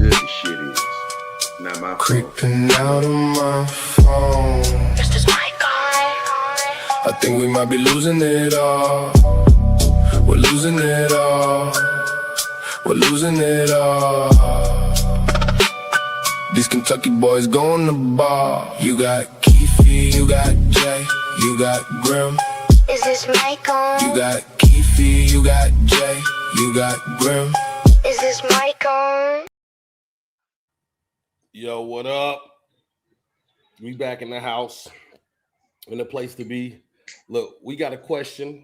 good the shit is. Not my fault. Creeping out on my phone. Is this my guy? I think we might be losing it all. We're losing it all. We're losing it all. These Kentucky boys going to bar. You got Keefe, you got Jay, you got Grim. Is this mic on? You got Keefe, you got Jay, you got Grim. Is this mic on? Yo, what up? We back in the house, in the place to be. Look, we got a question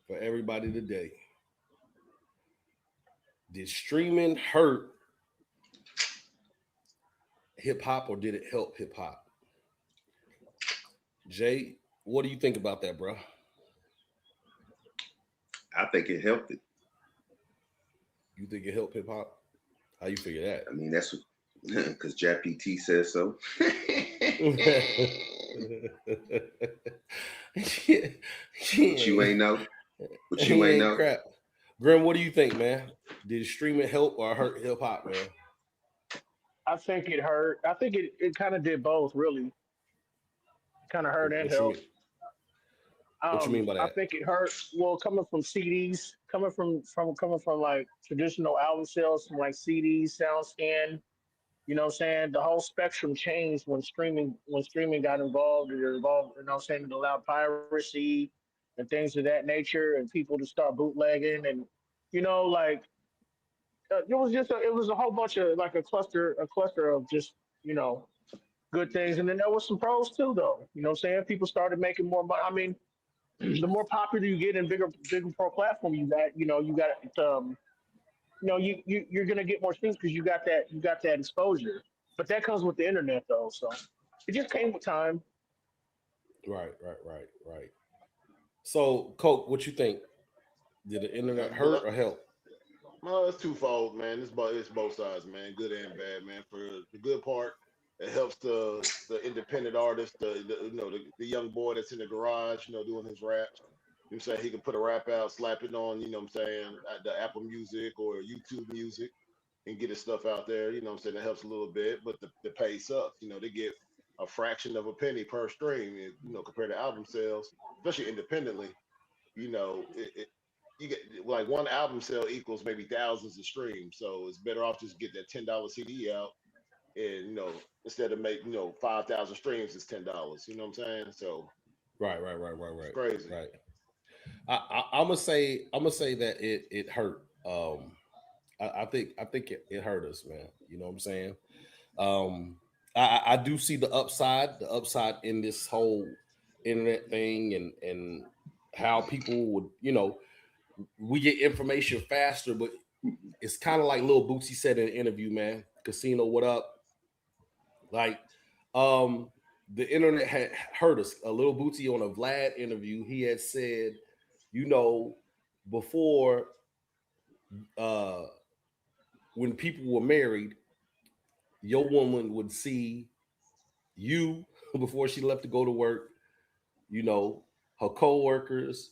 for everybody today. Did streaming hurt hip hop or did it help hip hop? Jay, what do you think about that, bro? I think it helped it. You think it helped hip hop? How you figure that? I mean, that's because JPT says so. But you ain't know. But you ain't know. Crap. Grim, what do you think, man? Did streaming help or hurt hip hop, man? I think it hurt. I think it kind of did both, really. Kind of hurt and What you helped. mean? What you mean by I that? think it hurt. Well, coming from CDs, coming from like traditional album sales, from like CDs, SoundScan. You know what I'm saying? The whole spectrum changed when streaming got involved. It involved, you know what I'm saying? It allowed piracy and things of that nature, and people to start bootlegging, and like it was a whole bunch of like a cluster of just good things, and then there was some pros too, though. You know what I'm saying? People started making more money. I mean, the more popular you get and bigger pro platform you got, you're gonna get more things because you got that exposure. But that comes with the internet, though. So it just came with time. Right. So, Coke, what you think? Did the internet hurt or help? Well, it's twofold, man. It's both sides, man. Good and bad, man. For the good part, it helps the independent artist, the young boy that's in the garage, doing his raps. You know what I'm saying? He can put a rap out, slap it on, you know what I'm saying, the Apple Music or YouTube Music and get his stuff out there. You know what I'm saying? That helps a little bit, but the pay sucks. They get a fraction of a penny per stream, compared to album sales, especially independently. You get like one album sale equals maybe thousands of streams. So it's better off just get that $10 CD out and, instead of make, 5,000 streams, it's $10. You know what I'm saying? So Right. it's crazy. Right. I'm gonna say that it hurt. I think it hurt us, man. You know what I'm saying? I do see the upside in this whole internet thing and how people would, we get information faster, but it's kind of like Lil Bootsy said in an interview, man. Casino, what up? Like, the internet had hurt us. A Lil Bootsy on a Vlad interview, he had said, before, when people were married, your woman would see you before she left to go to work, her co-workers,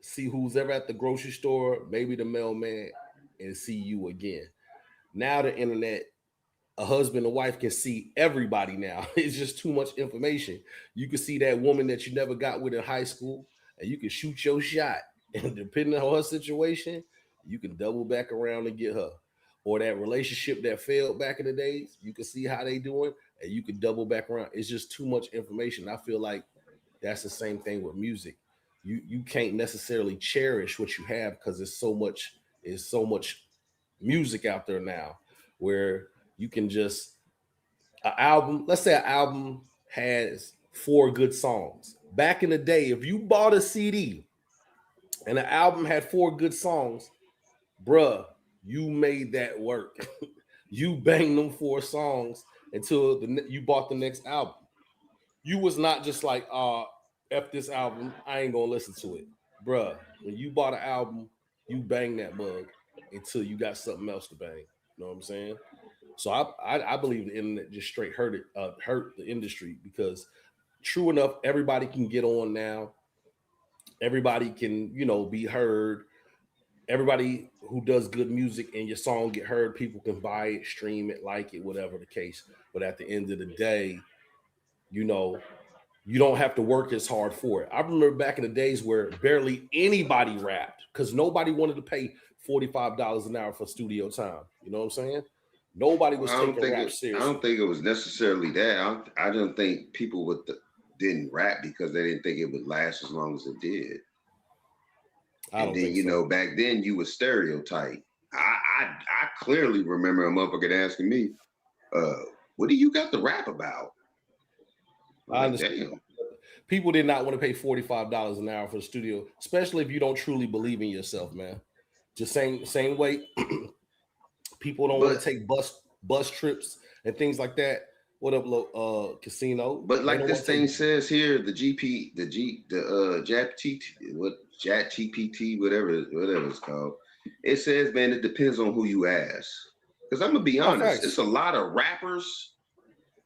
see who's ever at the grocery store, maybe the mailman, and see you again. Now the internet, a husband and wife can see everybody now. It's just too much information. You can see that woman that you never got with in high school, and you can shoot your shot. And depending on her situation, you can double back around and get her. Or that relationship that failed back in the days, you can see how they doing, and you can double back around. It's just too much information. I feel like that's the same thing with music. You can't necessarily cherish what you have because there's so much music out there now where you can just let's say an album has 4 good songs. Back in the day, if you bought a CD and an album had 4 good songs, bruh, you made that work. You banged them 4 songs until you bought the next album. You was not just like, F this album, I ain't gonna listen to it. Bruh, when you bought an album, you bang that mug until you got something else to bang. You know what I'm saying? So I believe the internet just straight hurt the industry because true enough, everybody can get on now. Everybody can, be heard. everybody who does good music and your song get heard, people can buy it, stream it, like it, whatever the case. But at the end of the day, you know, you don't have to work as hard for it. I remember back in the days where barely anybody rapped because nobody wanted to pay $45 an hour for studio time. You know what I'm saying? Nobody was taking rap seriously. I don't think it was necessarily that. I don't think people didn't rap because they didn't think it would last as long as it did. And then, you know, back then you was stereotyped. I clearly remember a motherfucker asking me, what do you got to rap about? I understand. Damn. People did not want to pay $45 an hour for the studio, especially if you don't truly believe in yourself, man. Just same way people don't want to take bus trips and things like that. What up, casino? But like this thing says here, the Chat GPT, whatever it's called. It says, man, it depends on who you ask. Because I'm gonna be honest, it's a lot of rappers.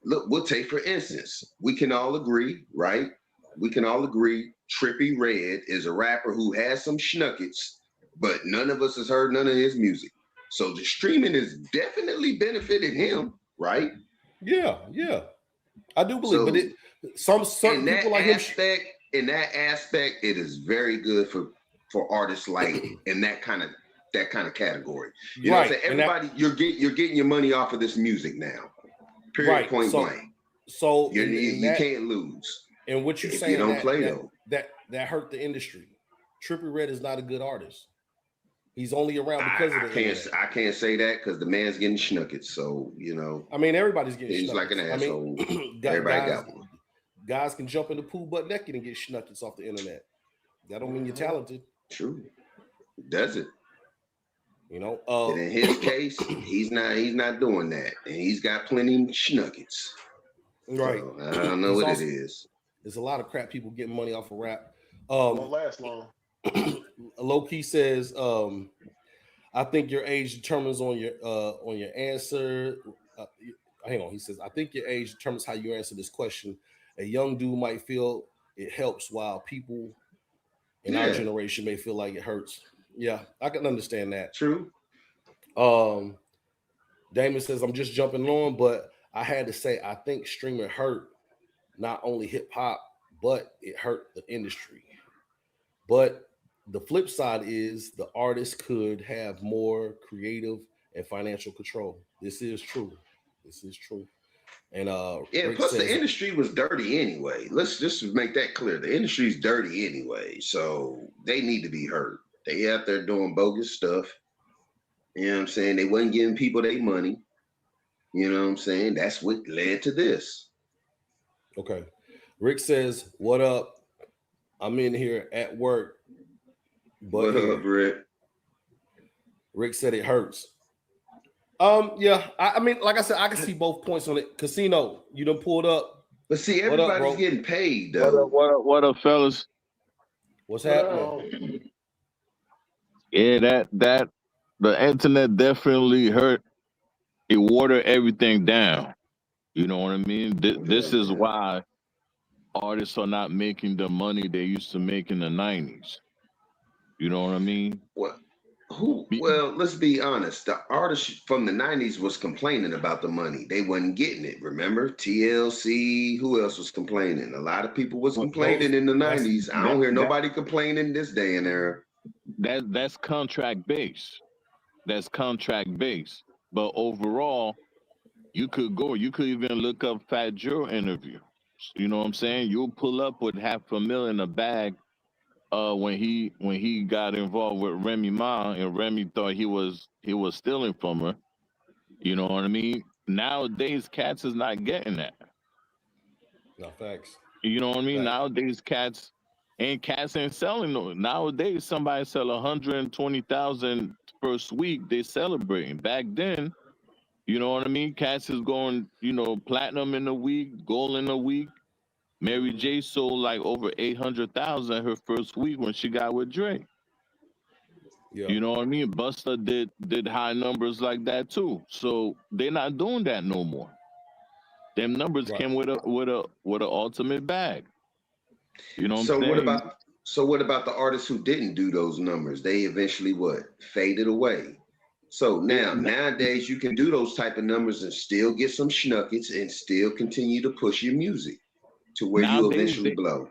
Look, we'll take for instance, we can all agree, right? We can all agree Trippie Redd is a rapper who has some schnuckets, but none of us has heard none of his music. So the streaming has definitely benefited him, right? Yeah. I do believe, but some people like him. In that aspect, it is very good for artists like in that kind of category. You know what I'm saying? Everybody, you're getting your money off of this music now. Period. Point blank. So you can't lose. And what you're saying, you don't play though. That hurt the industry. Trippie Redd is not a good artist. He's only around because of the I can't say that because the man's getting schnuckets. So, you know. I mean, everybody's getting he's schnuckets. Like an asshole. Everybody got one. Guys can jump in the pool butt naked and get schnuckets off the internet. That don't mean you're talented. True. Does it? You know. And in his case, he's not doing that. And he's got plenty of schnuckets. Right. So, I don't know what it is. There's a lot of crap people getting money off of rap. Won't last long. Low key says, I think your age determines on your answer. Hang on, he says, I think your age determines how you answer this question. A young dude might feel it helps while people in our generation may feel like it hurts. Yeah, I can understand that. True. Damon says, I'm just jumping on, but I had to say, I think streaming hurt not only hip hop, but it hurt the industry. But the flip side is the artist could have more creative and financial control. This is true. And Rick plus the industry was dirty anyway. Let's just make that clear. The industry's dirty anyway, so they need to be heard. They out there doing bogus stuff. You know what I'm saying? They wasn't giving people their money. You know what I'm saying? That's what led to this. Okay. Rick says, what up? I'm in here at work. But what up, Rick? Rick said it hurts. Yeah, I mean, like I said, I can see both points on it. Casino, you done pulled up. But see, everybody's getting paid, though. What up, fellas? What's happening? Yeah, that the internet definitely hurt. It watered everything down. You know what I mean? This is why artists are not making the money they used to make in the 90s. You know what I mean? Well, let's be honest. The artists from the 90s was complaining about the money. They wasn't getting it. Remember? TLC, who else was complaining? A lot of people was complaining in the 90s. I don't hear nobody complaining this day and era. That's contract based. That's contract based. But overall, you could even look up Fat Joe interview. You know what I'm saying? You'll pull up with $500,000 in a bag when he got involved with Remy Ma, and Remy thought he was stealing from her. You know what I mean? Nowadays, cats is not getting that. No facts. You know what I mean? Facts. Nowadays, cats ain't selling no. Nowadays, somebody sell 120,000 first week, they celebrating. Back then, you know what I mean? Cats is going, platinum in a week, gold in a week. Mary J sold like over 800,000 her first week when she got with Drake. Yeah. You know what I mean? Busta did high numbers like that too. So they're not doing that no more. Them numbers came with a ultimate bag. You know what I'm saying? So what about the artists who didn't do those numbers? They eventually what? Faded away. So Yeah, nowadays you can do those type of numbers and still get some schnuckets and still continue to push your music to where you nowadays eventually blow.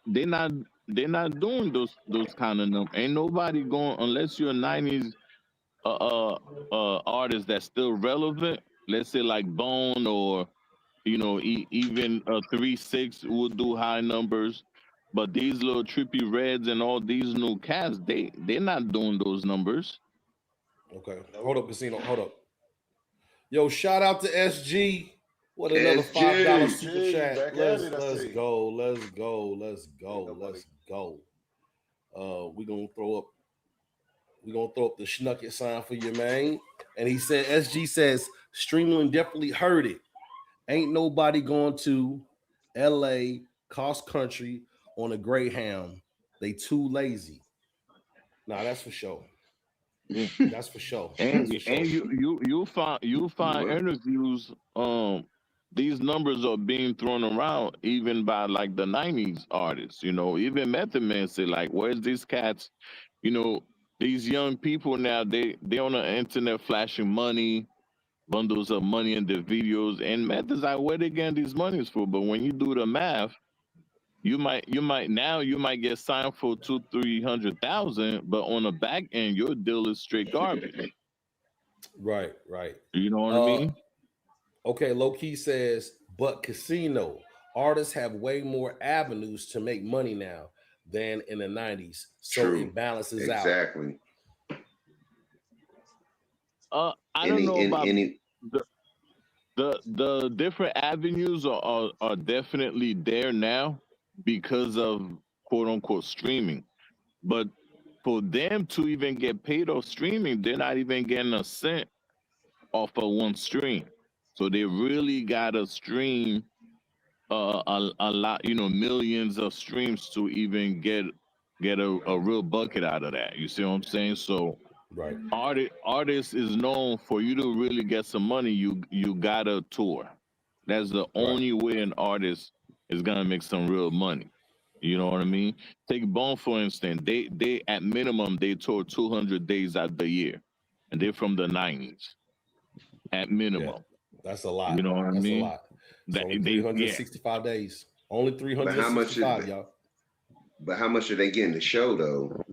they not they're not doing those kind of numbers. Ain't nobody going unless you're a '90s artist that's still relevant. Let's say like Bone or even 3 6 will do high numbers. But these little Trippy Reds and all these new cats, they're not doing those numbers. Okay, hold up, Casino. Hold up. Yo, shout out to SG. What another $5 SG. super Gee, chat. back at Let's it, I let's see. go. Let's go. Let's go. Nobody. Let's go. We're gonna throw up. We're gonna throw up the schnucket sign for you, man. And he said, SG says, Streamline definitely heard it. Ain't nobody going to LA cross country on a Greyhound. They too lazy. Nah, that's for sure. Yeah. That's for sure. That's for sure. And you'll find What? interviews. These numbers are being thrown around even by like the '90s artists. Even Method Man say like, "Where's these cats?" You know, these young people now they on the internet flashing money, bundles of money in their videos, and Method's like, where they getting these monies for? But when you do the math, you might get signed for 200,000-300,000, but on the back end, your deal is straight garbage. Right, right. You know what I Uh mean? okay, low key says, but casino artists have way more avenues to make money now than in the 90s. So True. it balances out. Exactly. I don't know about Any the different avenues are definitely there now because of quote unquote streaming. But for them to even get paid off streaming, they're not even getting a cent off of one stream. So they really gotta stream a lot, millions of streams to even get a real bucket out of that. You see what I'm saying? So Right. artist is known for you to really get some money. You gotta tour. That's the Right. only way an artist is gonna make some real money. You know what I mean? Take Bone for instance. They at minimum they tour 200 days out the year, and they're from the '90s. At Yeah. minimum, That's a lot. you know what I That's a mean? lot. It's That only they yeah. 365 days. Only but how much is 365, y'all. but how much are they getting to show though?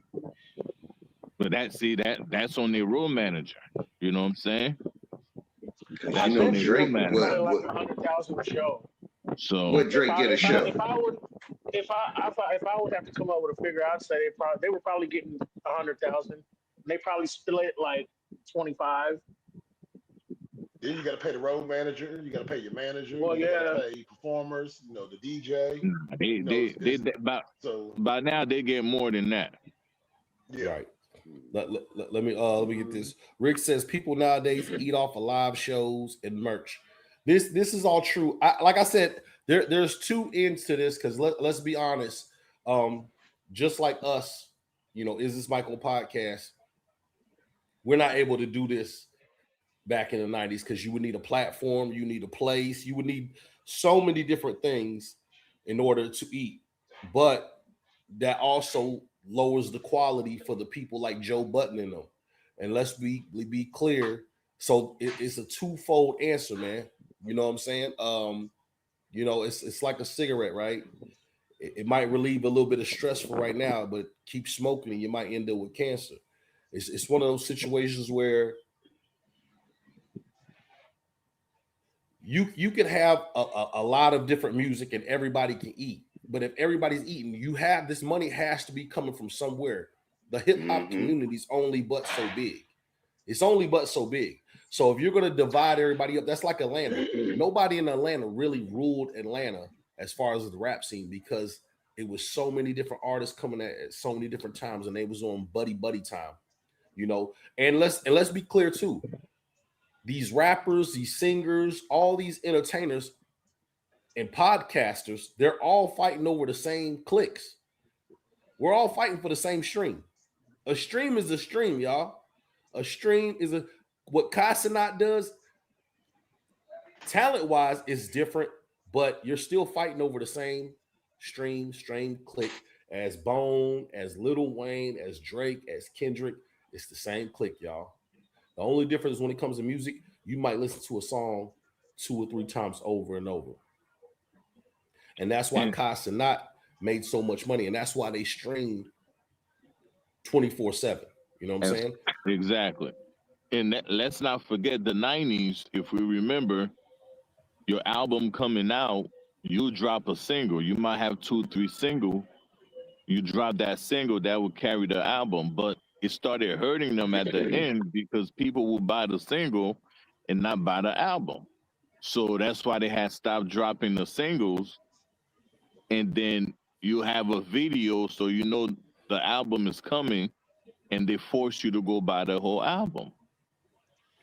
But that's on their road manager. You know what I'm saying? Because I That's you know on bet their you they road Drake get manager. probably what like 100,000 a show. So what Drake get a show? If I would have to come up with a figure, I'd say they were probably getting 100,000. They probably split like 25. Then you got to pay the road manager. You got to pay your manager. Well, You got yeah. to pay performers. The DJ. they by now they get more than that. Yeah. Right. Let me get this. Rick says people nowadays eat off of live shows and merch. This is all true. Like I said, there's two ends to this because let's be honest. Just like us, Is This Michael podcast? We're not able to do this back in the 90s because you would need a platform, you need a place, you would need so many different things in order to eat. But that also lowers the quality for the people like Joe Button and them. And let's be clear. So it's a twofold answer, man. You know what I'm saying? It's like a cigarette, right? It might relieve a little bit of stress for right now, but keep smoking and you might end up with cancer. It's one of those situations where you can have a lot of different music and everybody can eat. But if everybody's eating, this money has to be coming from somewhere. The hip hop community's only but so big. It's only but so big. So if you're going to divide everybody up, that's like Atlanta. Nobody in Atlanta really ruled Atlanta as far as the rap scene because it was so many different artists coming at so many different times and they was on buddy time, And let's be clear too. These rappers, these singers, all these entertainers and podcasters, they're all fighting over the same clicks. We're all fighting for the same stream. A stream is a stream, y'all. A stream is what Casanat does, talent-wise, is different, but you're still fighting over the same stream, click, as Bone, as Lil Wayne, as Drake, as Kendrick. It's the same clique, y'all. The only difference when it comes to music, you might listen to a song 2 or 3 times over and over. And that's why And Kai Cenat made so much money. And that's why they stream 24/7. You know what I'm and saying? exactly. And let's not forget the 90s. If we remember, your album coming out, you drop a single. You might have 2, 3 single. You drop that single that would carry the album, but it started hurting them at the end because people will buy the single and not buy the album. So that's why they had stopped dropping the singles, and then you have a video, so you know the album is coming, and they force you to go buy the whole album.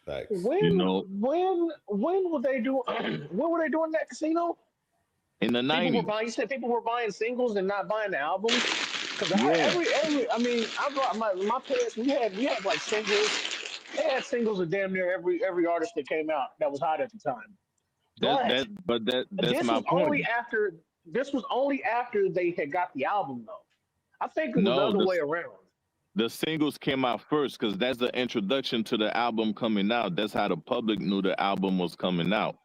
Facts. You When know, when were they do when were they doing that casino? in the People were 90s. buying. You said people were buying singles and not buying the albums. Because Yeah, every I mean I brought my parents. We had like singles. They had singles of damn near every artist that came out that was hot at the time. But that's this my was only point. after they had got the album though. I think it was the No, other way around. the singles came out first because that's the introduction to the album coming out. That's how the public knew the album was coming out.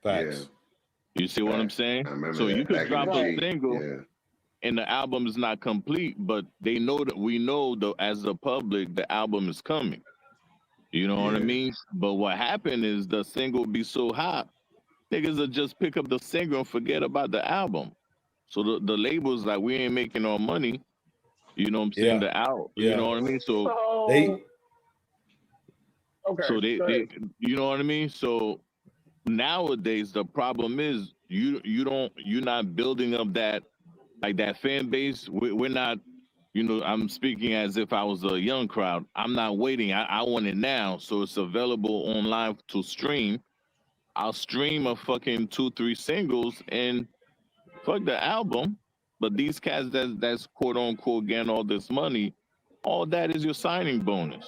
Yeah, Facts. You see what I'm facts. saying? I remember So you that could back in the drop a Right. G. single Yeah, and the album is not complete, but they know that we know as the public the album is coming. You know what I yeah, mean? But what happened is the single be so hot, niggas will just pick up the single and forget about the album. So the labels like we ain't making no money. You know what I'm saying? Yeah. The out. You Yeah. know what I mean? So They So okay, they go ahead. they you know what I mean? So nowadays the problem is you're not building up that like that fan base. We're not, you know, I'm speaking as if I was a young crowd. I'm not waiting. I want it now. So it's available online to stream. I'll stream a fucking 2, 3 singles and fuck the album. But these cats that's quote unquote getting all this money, all that is your signing bonus.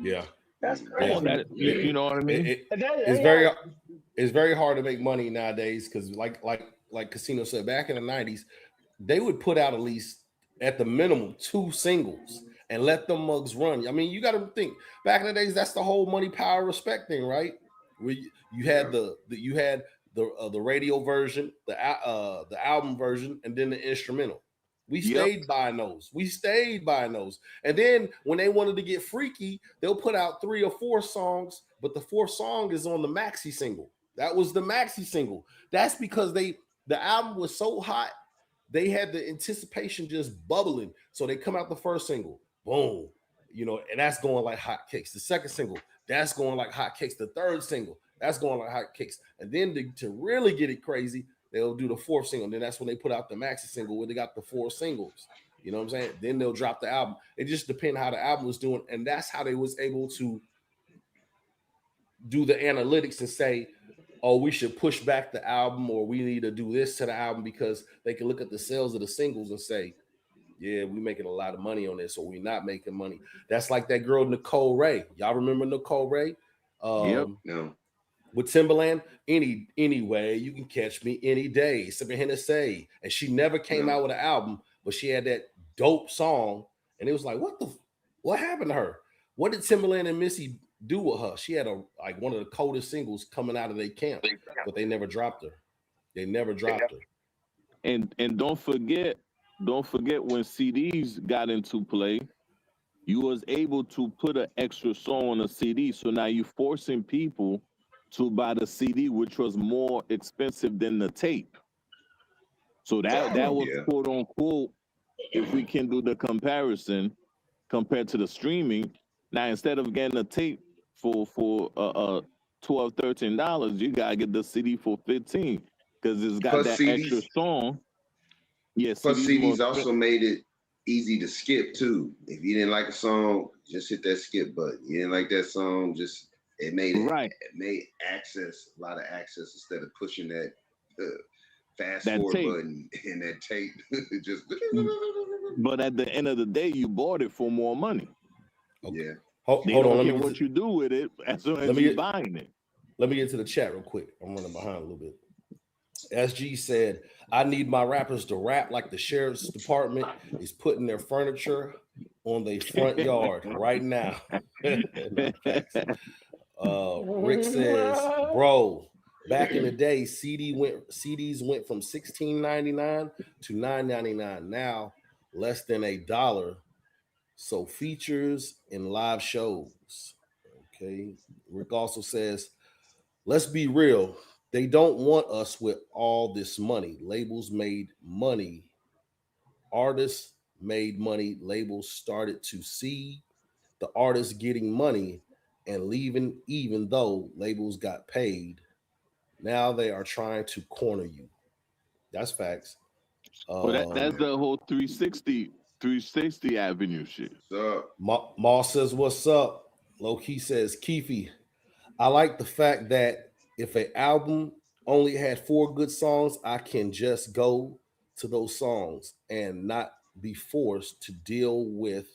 yeah. That's All crazy. that you know what I mean? And that, It's yeah, very hard to make money nowadays because like Casino said back in the 90s, they would put out at least at the minimum 2 singles and let them mugs run. I mean, you got to think back in the days. That's the whole money, power, respect thing, right? Where you had yeah. the radio version, the album version, and then the instrumental. We Yep. stayed buying those. And then when they wanted to get freaky, they'll put out 3 or 4 songs, but the 4th song is on the maxi single. That was the maxi single. That's because the album was so hot, they had the anticipation just bubbling. So they come out the 1st single, boom, you know, and that's going like hot cakes. The 2nd single, that's going like hot cakes. The 3rd single, that's going like hot cakes. And then to really get it crazy, they'll do the 4th single. And then that's when they put out the maxi single where they got the 4 singles. You know what I'm saying? Then they'll drop the album. It just depends how the album was doing. And that's how they was able to do the analytics and say, oh, we should push back the album or we need to do this to the album because they can look at the sales of the singles and say, yeah, we're making a lot of money on this or we're not making money. That's like that girl, Nicole Ray. Y'all remember Nicole Ray? Yep. No. With Timberland, anyway, you can catch me any day, sipping Hennessy. And she never came No. out with an album, but she had that dope song. And it was like, what happened to her? What did Timberland and Missy do with her? She had one of the coldest singles coming out of their camp, but they never dropped her. They never dropped her. And don't forget when CDs got into play, you was able to put an extra song on a CD. So now you're forcing people to buy the CD, which was more expensive than the tape. So that was Yeah. quote unquote, if we can do the comparison compared to the streaming. Now instead of getting a tape for $12, $13, you gotta get the CD for $15 because it's got Plus that CDs. extra song. Yes, Plus CDs more CDs also expensive. made it easy to skip too. If you didn't like a song, just hit that skip button. You didn't like that song, it made Right. It made a lot of access instead of pushing that fast That forward tape. button and that tape. Just But at the end of the day, you bought it for more money. Okay. yeah. Hold They on. don't Let care me what you do with it as long let as me you're get- buying it. Let me get to the chat real quick. I'm running behind a little bit. SG said, I need my rappers to rap like the sheriff's department is putting their furniture on their front yard right now. No, facts. Rick says, bro, back in the day, CDs went from $16.99 to $9.99. Now less than $1. So features and live shows. Okay. Rick also says, let's be real. They don't want us with all this money. Labels made money. Artists made money. Labels started to see the artists getting money and leaving, even though labels got paid. Now they are trying to corner you. That's facts. Well, that's the whole 360 avenue shit. So Ma says, what's up? Low key says, Keefe, I like the fact that if an album only had 4 good songs, I can just go to those songs and not be forced to deal with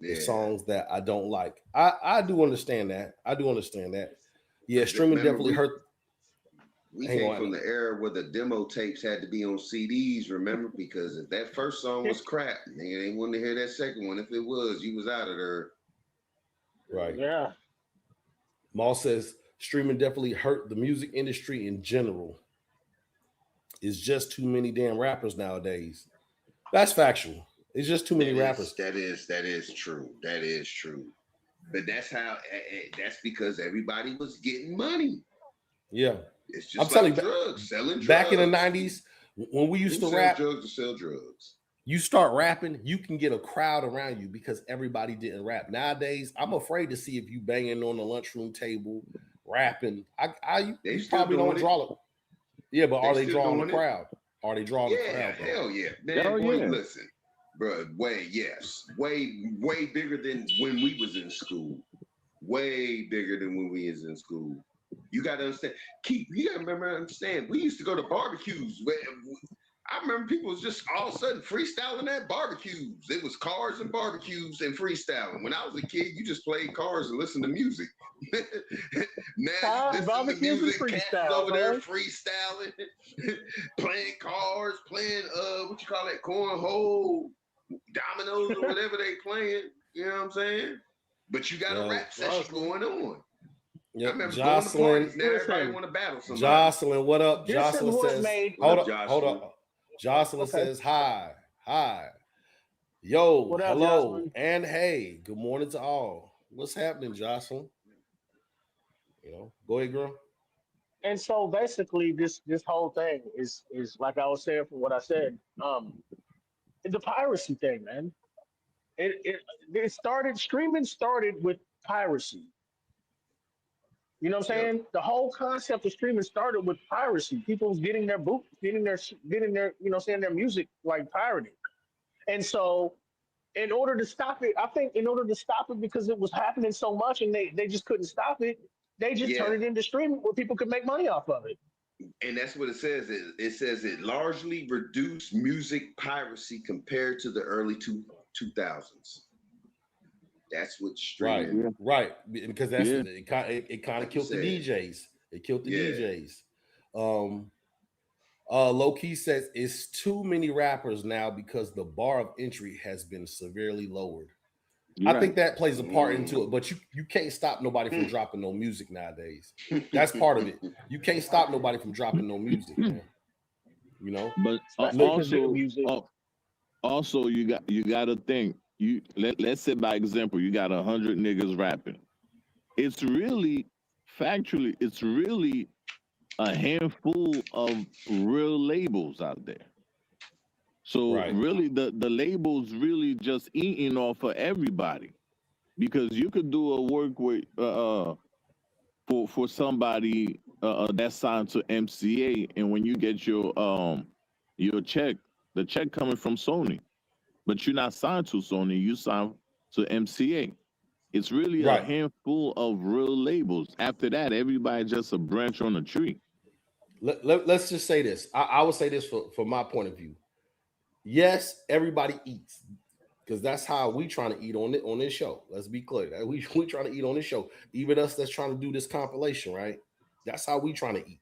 the songs that I don't like. I do understand that. I do understand that. Yeah, streaming definitely hurt. We came from the era where the demo tapes had to be on CDs, remember? Because if that first song was crap, they wanted to hear that second one. If it was, you was out of there. Right. Yeah. Maul says streaming definitely hurt the music industry in general. It's just too many damn rappers nowadays. That's factual. It's just too many rappers. That is true. That is true. But that's because everybody was getting money. Yeah. It's just I'm telling you, drugs, selling drugs. Back in the 90s, when we used to rap, drugs to sell drugs. You start rapping, you can get a crowd around you because everybody didn't rap. Nowadays, I'm afraid to see if you banging on the lunchroom table, rapping. You probably don't draw it. Yeah, but are they drawing the crowd? Are they drawing the crowd? Yeah, hell yeah. Man, listen, bro, way bigger than when we was in school. Way bigger than when we was in school. You got to understand. You got to understand. We used to go to barbecues where I remember people was just all of a sudden freestyling at barbecues. It was cars and barbecues and freestyling. When I was a kid, you just played cars and listened to music. Now you listen to music, cats over there freestyling, playing cars, playing what you call that, cornhole, dominoes or whatever they playing. You know what I'm saying? But you got a rap session going on. Yep. Jocelyn, now everybody want to battle somebody. Jocelyn, what up? Jocelyn says, hold up. Jocelyn Okay. says, hi. Yo, what up, hello, Jocelyn? and hey, good morning to all. What's happening, Jocelyn? Go ahead, girl. And so basically, this whole thing is like I was saying from what I said. The piracy thing, man. Streaming started with piracy. You know what I'm saying? The whole concept of streaming started with piracy. People was getting their their music like pirated. And so in order to stop it, because it was happening so much and they just couldn't stop it, they just turned it into streaming where people could make money off of it. And that's what it says. It says it largely reduced music piracy compared to the early 2000s. That's what streaming. Right. Because it kind of killed the DJs. It killed the DJs. Low key says it's too many rappers now because the bar of entry has been severely lowered. I think that plays a part into it, but you can't stop nobody from dropping no music nowadays. That's part of it. You can't stop nobody from dropping no music, man. But also you got to think. Let's say by example, you got 100 niggas rapping. It's really factually, it's really a handful of real labels out there. So really the labels really just eating off of everybody, because you could do a work with for somebody that's signed to MCA, and when you get your check, the check coming from Sony. But you're not signed to Sony, you signed to MCA. It's really a handful of real labels. After that, everybody just a branch on a tree. Let's just say this. I would say this from my point of view. Yes, everybody eats, because that's how we trying to eat on this show. Let's be clear. We trying to eat on this show. Even us that's trying to do this compilation, right? That's how we trying to eat.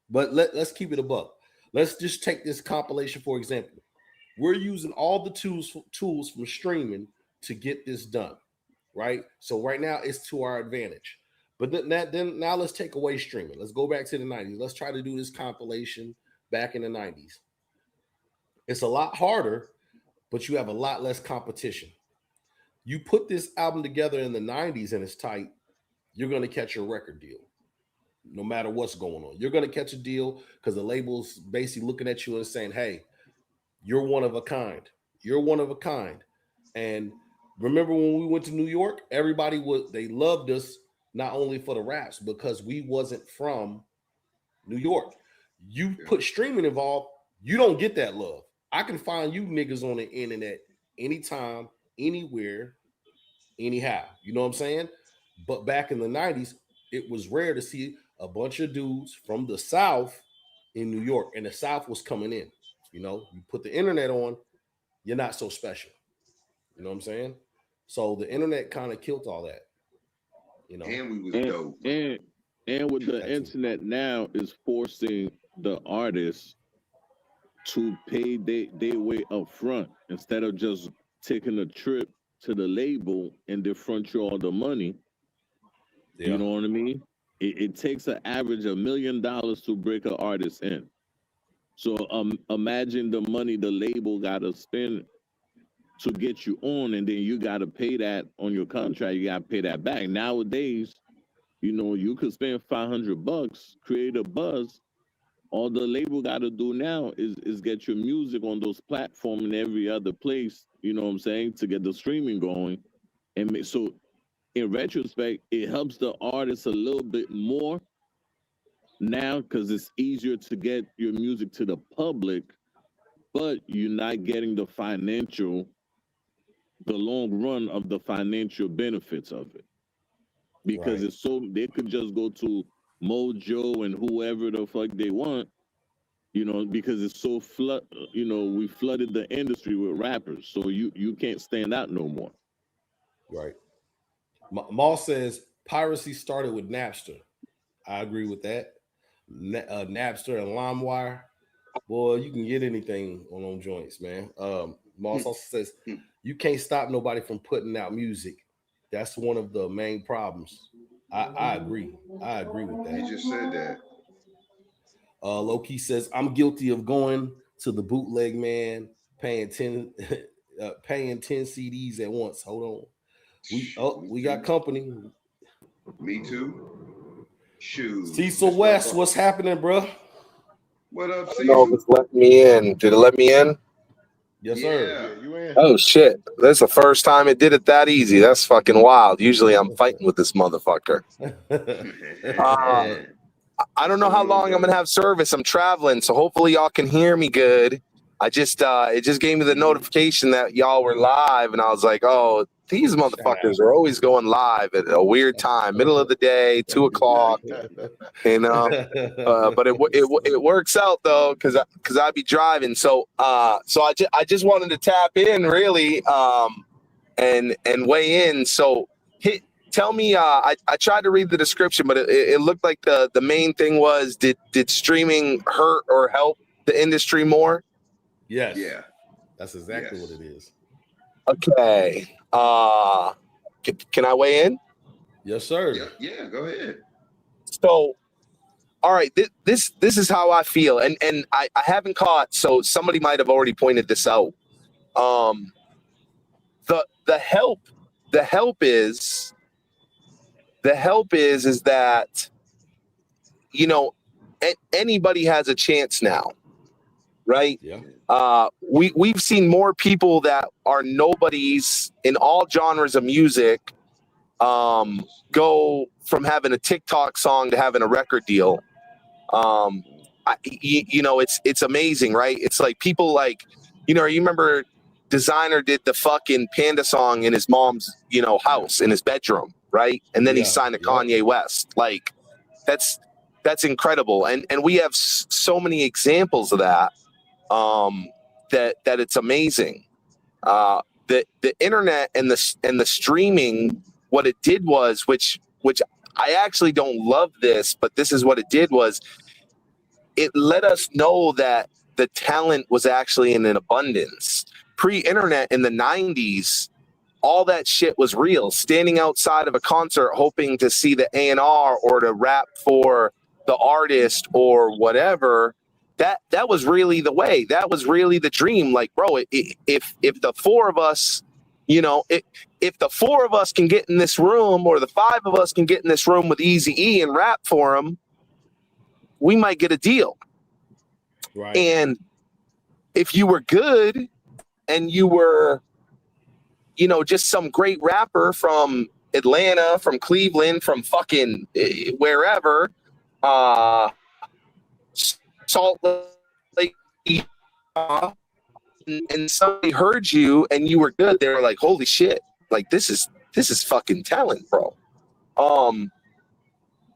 But let's keep it a buck. let's just take this compilation for example. We're using all the tools from streaming to get this done, right? So right now it's to our advantage. But then now let's take away streaming. Let's go back to the 90s. Let's try to do this compilation back in the 90s. It's a lot harder, but you have a lot less competition. You put this album together in the 90s and it's tight, you're going to catch a record deal. No matter what's going on, you're going to catch a deal because the label's basically looking at you and saying, hey, you're one of a kind. You're one of a kind. And remember when we went to New York, they loved us not only for the raps, because we wasn't from New York. You put streaming involved, you don't get that love. I can find you niggas on the internet anytime, anywhere, anyhow. You know what I'm saying? But back in the 90s, it was rare to see a bunch of dudes from the South in New York, and the South was coming in. You know, you put the internet on, you're not so special. You know what I'm saying? So the internet kind of killed all that. You know, and we was dope. And with the internet now is forcing the artists to pay their way up front instead of just taking a trip to the label and they front you all the money. Yeah. You know what I mean? It takes an average of $1 million to break an artist in. So imagine the money the label got to spend to get you on, and then you got to pay that on your contract. You got to pay that back. Nowadays, you know, you could spend $500, create a buzz. All the label got to do now is get your music on those platforms and every other place, you know what I'm saying, to get the streaming going. And so in retrospect, it helps the artist a little bit more now because it's easier to get your music to the public, but you're not getting the long run of the financial benefits of it. Because right. It's so, they could just go to Mojo and whoever the fuck they want, you know, because it's so we flooded the industry with rappers, so you can't stand out no more. Right. Maul says piracy started with Napster. I agree with that. Napster and LimeWire, boy, you can get anything on them joints, man. Moss also says you can't stop nobody from putting out music. That's one of the main problems. I agree. I agree with that. You just said that. Loki says I'm guilty of going to the bootleg man, paying 10 CDs at once. Hold on. We got company. Me too. Shoot. Cecil West, what's happening, bro? What up, Cecil? No, it's let me in. Did it let me in? Yes, sir. Yeah, you in. Oh shit! That's the first time it did it that easy. That's fucking wild. Usually I'm fighting with this motherfucker. I don't know how long I'm gonna have service. I'm traveling, so hopefully y'all can hear me good. I just it just gave me the notification that y'all were live, and I was like, oh, these motherfuckers are always going live at a weird time, middle of the day, 2 o'clock, you know. But it works out though, because I be driving. So I just wanted to tap in really, and weigh in. So tell me, I tried to read the description, but it looked like the main thing was did streaming hurt or help the industry more? Yes. Yeah. That's exactly what it is. Okay. Can I weigh in? Yes, sir. Yeah, go ahead. So, all right, this is how I feel, and I haven't caught. So somebody might have already pointed this out. The help is that, you know, anybody has a chance now, right? Yeah. We've seen more people that are nobodies in all genres of music go from having a TikTok song to having a record deal. You know, it's amazing, right? It's like people like, you know, you remember Designer did the fucking Panda song in his mom's, you know, house in his bedroom, right? And then he signed to Kanye West. Like that's incredible. And we have so many examples of that. That it's amazing. The internet and the streaming, what it did was, which I actually don't love this, but this is what it did was, it let us know that the talent was actually in an abundance. Pre-internet in the 90s, all that shit was real. Standing outside of a concert hoping to see the A&R or to rap for the artist or whatever, that was really the way. That was really the dream. Like, bro, if the four of us, you know, if the four of us can get in this room, or the five of us can get in this room with Eazy-E and rap for him, we might get a deal. Right. And if you were good and you were, you know, just some great rapper from Atlanta, from Cleveland, from fucking wherever, Salt Lake, and somebody heard you and you were good, they were like, holy shit, like this is fucking talent, bro.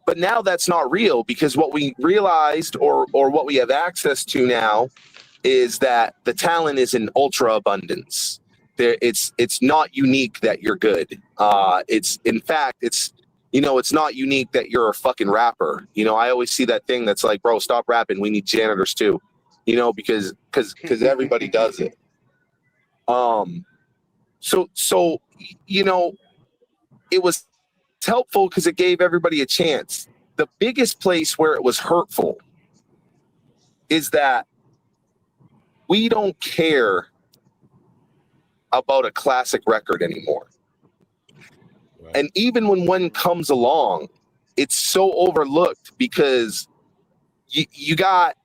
But now that's not real, because what we realized, or what we have access to now, is that the talent is in ultra abundance. It's not unique that you're good. It's, in fact, it's, you know, it's not unique that you're a fucking rapper. You know, I always see that thing that's like, bro, stop rapping. We need janitors too. You know, because everybody does it. So you know, it was helpful because it gave everybody a chance. The biggest place where it was hurtful is that we don't care about a classic record anymore. Right. And even when one comes along, it's so overlooked because you got,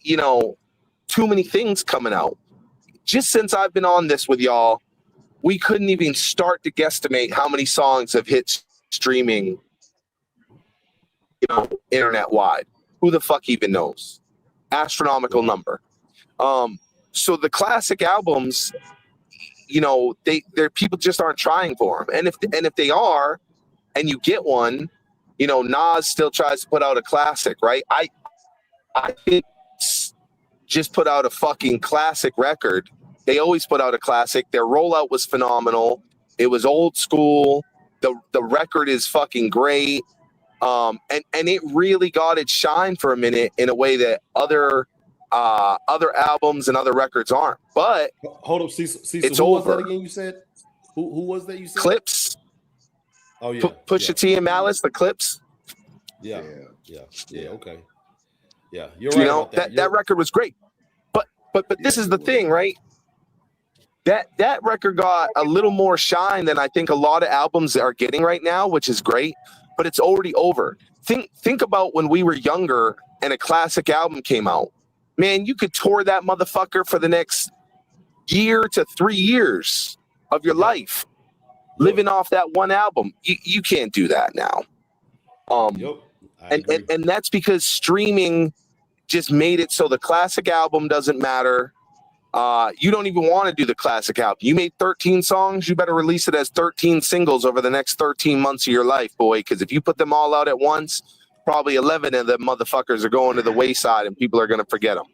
you know, too many things coming out. Just since I've been on this with y'all, we couldn't even start to guesstimate how many songs have hit streaming, you know, internet wide. Who the fuck even knows? Astronomical number. So the classic albums, you know, they're people just aren't trying for them. And if they are, and you get one, you know, Nas still tries to put out a classic, right? I think just put out a fucking classic record. They always put out a classic. Their rollout was phenomenal. It was old school. The record is fucking great. And it really got its shine for a minute in a way that other albums and other records aren't. But hold up, Cecil. It's who over. was that again? You said who was that? You said Clips. Oh yeah, Pusha T and Malice, the Clips. Yeah. Okay. Yeah, you're You right know, about that. that record was great. But this is the thing, right? That record got a little more shine than I think a lot of albums are getting right now, which is great. But it's already over. Think about when we were younger and a classic album came out. Man, you could tour that motherfucker for the next year to 3 years of your life, living off that one album. You can't do that now. And that's because streaming just made it so the classic album doesn't matter. You don't even want to do the classic album. You made 13 songs, you better release it as 13 singles over the next 13 months of your life, boy, because if you put them all out at once, probably 11 of them motherfuckers are going to the wayside and people are going to forget them.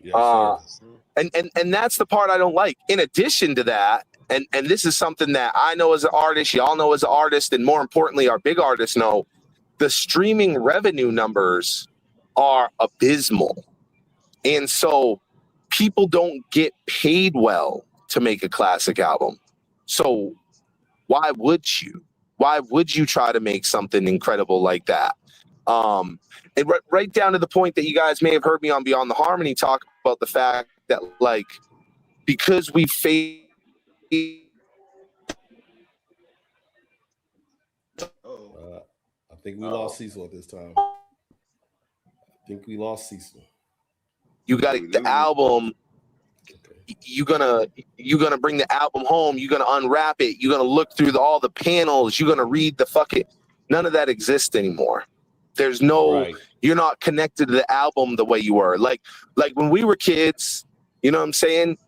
Yes, and that's the part I don't like. In addition to that, and this is something that I know as an artist, y'all know as an artist, and more importantly, our big artists know, the streaming revenue numbers are abysmal. And so people don't get paid well to make a classic album. So why would you? Why would you try to make something incredible like that? And right down to the point that you guys may have heard me on Beyond the Harmony talk about the fact that, like, because we face I think we lost Cecil at this time. I think we lost Cecil. You got the album. You're gonna bring the album home. You're gonna unwrap it. You're gonna look through all the panels. You're gonna read the fucking. None of that exists anymore. There's no. You're not connected to the album the way you were. Like when we were kids. You know what I'm saying?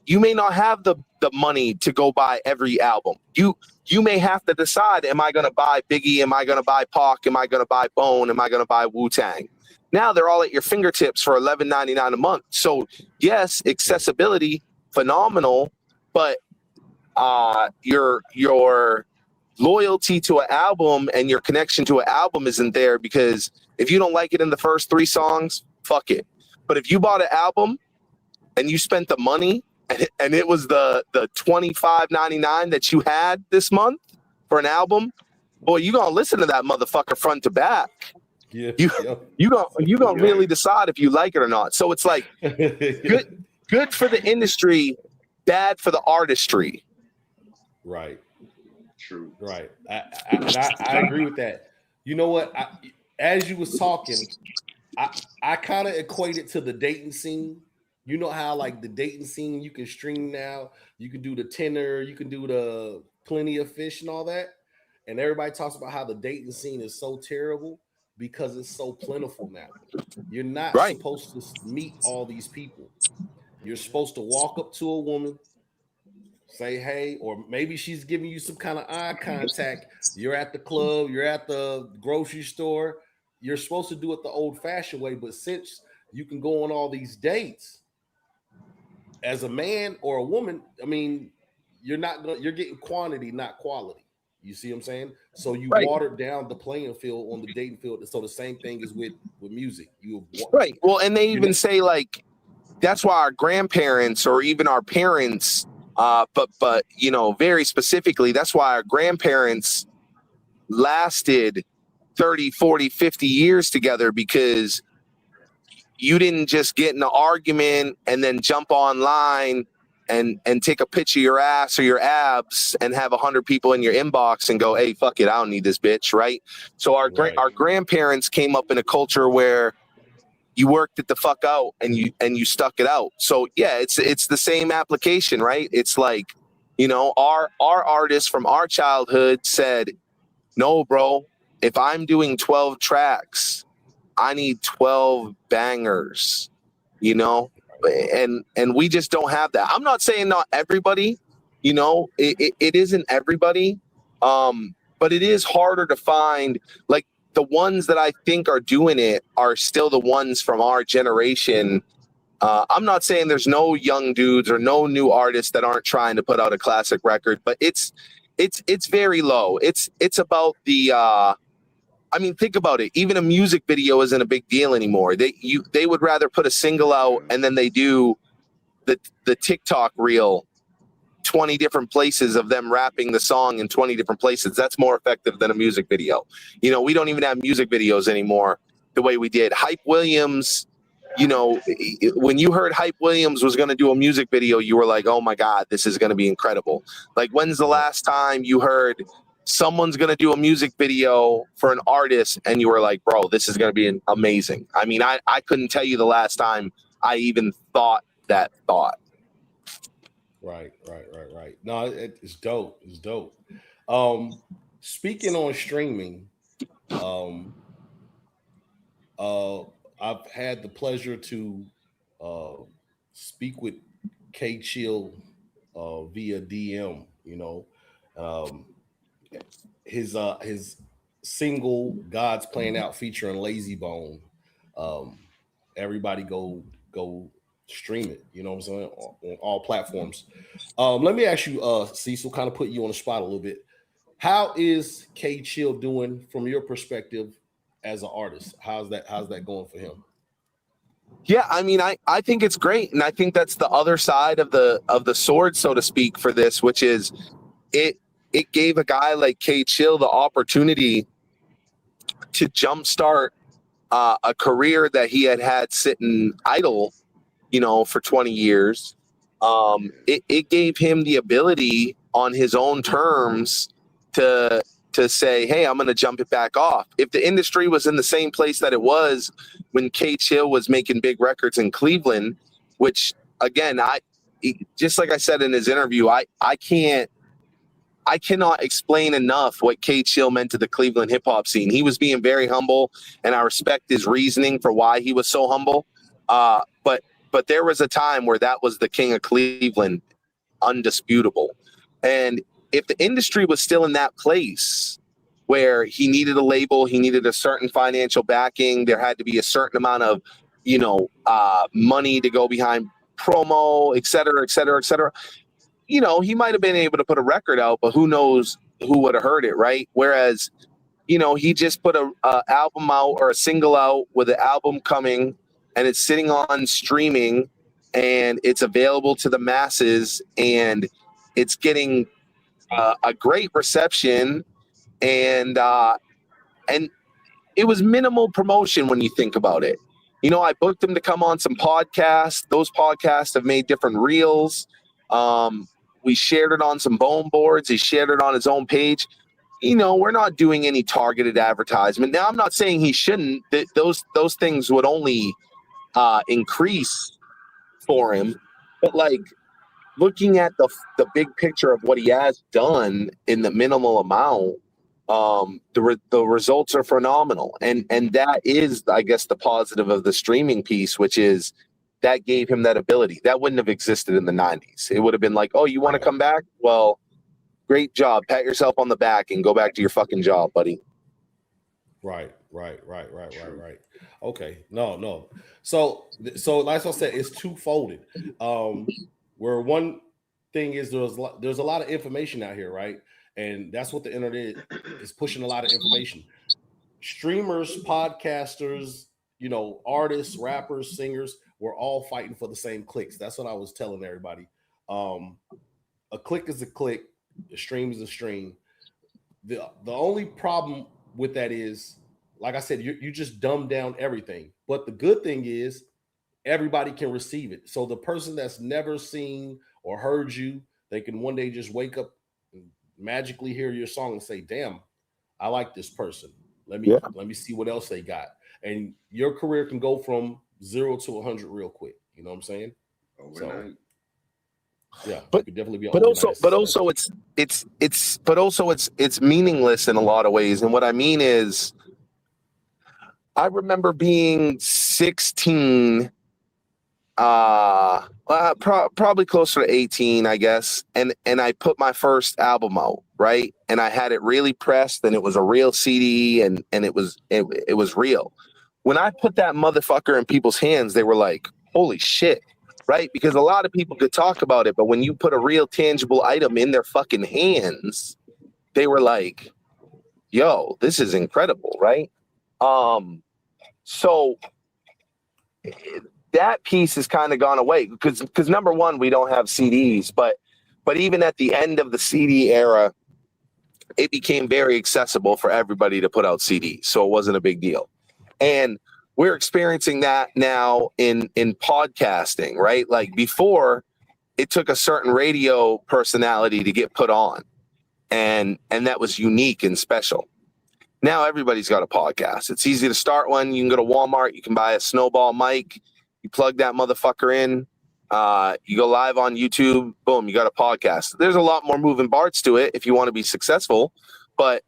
You may not have the money to go buy every album. You may have to decide: am I gonna buy Biggie? Am I gonna buy Pac? Am I gonna buy Bone? Am I gonna buy Wu-Tang? Now they're all at your fingertips for $11.99 a month. So yes, accessibility phenomenal, but your loyalty to an album and your connection to an album isn't there, because if you don't like it in the first 3 songs, fuck it. But if you bought an album and you spent the money and it was the $25.99 that you had this month for an album, boy, you gonna listen to that motherfucker front to back. Yeah, you gonna really decide if you like it or not. So it's like good for the industry, bad for the artistry. Right. True. Right. I agree with that. You know what? As you was talking, I kind of equate it to the dating scene. You know how like the dating scene, you can stream now, you can do the Tinder, you can do the Plenty of Fish and all that. And everybody talks about how the dating scene is so terrible because it's so plentiful now. You're not supposed to meet all these people. You're supposed to walk up to a woman, say hey, or maybe she's giving you some kind of eye contact. You're at the club, you're at the grocery store. You're supposed to do it the old-fashioned way, but since you can go on all these dates as a man or a woman, I mean, you're getting quantity, not quality. You see what I'm saying? So you watered down the playing field on the dating field. So the same thing is with music. Right. Well, and they even say like that's why our grandparents or even our parents, but you know, very specifically, that's why our grandparents lasted 30, 40, 50 years together, because you didn't just get in an argument and then jump online and take a picture of your ass or your abs and have 100 people in your inbox and go, hey, fuck it, I don't need this bitch, right? So our grandparents came up in a culture where you worked it the fuck out and you stuck it out. So yeah, it's the same application, right? It's like, you know, our artists from our childhood said, no, bro, if I'm doing 12 tracks, I need 12 bangers, you know? And we just don't have that. I'm not saying not everybody, you know, it isn't everybody, but it is harder to find. Like the ones that I think are doing it are still the ones from our generation. I'm not saying there's no young dudes or no new artists that aren't trying to put out a classic record, but it's very low. It's about the I mean, think about it. Even a music video isn't a big deal anymore. They would rather put a single out and then they do the TikTok reel 20 different places of them rapping the song in 20 different places. That's more effective than a music video. You know, we don't even have music videos anymore the way we did. Hype Williams, you know, when you heard Hype Williams was going to do a music video, you were like, oh my God, this is going to be incredible. Like, when's the last time you heard someone's going to do a music video for an artist and you were like, bro, this is going to be amazing? I mean, I couldn't tell you the last time I even thought that thought. Right. No, it's dope. It's dope. Speaking on streaming, I've had the pleasure to speak with K Chill via DM, you know. His single God's Playing Out featuring Lazy Bone. Everybody go stream it, you know what I'm saying, on all platforms. Let me ask you, Cecil, kind of put you on the spot a little bit. How is K Chill doing from your perspective as an artist? How's that going for him? Yeah, I mean, I think it's great, and I think that's the other side of the sword, so to speak, for this, which is it gave a guy like K Chill the opportunity to jumpstart a career that he had sitting idle, you know, for 20 years. It gave him the ability on his own terms to say, hey, I'm going to jump it back off. If the industry was in the same place that it was when K Chill was making big records in Cleveland, which again, just like I said in his interview, I cannot explain enough what K Chill meant to the Cleveland hip hop scene. He was being very humble, and I respect his reasoning for why he was so humble. But there was a time where that was the king of Cleveland, undisputable. And if the industry was still in that place where he needed a label, he needed a certain financial backing, there had to be a certain amount of, you know, money to go behind promo, et cetera, et cetera, et cetera. You know, he might have been able to put a record out, but who knows who would have heard it, right? Whereas, you know, he just put a album out or a single out with an album coming, and it's sitting on streaming, and it's available to the masses, and it's getting a great reception, and it was minimal promotion when you think about it. You know, I booked him to come on some podcasts. Those podcasts have made different reels. We shared it on some bone boards. He shared it on his own page. You know, we're not doing any targeted advertisement. Now, I'm not saying he shouldn't. Those things would only increase for him. But like looking at the big picture of what he has done in the minimal amount, the results are phenomenal, and that is, I guess, the positive of the streaming piece, which is that gave him that ability that wouldn't have existed in the 90s. It would have been like, oh, you want to come back? Well, great job. Pat yourself on the back and go back to your fucking job, buddy. Right. Okay. No. So like I said, it's two-folded. Where one thing is there's a lot of information out here, right? And that's what the internet is pushing, a lot of information. Streamers, podcasters, you know, artists, rappers, singers, we're all fighting for the same clicks. That's what I was telling everybody. A click is a click, a stream is a stream. The only problem with that is, like I said, you just dumb down everything. But the good thing is everybody can receive it. So the person that's never seen or heard you, they can one day just wake up and magically hear your song and say, damn, I like this person. Let me see what else they got. And your career can go from 0 to 100 real quick. You know what I'm saying? Overnight. So, yeah, but it could definitely be. But also it's meaningless in a lot of ways. And what I mean is, I remember being 16, probably closer to 18, I guess, and I put my first album out, right? And I had it really pressed, and it was a real CD, and it was real. When I put that motherfucker in people's hands, they were like, holy shit, right? Because a lot of people could talk about it, but when you put a real tangible item in their fucking hands, they were like, yo, this is incredible, right? So that piece has kind of gone away because number one, we don't have CDs, but even at the end of the CD era, it became very accessible for everybody to put out CDs. So it wasn't a big deal. And we're experiencing that now in podcasting, right? Like before, it took a certain radio personality to get put on, and that was unique and special. Now everybody's got a podcast. It's easy to start one. You can go to Walmart. You can buy a snowball mic. You plug that motherfucker in. You go live on YouTube. Boom, you got a podcast. There's a lot more moving parts to it if you want to be successful, but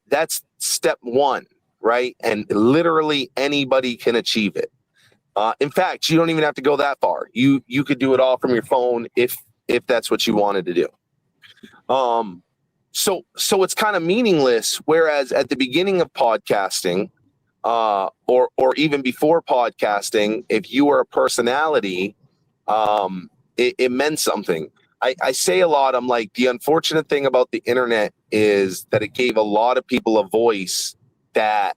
that's step one, right? And literally anybody can achieve it. In fact, you don't even have to go that far. You could do it all from your phone if that's what you wanted to do. So it's kind of meaningless. Whereas at the beginning of podcasting, or even before podcasting, if you were a personality, it meant something. I say a lot, I'm like, the unfortunate thing about the internet is that it gave a lot of people a voice that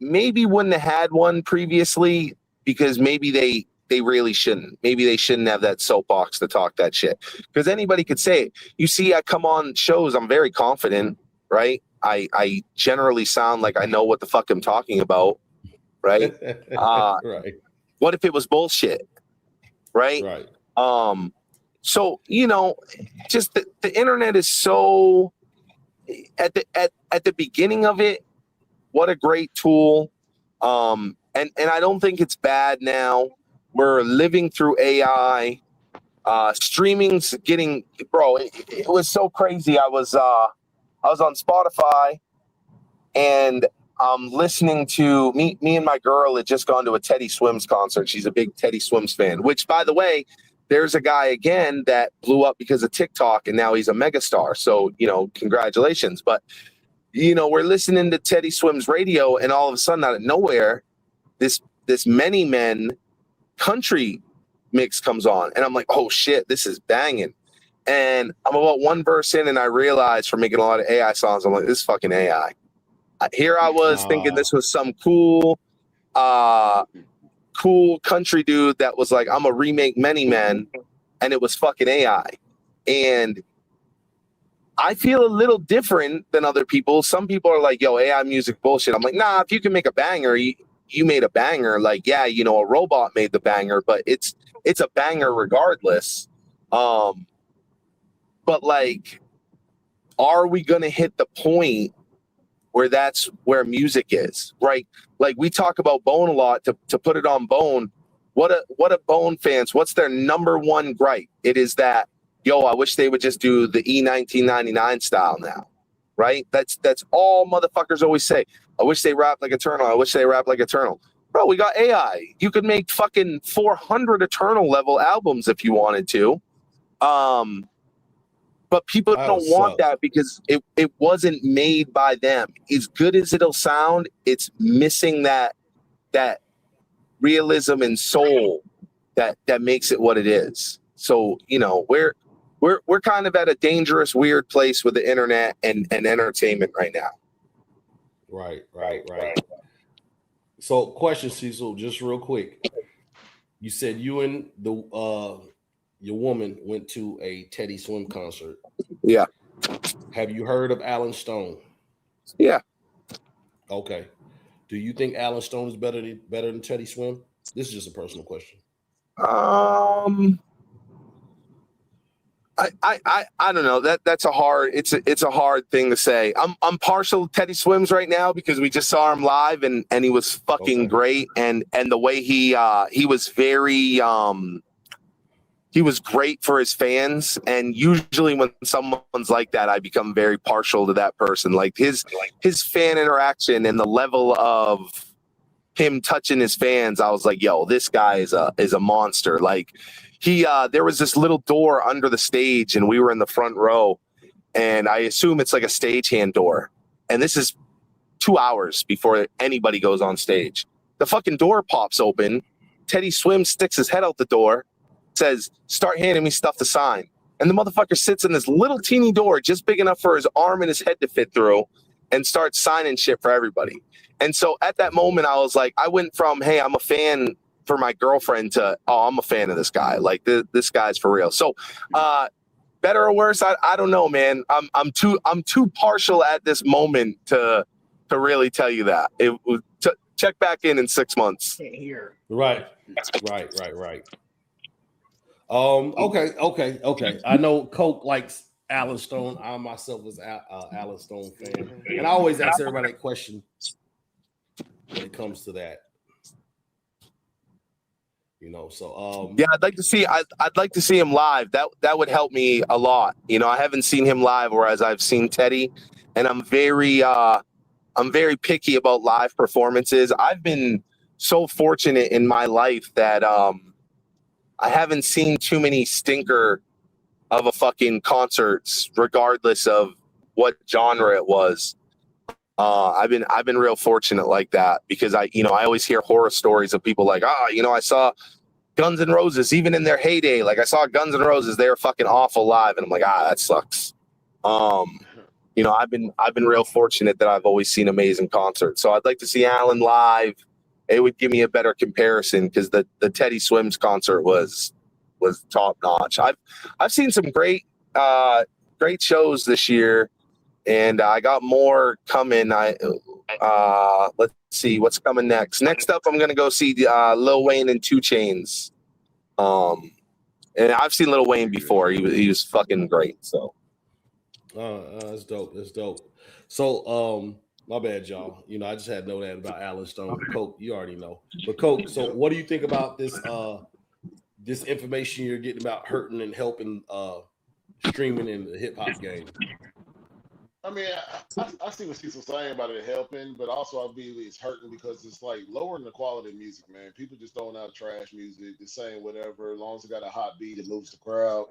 maybe wouldn't have had one previously, because maybe they really shouldn't. Maybe they shouldn't have that soapbox to talk that shit, because anybody could say it. You see, I come on shows, I'm very confident, right? I generally sound like I know what the fuck I'm talking about, right? Right. What if it was bullshit, right? Right. So, you know, just the internet is so at the beginning of it, what a great tool. And I don't think it's bad now. We're living through AI. Streaming's getting, bro, it was so crazy. I was on Spotify, and I'm listening to me and my girl had just gone to a Teddy Swims concert. She's a big Teddy Swims fan, which, by the way, there's a guy again that blew up because of TikTok, and now he's a megastar. So, you know, congratulations. But, you know, we're listening to Teddy Swims radio, and all of a sudden, out of nowhere, this Many Men country mix comes on, and I'm like, oh shit, this is banging. And I'm about one verse in, and I realized from making a lot of AI songs, I'm like, this is fucking AI. Here I was thinking this was some cool country dude that was like, I'm a remake Many Men, and it was fucking AI. And I feel a little different than other people. Some people are like, yo, AI music bullshit. I'm like, nah, if you can make a banger, you made a banger. Like, yeah, you know, a robot made the banger, but it's a banger regardless. But like, are we gonna hit the point where that's where music is, right? Like we talk about Bone a lot to put it on Bone. What a Bone fans, what's their number one gripe? It is that, yo, I wish they would just do the E1999 style now, right? That's all motherfuckers always say. I wish they rap like Eternal. I wish they rap like Eternal. Bro, we got AI. You could make fucking 400 Eternal level albums if you wanted to. But people don't want that because it wasn't made by them. As good as it'll sound, it's missing that realism and soul that makes it what it is. So, you know, we're kind of at a dangerous, weird place with the internet and entertainment right now. Right. So, question, Cecil, just real quick. You said you and your woman went to a Teddy Swim concert. Yeah. Have you heard of Alan Stone? Yeah. Okay. Do you think Alan Stone is better than Teddy Swim? This is just a personal question. I don't know. That's a hard. It's a hard thing to say. I'm partial to Teddy Swims right now because we just saw him live and he was fucking great and the way he was very he was great for his fans. And usually when someone's like that, I become very partial to that person. Like his fan interaction and the level of him touching his fans, I was like, yo, this guy is a monster. Like there was this little door under the stage and we were in the front row and I assume it's like a stagehand door. And this is 2 hours before anybody goes on stage. The fucking door pops open. Teddy Swim sticks his head out the door, says, start handing me stuff to sign. And the motherfucker sits in this little teeny door just big enough for his arm and his head to fit through and starts signing shit for everybody. And so at that moment, I was like, I went from, hey, I'm a fan for my girlfriend to, oh, I'm a fan of this guy. Like this guy's for real. So better or worse, I don't know, man. I'm too partial at this moment to really tell you that. Check back in 6 months. Right. Okay. I know Coke likes Alan Stone. I myself was Alan Stone fan, and I always ask everybody that question when it comes to that. You know, so yeah, I'd like to see him live. That would help me a lot. You know, I haven't seen him live, whereas I've seen Teddy, and I'm very picky about live performances. I've been so fortunate in my life that I haven't seen too many stinker of a fucking concerts, regardless of what genre it was. I've been real fortunate like that because I always hear horror stories of people like, I saw Guns N' Roses even in their heyday. Like I saw Guns N' Roses, they were fucking awful live, and I'm like, that sucks. I've been real fortunate that I've always seen amazing concerts. So I'd like to see Alan live. It would give me a better comparison because the Teddy Swims concert was top notch. I've seen some great shows this year, and I got more coming. Let's see what's coming next. Next up, I'm gonna go see Lil Wayne and 2 Chainz. And I've seen Lil Wayne before. He was fucking great. So. That's dope. So, my bad, y'all. I just had to know that about Alan Stone. Coke, you already know. But Coke, so what do you think about this? This information you're getting about hurting and helping streaming in the hip hop game. I mean, I see what Cecil's saying about it helping, but also I believe it's hurting because it's like lowering the quality of music, man. People just throwing out trash music, just saying whatever, as long as it got a hot beat, it moves the crowd,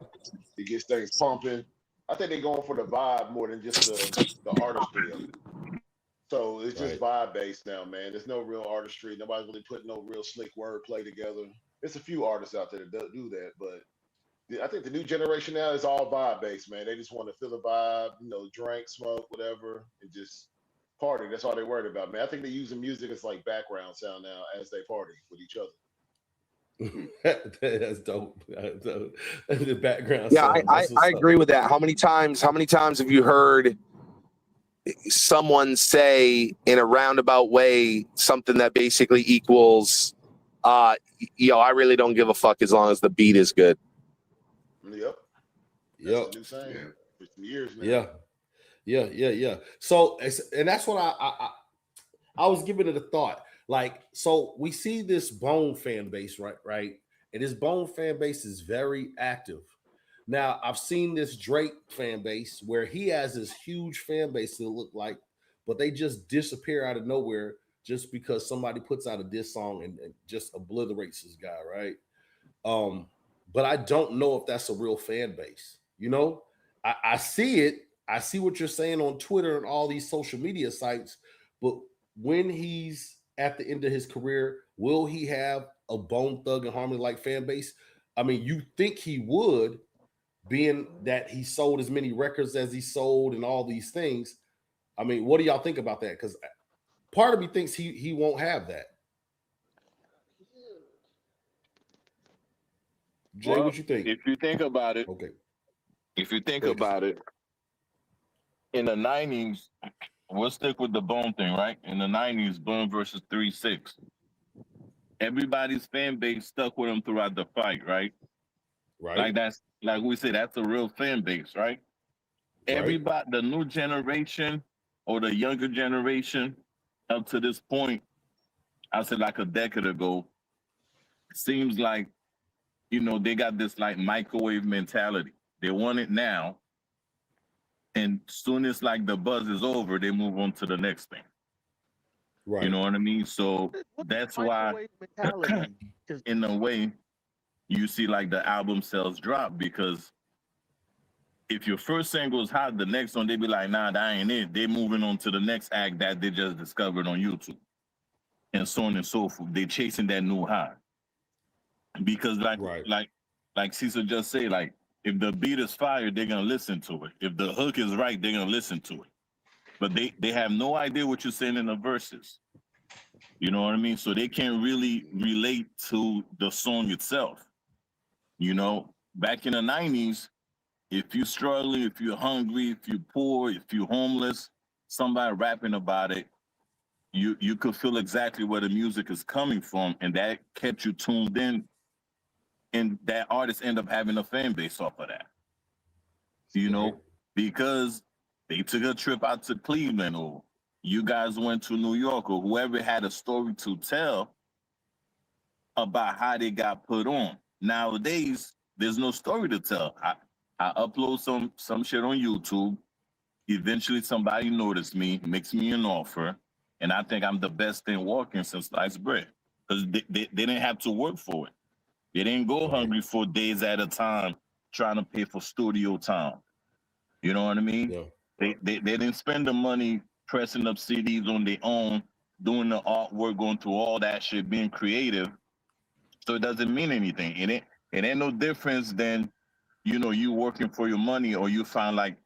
it gets things pumping. I think they're going for the vibe more than just the artistry of it. So it's just vibe based now, man. There's no real artistry. Nobody's really putting no real slick wordplay together. There's a few artists out there that do that, but I think the new generation now is all vibe based, man. They just want to feel the vibe, drink, smoke, whatever, and just party. That's all they're worried about, man. I think they're using music as like background sound now as they party with each other. That's dope. That's dope. The background Yeah, sound. I agree with that. How many times have you heard someone say in a roundabout way something that basically equals, I really don't give a fuck as long as the beat is good. Yep. Yep. That's the new saying for some years now. Yeah. So, and that's what I was giving it a thought. Like, so we see this Bone fan base, right? And this Bone fan base is very active. Now, I've seen this Drake fan base where he has this huge fan base to look like, but they just disappear out of nowhere just because somebody puts out a diss song and just obliterates this guy, right? But I don't know if that's a real fan base. I see it. I see what you're saying on Twitter and all these social media sites, but when he's at the end of his career, will he have a Bone Thug and Harmony like fan base? I mean, you think he would, being that he sold as many records as he sold and all these things. I mean, what do y'all think about that? Because part of me thinks he won't have that. Jay, what you think? If you think about it, okay. If you think about it, in the 90s, we'll stick with the Bone thing, right? In the 90s, Bone versus 3-6. Everybody's fan base stuck with him throughout the fight, right? Right. Like we said, that's a real fan base, right? Everybody, the new generation or the younger generation up to this point, I said like a decade ago, seems like, they got this like microwave mentality. They want it now. And soon as like the buzz is over, they move on to the next thing. Right. You know what I mean? So that's why, in a way, you see like the album sales drop, because if your first single is hot, the next one, they be like, nah, that ain't it. They moving on to the next act that they just discovered on YouTube. And so on and so forth. They chasing that new high. Because like Cecil just said, like, if the beat is fire, they're gonna listen to it. If the hook is right, they're gonna listen to it. But they have no idea what you're saying in the verses. You know what I mean? So they can't really relate to the song itself. Back in the 90s, if you're struggling, if you're hungry, if you're poor, if you're homeless, somebody rapping about it, you could feel exactly where the music is coming from, and that kept you tuned in. And that artist end up having a fan base off of that, because they took a trip out to Cleveland, or you guys went to New York, or whoever had a story to tell about how they got put on. Nowadays, there's no story to tell. I upload some shit on YouTube. Eventually, somebody noticed me, makes me an offer, and I think I'm the best thing walking since sliced bread, because they didn't have to work for it. They didn't go hungry for days at a time trying to pay for studio time. You know what I mean? Yeah. They didn't spend the money pressing up CDs on their own, doing the artwork, going through all that shit, being creative. So it doesn't mean anything. It ain't no difference than, you working for your money, or you find like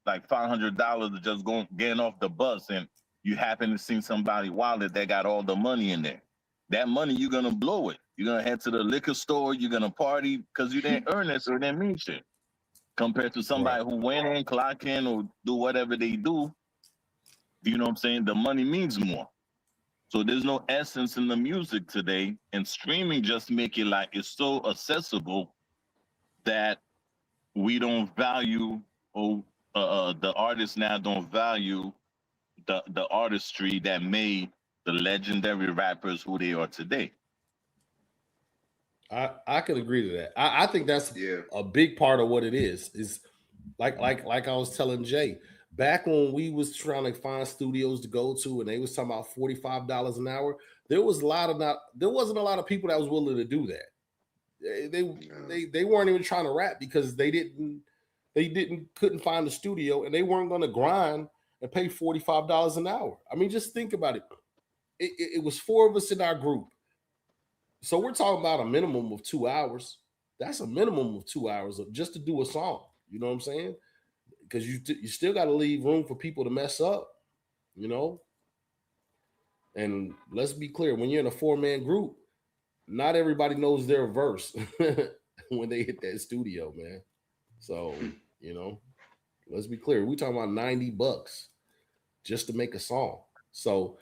$500 to just getting off the bus, and you happen to see somebody wallet that got all the money in there. That money, you're gonna blow it. You're gonna head to the liquor store, you're gonna party because you didn't earn it, so it didn't mean shit. Compared to somebody who went in, clock in, or do whatever they do, you know what I'm saying? The money means more. So there's no essence in the music today, and streaming just make it like it's so accessible that we don't value, or the artists now don't value the artistry that made the legendary rappers who they are today. I can agree to that. I think that's a big part of what it is like I was telling Jay, back when we was trying to find studios to go to and they was talking about $45 an hour, there wasn't a lot of people that was willing to do that. They weren't even trying to rap because they couldn't find a studio, and they weren't going to grind and pay $45 an hour. I mean, just think about it. It was 4 of us in our group. So we're talking about a minimum of 2 hours. that's a minimum of 2 hours of just to do a song. You know what I'm saying? Because you still got to leave room for people to mess up. You know, and let's be clear: when you're in a 4-man group, not everybody knows their verse when they hit that studio, man. So you know, let's be clear: we talking about $90 just to make a song. So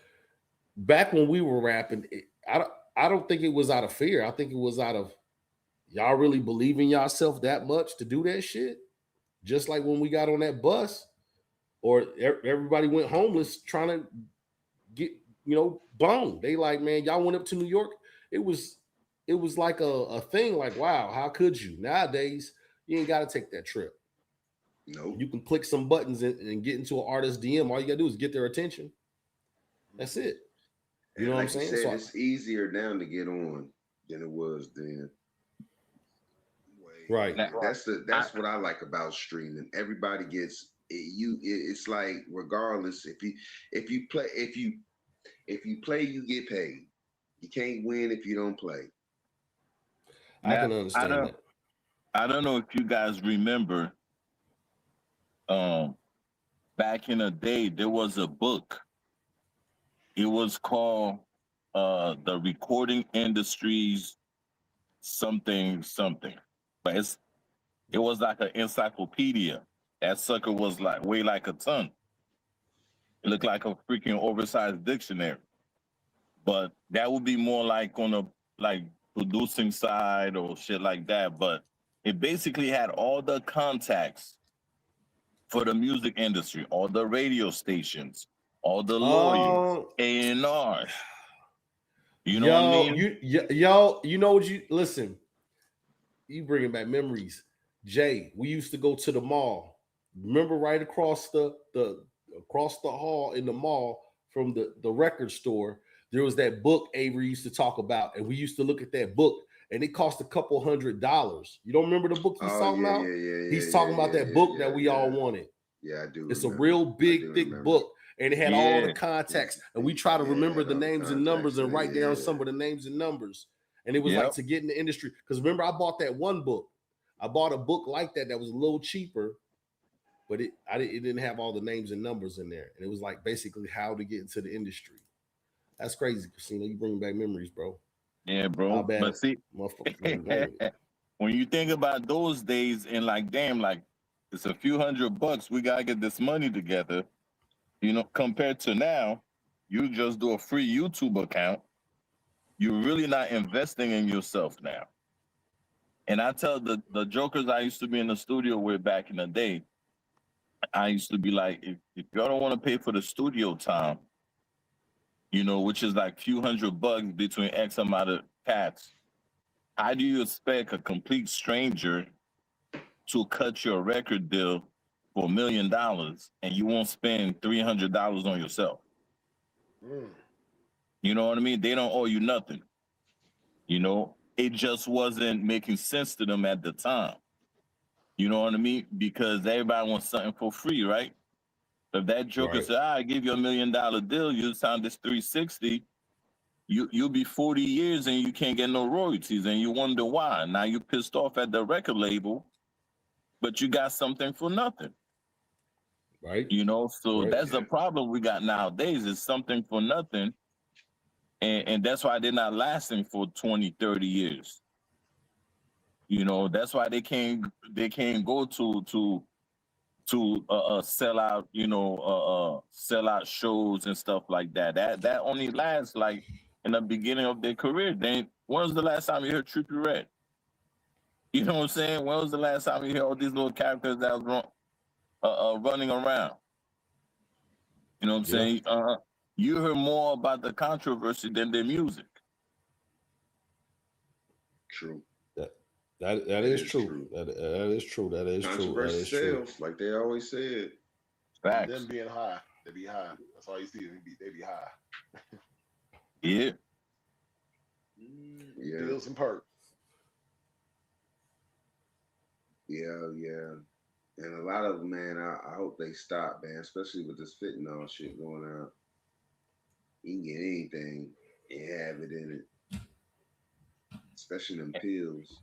back when we were rapping, I don't think it was out of fear. I think it was out of y'all really believe in yourself that much to do that shit. Just like when we got on that bus, or everybody went homeless trying to get boned. They like, man, y'all went up to New York. It was like a thing. Like, wow, how could you? Nowadays, you ain't got to take that trip. Nope. You can click some buttons and get into an artist DM. All you gotta do is get their attention. That's it. You know like what I'm saying? You said, it's easier now to get on than it was then. Right. That's what I like about streaming. Everybody gets it, it's like regardless if you play, you get paid. You can't win if you don't play. I can understand that. I don't know if you guys remember, back in the day, there was a book. It was called The Recording Industry's something. But it was like an encyclopedia. That sucker was like weighed like a ton. It looked like a freaking oversized dictionary. But that would be more like on a producing side or shit like that. But it basically had all the contacts for the music industry, all the radio stations, all the lawyers, A&Rs. You know what I mean? You know what you listen. You bringing back memories. Jay, we used to go to the mall. Remember, right across the hall in the mall from the record store, there was that book Avery used to talk about, and we used to look at that book, and it cost a couple $100. You don't remember the book he's talking about? He's talking about that book that we all wanted. Yeah, I do. It's a real big, thick book, and it had all the context. And we try to remember the names and numbers and write down some of the names and numbers. And it was like to get in the industry. Because remember, I bought that one book. I bought a book like that was a little cheaper, but it didn't have all the names and numbers in there. And it was like basically how to get into the industry. That's crazy, Casino. You bring back memories, bro. Yeah, bro. But see, when you think about those days and like, damn, like it's a few $100, we gotta get this money together. You know, compared to now, you just do a free YouTube account. You're really not investing in yourself now. And I tell the jokers I used to be in the studio with back in the day, I used to be like, if y'all don't want to pay for the studio time, you know, which is like few $100 between X amount of cats, how do you expect a complete stranger to cut your record deal for $1 million and you won't spend $300 on yourself? You know what I mean? They don't owe you nothing. You know, it just wasn't making sense to them at the time. You know what I mean? Because everybody wants something for free, right? If that joker said, I give you $1 million deal, you sign this 360, you'll be 40 years and you can't get no royalties, and you wonder why. Now you're pissed off at the record label, but you got something for nothing. Right. You know, so that's the problem we got nowadays, is something for nothing. And that's why they're not lasting for 20, 30 years. You know, that's why they can't go to sell out, you know, sell out shows and stuff like that. That only lasts like in the beginning of their career. When was the last time you heard Trippie Redd? You know what I'm saying? When was the last time you heard all these little characters that was running around? You know what I'm saying? You heard more about the controversy than their music. True. That is true. That is true. That is true. Controversy sells, like they always said. Facts. Them being high, they be high. That's all you see. They be high. Yeah. Deals and perks. Yeah. And a lot of them, man, I hope they stop, man, especially with this fentanyl shit going out. You can get anything and have it in it, especially them pills.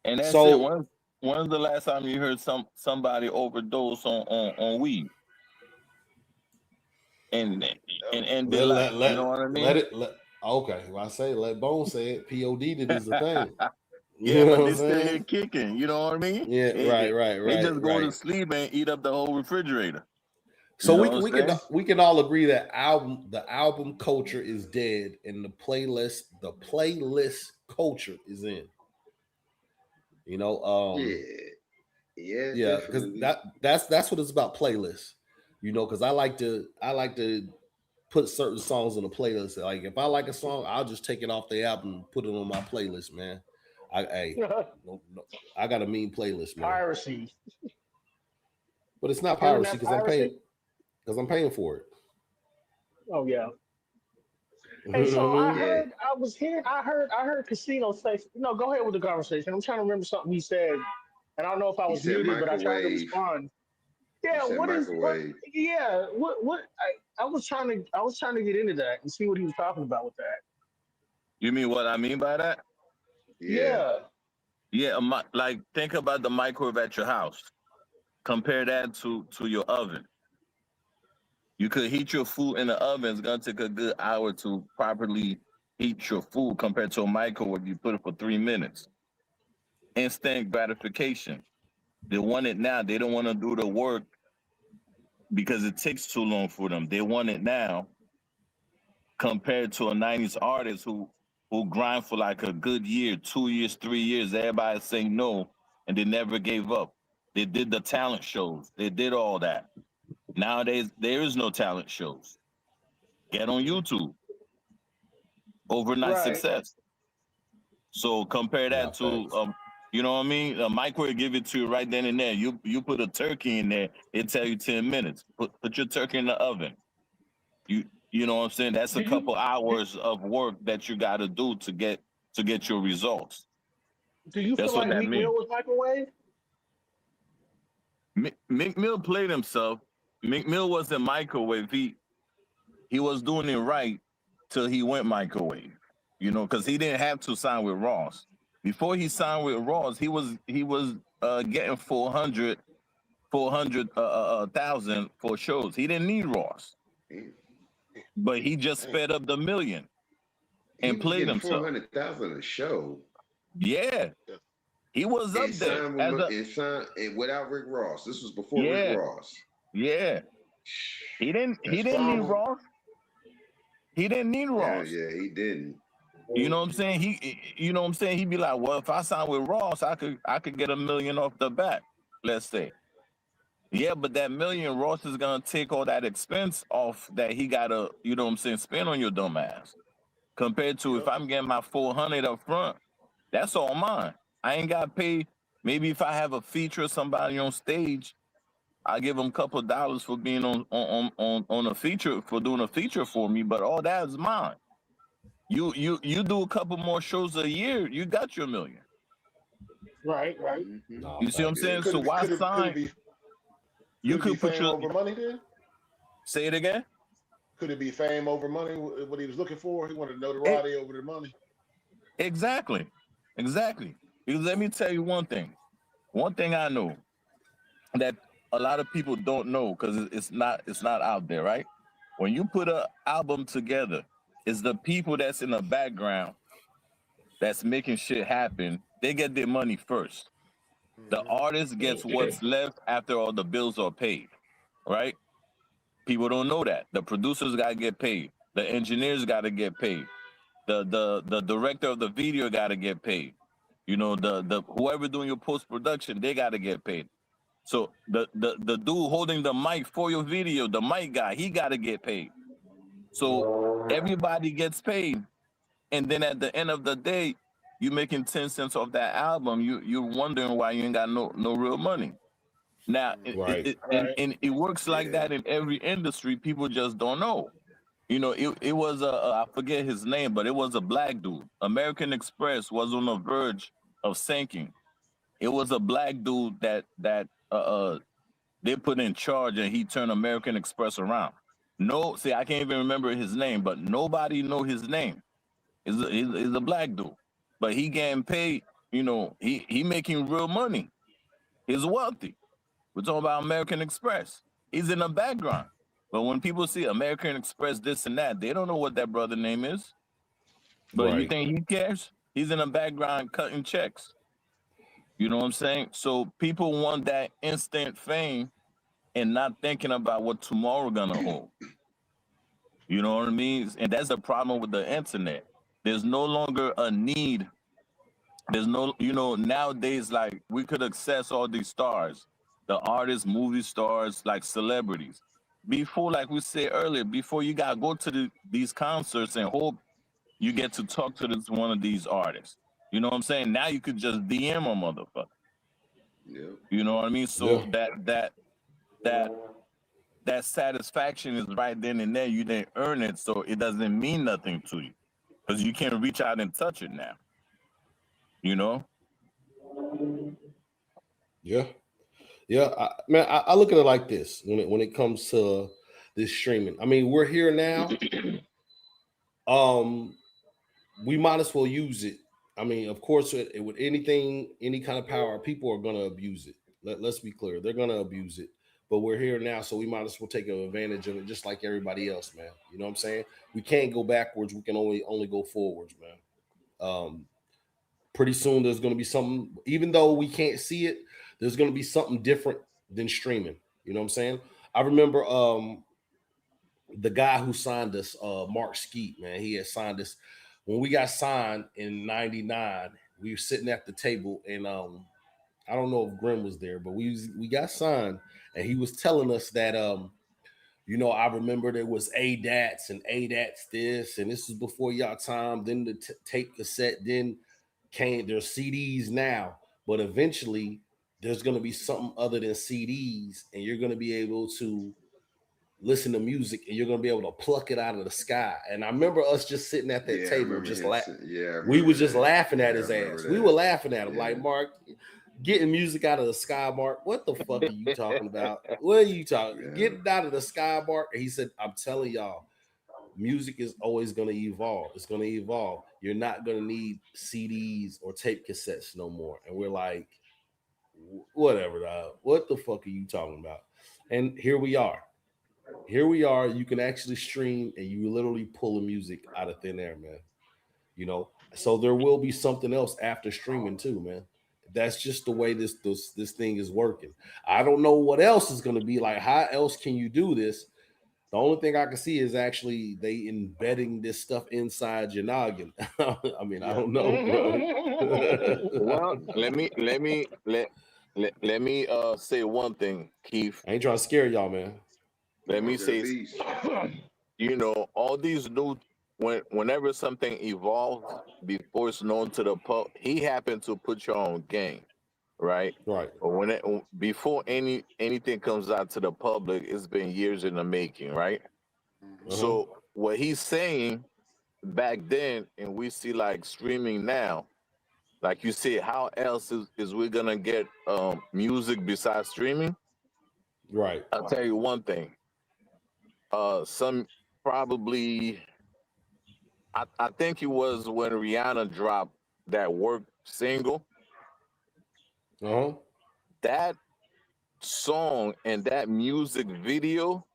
And that's it. So When's the last time you heard somebody overdose on weed? And be like, you know what I mean? Okay, well, I say let Bone say it. POD it is the thing. You Yeah, know but what they I'm still saying? here kicking. You know what I mean? Yeah, They just go to right. sleep and eat up the whole refrigerator. So You know what I'm saying? we can all agree that the album culture is dead and the playlist culture is in. You know, yeah, because definitely. that's what it's about, playlists. You know, because I like to put certain songs on a playlist. Like if I like a song, I'll just take it off the album and put it on my playlist, man. No, I got a mean playlist, man. Piracy. But it's not Isn't piracy that piracy? because I'm paying for it. Oh yeah. You Hey, so know what I I mean? Yeah. heard I heard Casino say no. Go ahead with the conversation. I'm trying to remember something he said, and I don't know if I He was said muted, but I tried to microwave. respond. He Yeah, said what is what? microwave. Yeah, what? I was trying to get into that and see what he was talking about with that. You mean what I mean by that? Yeah. Yeah, Yeah, like think about the microwave at your house. Compare that to your oven. You could heat your food in the oven. It's gonna take a good hour to properly heat your food compared to a microwave. You put it for 3 minutes. Instant gratification. They want it now. They don't want to do the work because it takes too long for them. They want it now compared to a 90s artist who grind for like a good year, 2 years, 3 years. Everybody say no, and they never gave up. They did the talent shows. They did all that. Nowadays, there is no talent shows. Get on YouTube. Overnight right. success. So compare Nah, that to facts. you know what I mean? A microwave give it to you right then and there. You put a turkey in there, it tell you 10 minutes. Put your turkey in the oven. You know what I'm saying? That's a Do you couple do, hours of work that you got to do to get your results. do you feel That's what like that Meek Mill means. was microwave? Meek Mill played himself. Meek Mill wasn't microwave. He was doing it right till he went microwave. You know, because he didn't have to sign with Ross. Before he signed with Ross, he was getting 400,000 for shows. He didn't need Ross, but he just Dang. sped up the million He and was played getting himself. 400,000 a show. Yeah, Yeah. he was up And there signed as with a and without Rick Ross. This was before Rick yeah, Ross. yeah. He didn't That's need crazy. Stronger. Ross. He didn't need Yeah, Ross. yeah, he didn't. You know what I'm saying? You know what I'm saying? He'd be like, well, if I sign with Ross, I could get $1 million off the bat. Let's say. Yeah, but that million, Ross is gonna take all that expense off that he gotta, you know what I'm saying, spend on your dumb ass. Compared to if Yep. I'm getting my 400 up front, that's all mine. I ain't got to pay. Maybe if I have a feature of somebody on stage, I give them a couple of dollars for being on a feature, for doing a feature for me. But all that is mine. You do a couple more shows a year, you got your million. Right, right. Mm-hmm. Nah, You see what I'm facts. Yeah. saying? So why sign? You could it be could put fame your over money then? say it again. Could it be fame over money? What he was looking for? He wanted It, notoriety over the money. exactly, exactly. Because let me tell you one thing. One thing I know that a lot of people don't know because it's not out there, right? When you put an album together, it's the people that's in the background that's making shit happen. They get their money first. The Mm-hmm. artist gets what's left after all the bills are paid, right? People don't know that. The producers gotta get paid. The engineers gotta get paid. The director of the video gotta get paid. You know, the whoever doing your post production, they gotta get paid. So the dude holding the mic for your video, the mic guy, he gotta get paid. So everybody gets paid, and then at the end of the day, you making 10 cents off that album. You're wondering why you ain't got no real money. Now Right. Right. and it works like Yeah. that in every industry. People just don't know. You know, it was I forget his name, but it was a black dude. American Express was on the verge of sinking. It was a black dude that they put in charge, and he turned American Express around. No, see, I can't even remember his name, but nobody know his name. He's a black dude, but he getting paid. he making real money. He's wealthy. We're talking about American Express. He's in the background. But when people see American Express this and that, they don't know what that brother name is. But you Right. think he cares? He's in the background cutting checks. You know what I'm saying? So people want that instant fame and not thinking about what tomorrow gonna hold. You know what I mean? And that's the problem with the internet. There's no longer a need. There's no, nowadays, like we could access all these stars, the artists, movie stars, like celebrities. Before, like we said earlier, before you gotta go to these concerts and hope you get to talk to this one of these artists. You know what I'm saying? Now you could just DM a motherfucker. Yeah. You know what I mean? So that satisfaction is right then and there. You didn't earn it, so it doesn't mean nothing to you because you can't reach out and touch it now. You know? Yeah. Yeah. I look at it like this when it comes to this streaming. I mean, we're here now. We might as well use it. I mean, of course, with anything, any kind of power, people are going to abuse it. Let's be clear. They're going to abuse it. But we're here now, so we might as well take advantage of it just like everybody else, man. You know what I'm saying? We can't go backwards. We can only go forwards, man. Pretty soon there's going to be something, even though we can't see it, there's going to be something different than streaming. You know what I'm saying? I remember the guy who signed us, Mark Skeet, man. He had signed us when we got signed in '99. We were sitting at the table, and I don't know if Grim was there, but we got signed, and he was telling us that I remember there was ADATs and ADATs this, and this is before y'all time. Then the tape cassette, then there's CDs now, but eventually there's going to be something other than CDs, and you're going to be able to listen to music, and you're going to be able to pluck it out of the sky. And I remember us just sitting at that table, just we was just laughing at his ass. We were laughing at him like, Mark, getting music out of the sky, Mark. What the fuck are you talking about? What are you talking? Get it out of the sky, Mark. And he said, I'm telling y'all, music is always going to evolve. It's going to evolve. You're not going to need CDs or tape cassettes no more. And we're like, whatever, dog. What the fuck are you talking about? And here we are. Here we are. You can actually stream, and you literally pull the music out of thin air, man. So there will be something else after streaming too, man. That's just the way this thing is working. I don't know what else is going to be like. How else can you do this? The only thing I can see is actually they embedding this stuff inside your noggin. I mean, I don't know, bro. Well, let me say one thing, Keith. I ain't trying to scare y'all, man. Let me say, all these new, whenever something evolves before it's known to the public, he happened to put you on game, right? Right. But before anything comes out to the public, it's been years in the making, right? So what he's saying back then, and we see like streaming now, like you said, how else is we gonna get music besides streaming? Right. I'll tell you one thing. Some probably, I think it was when Rihanna dropped that Work single. That song and that music video,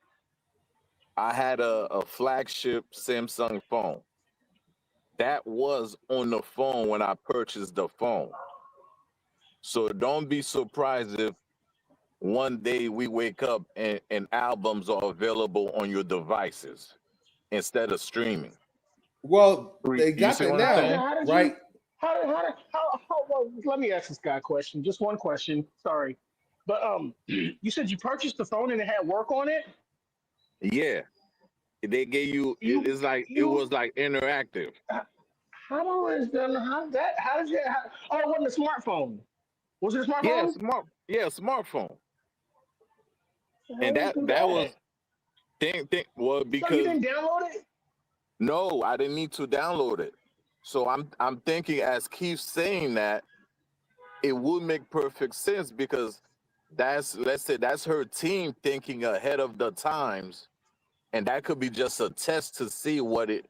I had a flagship Samsung phone. That was on the phone when I purchased the phone. So don't be surprised if one day we wake up and albums are available on your devices instead of streaming. Well, they got that now, right? Well, let me ask this guy a question. Just one question. Sorry, but you said you purchased the phone and it had Work on it. Yeah, they gave you. It's like it was like interactive. How is that? How does that? Oh, it wasn't a smartphone. Was it a smartphone? Smartphone. And that was well, because so you didn't download it. No, I didn't need to download it. So I'm thinking, as Keith's saying that, it would make perfect sense because that's her team thinking ahead of the times, and that could be just a test to see would it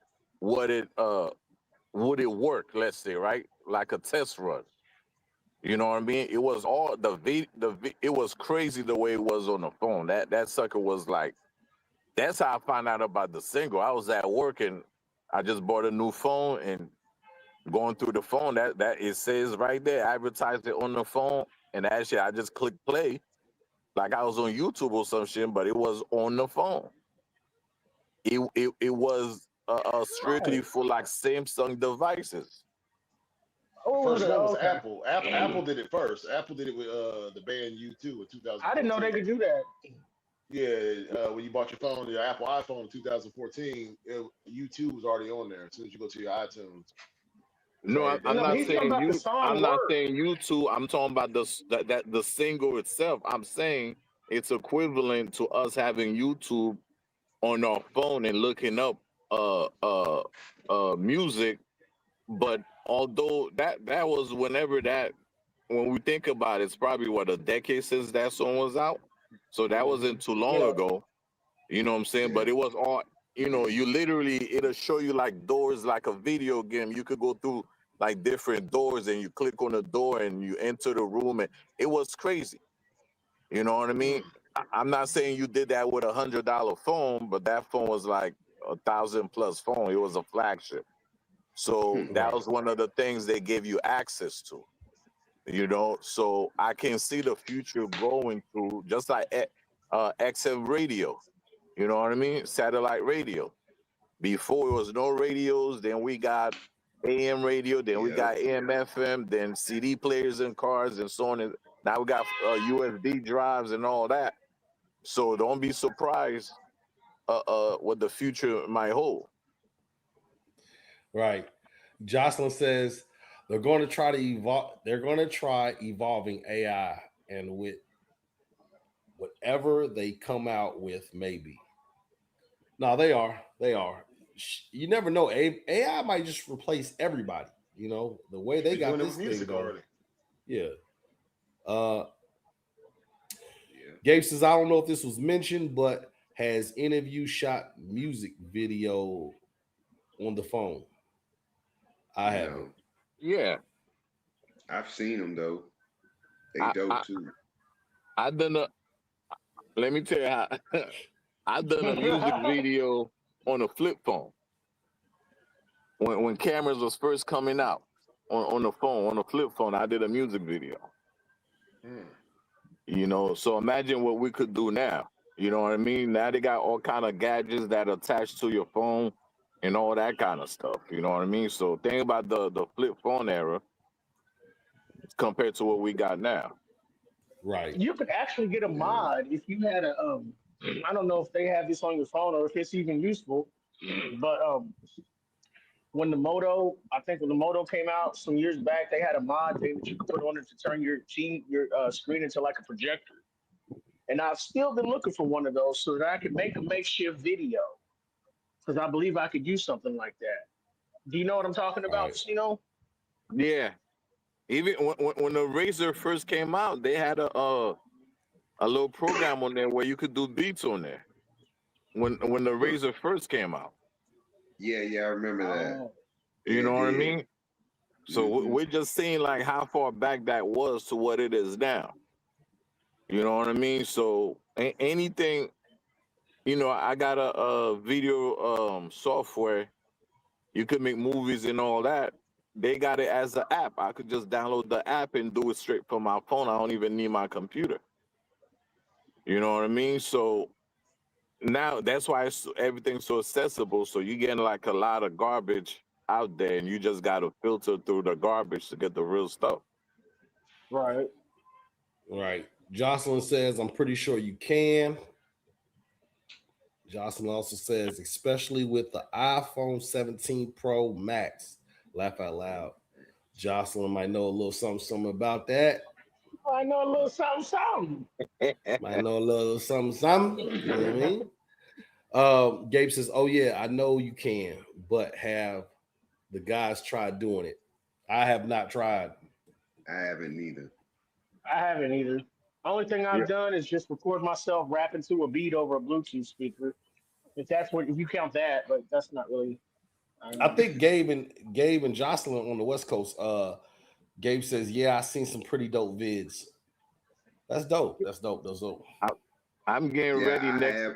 work, let's say, right? Like a test run. You know what I mean? It was all it was crazy the way it was on the phone. That sucker was like, that's how I found out about the single. I was at work and I just bought a new phone and going through the phone, that it says right there, advertised it on the phone, and actually I just clicked play, like I was on YouTube or some shit, but it was on the phone. It was strictly for like Samsung devices. First one was okay. Apple. Apple did it first. Apple did it with the band U2 in 2014. I didn't know they could do that. Yeah, when you bought your phone, your Apple iPhone in 2014, U2 was already on there. As soon as you go to your iTunes. No, Right I'm there. not he's talking saying about the you. song I'm not word. saying YouTube. I'm talking about the single itself. I'm saying it's equivalent to us having YouTube on our phone and looking up music. But although that was when we think about it, it's probably what, a decade since that song was out. So that wasn't too long Yeah. ago. You know what I'm saying? Yeah. But it was all, you literally, it'll show you like doors, like a video game. You could go through like different doors and you click on the door and you enter the room, and it was crazy. You know what I mean? I'm not saying you did that with $100 phone, but that phone was like 1,000+ phone. It was a flagship. So that was one of the things they gave you access to. So I can see the future going through just like XM radio. You know what I mean? Satellite radio. Before it was no radios, then we got AM radio, then we got AM FM, then CD players in cars and so on. And now we got USB drives and all that. So don't be surprised what the future might hold. Right. Jocelyn says they're going to try to evolve. They're going to try evolving AI, and with whatever they come out with, maybe. No, they are. They are. You never know. AI might just replace everybody. The way they got this thing going. Yeah. Gabe says, I don't know if this was mentioned, but has any of you shot music video on the phone? I haven't. Yeah. I've seen them though. They dope too. Let me tell you how. I've done a music video on a flip phone. When cameras was first coming out on the phone, on a flip phone, I did a music video. So imagine what we could do now. You know what I mean? Now they got all kind of gadgets that attach to your phone and all that kind of stuff. You know what I mean? So think about the flip phone era compared to what we got now. Right. You could actually get a mod if you had a I don't know if they have this on your phone or if it's even useful, but when the Moto came out some years back, they had a mod thing that you could put on it to turn your screen into like a projector. And I've still been looking for one of those so that I could make a makeshift video, because I believe I could use something like that. Do you know what I'm talking about, Casino? Yeah. Even when the Razor first came out, they had a little program on there where you could do beats on there. When the Razor first came out. Yeah, I remember that. You know what I mean? So we're just seeing like how far back that was to what it is now. You know what I mean? So anything, I got a video software. You could make movies and all that. They got it as an app. I could just download the app and do it straight from my phone. I don't even need my computer. You know what I mean? So now that's why everything's so accessible. So you're getting like a lot of garbage out there, and you just got to filter through the garbage to get the real stuff. Right. Jocelyn says, I'm pretty sure you can. Jocelyn also says, especially with the iPhone 17 Pro Max. Laugh out loud. Jocelyn might know a little something about that. I know a little something. Might know a little something. You know what I mean? Gabe says, oh yeah, I know you can, but have the guys tried doing it? I have not tried. I haven't either. Only thing I've done is just record myself rapping to a beat over a Bluetooth speaker. If you count that, but that's not really. I think Gabe and Jocelyn on the West Coast, Gabe says, "Yeah, I seen some pretty dope vids. That's dope. That's dope. That's dope." I'm getting Yeah, ready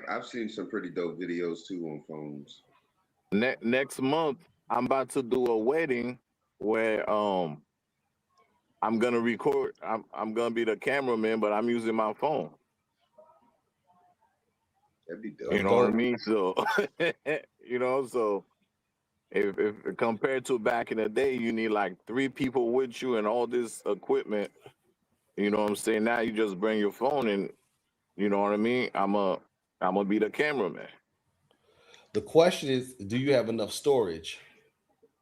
I've seen some pretty dope videos too on phones. next month. I'm about to do a wedding where I'm gonna record. I'm gonna be the cameraman, but I'm using my phone. That'd be dope. That's You know what I dope. mean? So so if compared to back in the day, you need like 3 people with you and all this equipment. You know what I'm saying? Now you just bring your phone and you know what I mean? I'm gonna be the cameraman. The question is, do you have enough storage?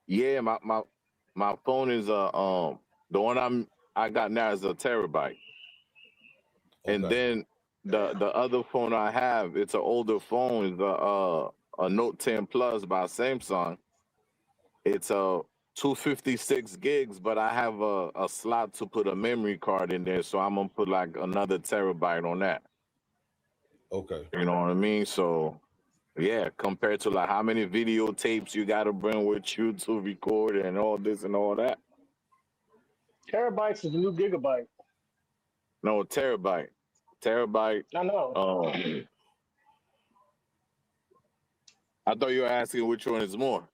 Yeah, my phone is the one I got now is a terabyte. And Okay. then the other phone I have, it's an older phone, is a Note 10 Plus by Samsung. It's a 256 gigs, but I have a slot to put a memory card in there, so I'm gonna put like another terabyte on that. Okay. You know what I mean? So yeah, compared to like how many videotapes you gotta bring with you to record and all this and all that. Terabytes is the new gigabyte. No, terabyte. Terabyte. I know. I thought you were asking which one is more.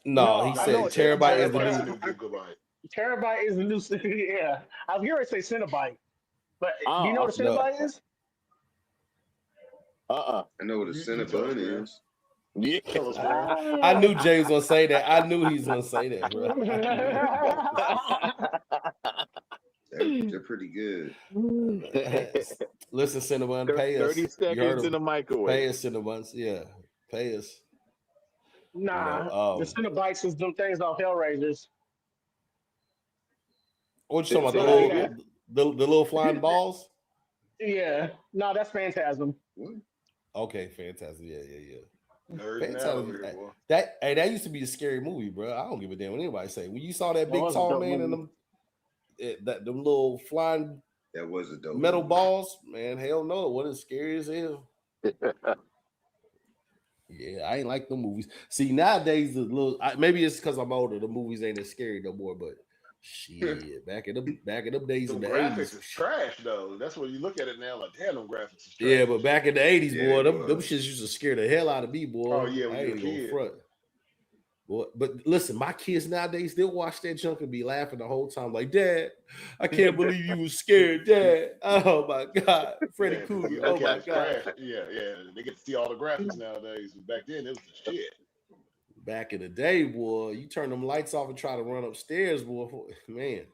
No, he I know said it's a terabyte is the Terabyte's a new. new gigabyte. terabyte is the new. Yeah, I was going to say centibyte, but do you know Oh, what a No. centibyte is? I know what a You Cinnabon tell us, man. is. yeah. Tell us, man. I knew James gonna say that. I knew he's gonna say that, bro. They're pretty good. Listen, Cinnabon, pay us. 30 You heard seconds in him. the Pay microwave. us, Cinnabons. Yeah, pay us. Nah, the centibytes is them things off Hellraisers. What you talking Say about? that But again? The little flying balls? yeah, no, that's Phantasm. What? Okay, fantastic. Yeah. Nerding out Phantasm. over here, boy. That used to be a scary movie, bro. I don't give a damn what anybody say. When you saw that That big was a tall dope man and movie. them little flying That was a dope metal movie. balls, man, hell no, it wasn't scary as hell. Yeah, I ain't like the movies. See, nowadays the little maybe it's because I'm older. The movies ain't as scary no more. But shit, back in them days in The the graphics 80s. is trash though. That's when you look at it now, like damn, them graphics is trash. Yeah, but back in the 80s, Yeah, boy, it them was. shits used to scare the hell out of me, boy. Oh yeah, when I you were a ain't gonna kid. front. Boy, but listen, my kids nowadays they'll watch that junk and be laughing the whole time, like, Dad, I can't believe you was scared, Dad. Oh my God, Freddy Yeah, because Krueger. you Oh look at my it's God. trash. Yeah. They get to see all the graphics nowadays. Back then it was the shit. Back in the day, boy, you turn them lights off and try to run upstairs, boy. Man,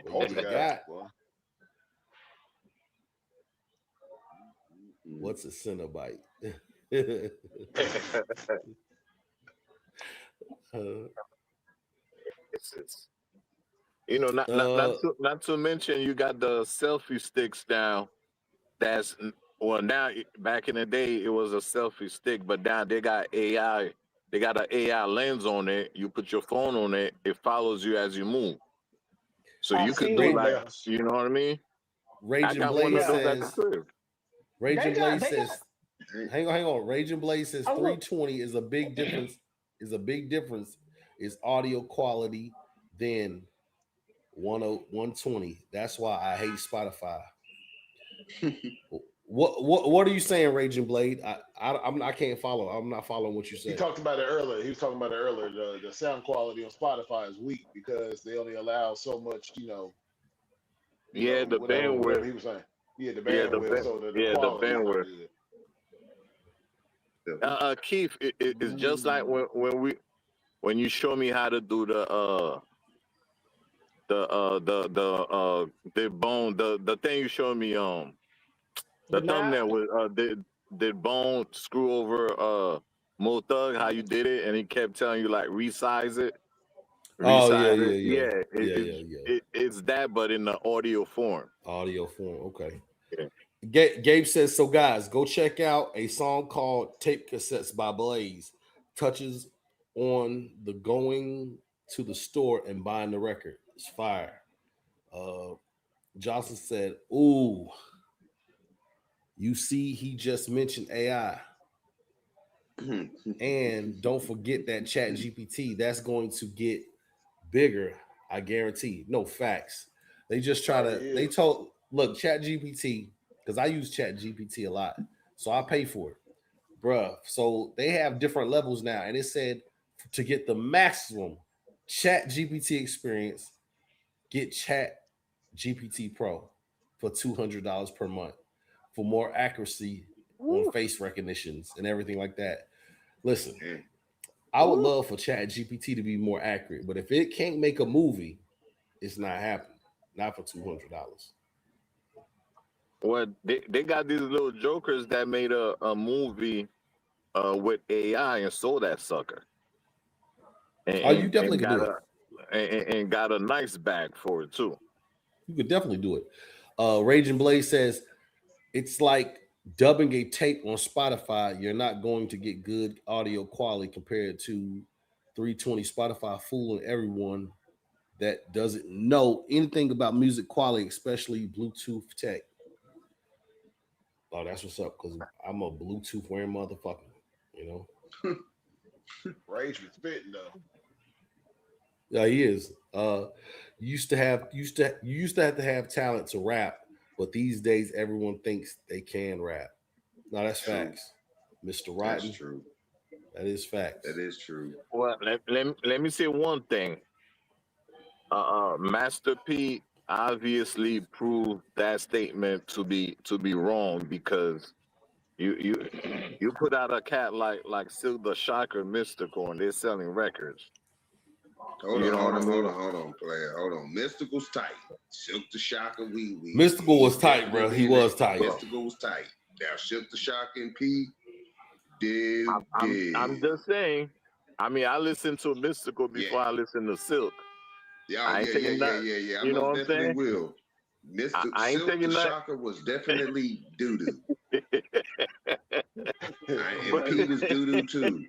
what you got? Boy. What's a Cinnabite? It's not to mention you got the selfie sticks now. That's well now. Back in the day, it was a selfie stick, but now they got AI. They got an AI lens on it. You put your phone on it, it follows you as you move. So I've you could seen do one of like, those. you know what I mean? I Raging got one Blaze of those at the says. crib. Raging They got- Blaze says. Hang on. Raging Blaze says I will- 320 is a big difference. Is audio quality than 120. That's why I hate Spotify. What are you saying, Raging Blade? I can't follow. I'm not following what you He said. talked about it earlier. He was talking about it earlier. The sound quality on Spotify is weak because they only allow so much, Yeah, the whatever bandwidth. he was saying. Yeah, the Yeah, bandwidth. So the quality is not bandwidth. good. Keith, it's just like when you show me how to do the bone, the thing you showed me the thumbnail with did Bone screw over Mo Thug, how you did it, and he kept telling you like resize it. Oh Resize yeah. It's that, but in the audio form. Audio form, okay. Yeah. Gabe says, so guys, go check out a song called Tape Cassettes by Blaze. Touches on the going to the store and buying the record. It's fire. Johnson said, ooh, you see, he just mentioned AI. And don't forget that Chat GPT, that's going to get bigger I guarantee. No facts. They just try Probably to. They is. told look Chat GPT because I use Chat GPT a lot, so I pay for it, bruh. So they have different levels now, and it said to get the maximum Chat GPT experience, get Chat GPT Pro for $200 per month for more accuracy on Woo, face recognitions and everything like that. Listen, Man, I would woo. love for Chat GPT to be more accurate, but if it can't make a movie, it's not happening. Not for $200. Well, they got these little jokers that made a movie with AI and sold that sucker and Oh, you and, definitely and could got do it. and got a nice bag for it too. You could definitely do it. Raging Blaze says it's like dubbing a tape on Spotify. You're not going to get good audio quality compared to 320 Spotify fooling everyone that doesn't know anything about music quality, especially Bluetooth tech. Oh, that's what's up because I'm a Bluetooth wearing motherfucker. You know, Rage was spitting though. yeah, he is. You used to have to have talent to rap, but these days everyone thinks they can rap. No, that's true. facts, Mister That's Rotten. true. That is facts. That is true. Well, let me say one thing. Master P obviously proved that statement to be wrong because you you put out a cat like Silk the Shocker Mystical and they're selling records. Hold You on, know hold what I on, hold on, mean? hold on, player. Hold on. Mystical's tight. Silk the Shocker, Mystical he's was tight, bro. definitely He in that. was tight. Mystical was tight. Now Silk the Shocker and P did I'm did. just saying. I mean, I listened to Mystical Yeah. before I listened to Silk. Yeah, oh, I ain't yeah, yeah, taking yeah, that. yeah, yeah. I You know most what I'm definitely saying? will. Mr. I ain't Silk the taking that. Shocker was definitely doo doo. And But P was doo doo too.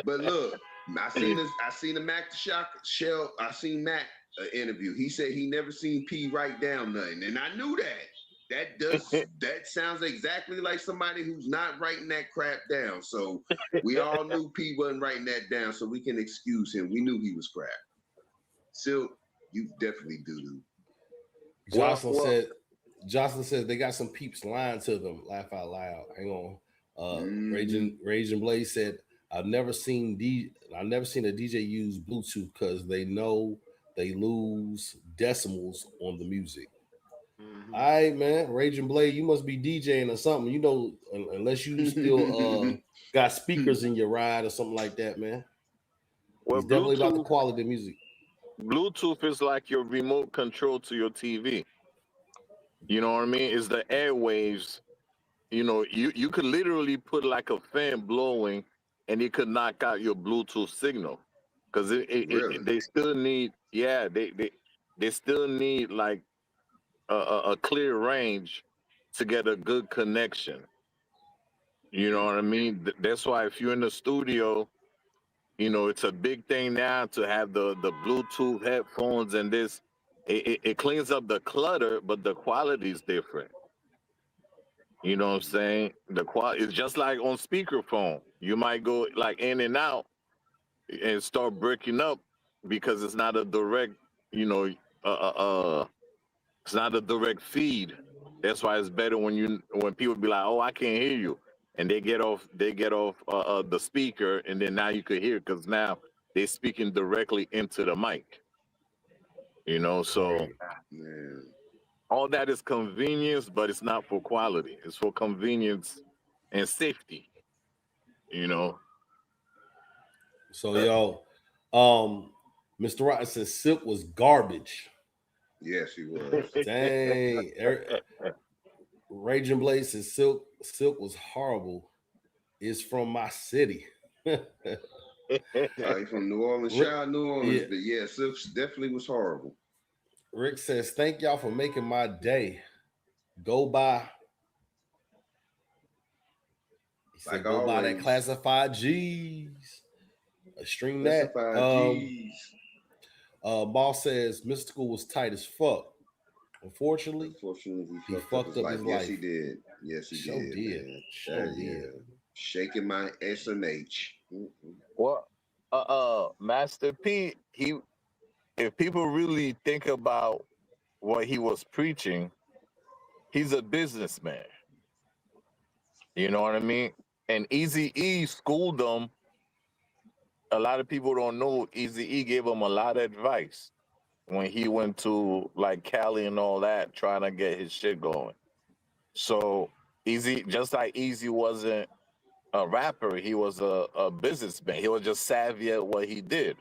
But look, I seen a Mac the Shock Shell. I seen Mac interview. He said he never seen P write down nothing, and I knew that. That sounds exactly like somebody who's not writing that crap down. So we all knew P wasn't writing that down, so we can excuse him. We knew he was crap. Silk, you definitely doo doo. Jocelyn well, said. Jocelyn says they got some peeps lying to them. Laugh out loud. Hang on. Mm-hmm. Raging Blaze said, I've never seen a DJ use Bluetooth because they know they lose decimals on the music. Mhm. All right, man. Raging Blade, you must be DJing or something. You know, unless you still got speakers in your ride or something like that, man. well, He's definitely about the quality of music. Bluetooth is like your remote control to your TV. You know what I mean? It's the airwaves. You know, you could literally put like a fan blowing, and it could knock out your Bluetooth signal because Really? they still need they still need like a clear range to get a good connection. You know what I mean? That's why if you're in the studio, you know it's a big thing now to have the Bluetooth headphones and this. It cleans up the clutter, but the quality is different. You know what I'm saying? The quality is just like on speakerphone. You might go like in and out and start breaking up because it's not a direct, you know, uh, uh, uh it's not a direct feed. That's why it's better when people be like, "Oh, I can't hear you," and they get off the speaker, and then now you could hear because now they're speaking directly into the mic. You know, so Right. Man. all that is convenience, but it's not for quality. It's for convenience and safety. You know, So yo, Mr. Rotten says Silk was garbage. Yes, he was. Dang. Raging Blaze says Silk was horrible. Is from my city. He from New Orleans, Rick, Child, New Orleans. yeah, But yeah, Silk definitely was horrible. Rick says, thank y'all for making my day. Go by. He said, Like go buy that always. classified G's. Stream that. Specified G's. Boss says Mystical was tight as fuck. Unfortunately, Unfortunately, he he fucked up his life. Yes, life. he did. Yes, he Show did, did. man. Show did. Yeah. Shaking my SMH. Mm-hmm. well, Master P, if people really think about what he was preaching, he's a businessman. You know what I mean? And Easy E schooled them. A lot of people don't know Easy E gave him a lot of advice when he went to like Cali and all that, trying to get his shit going. So Easy, just like Easy wasn't a rapper, he was a businessman. He was just savvy at what he did.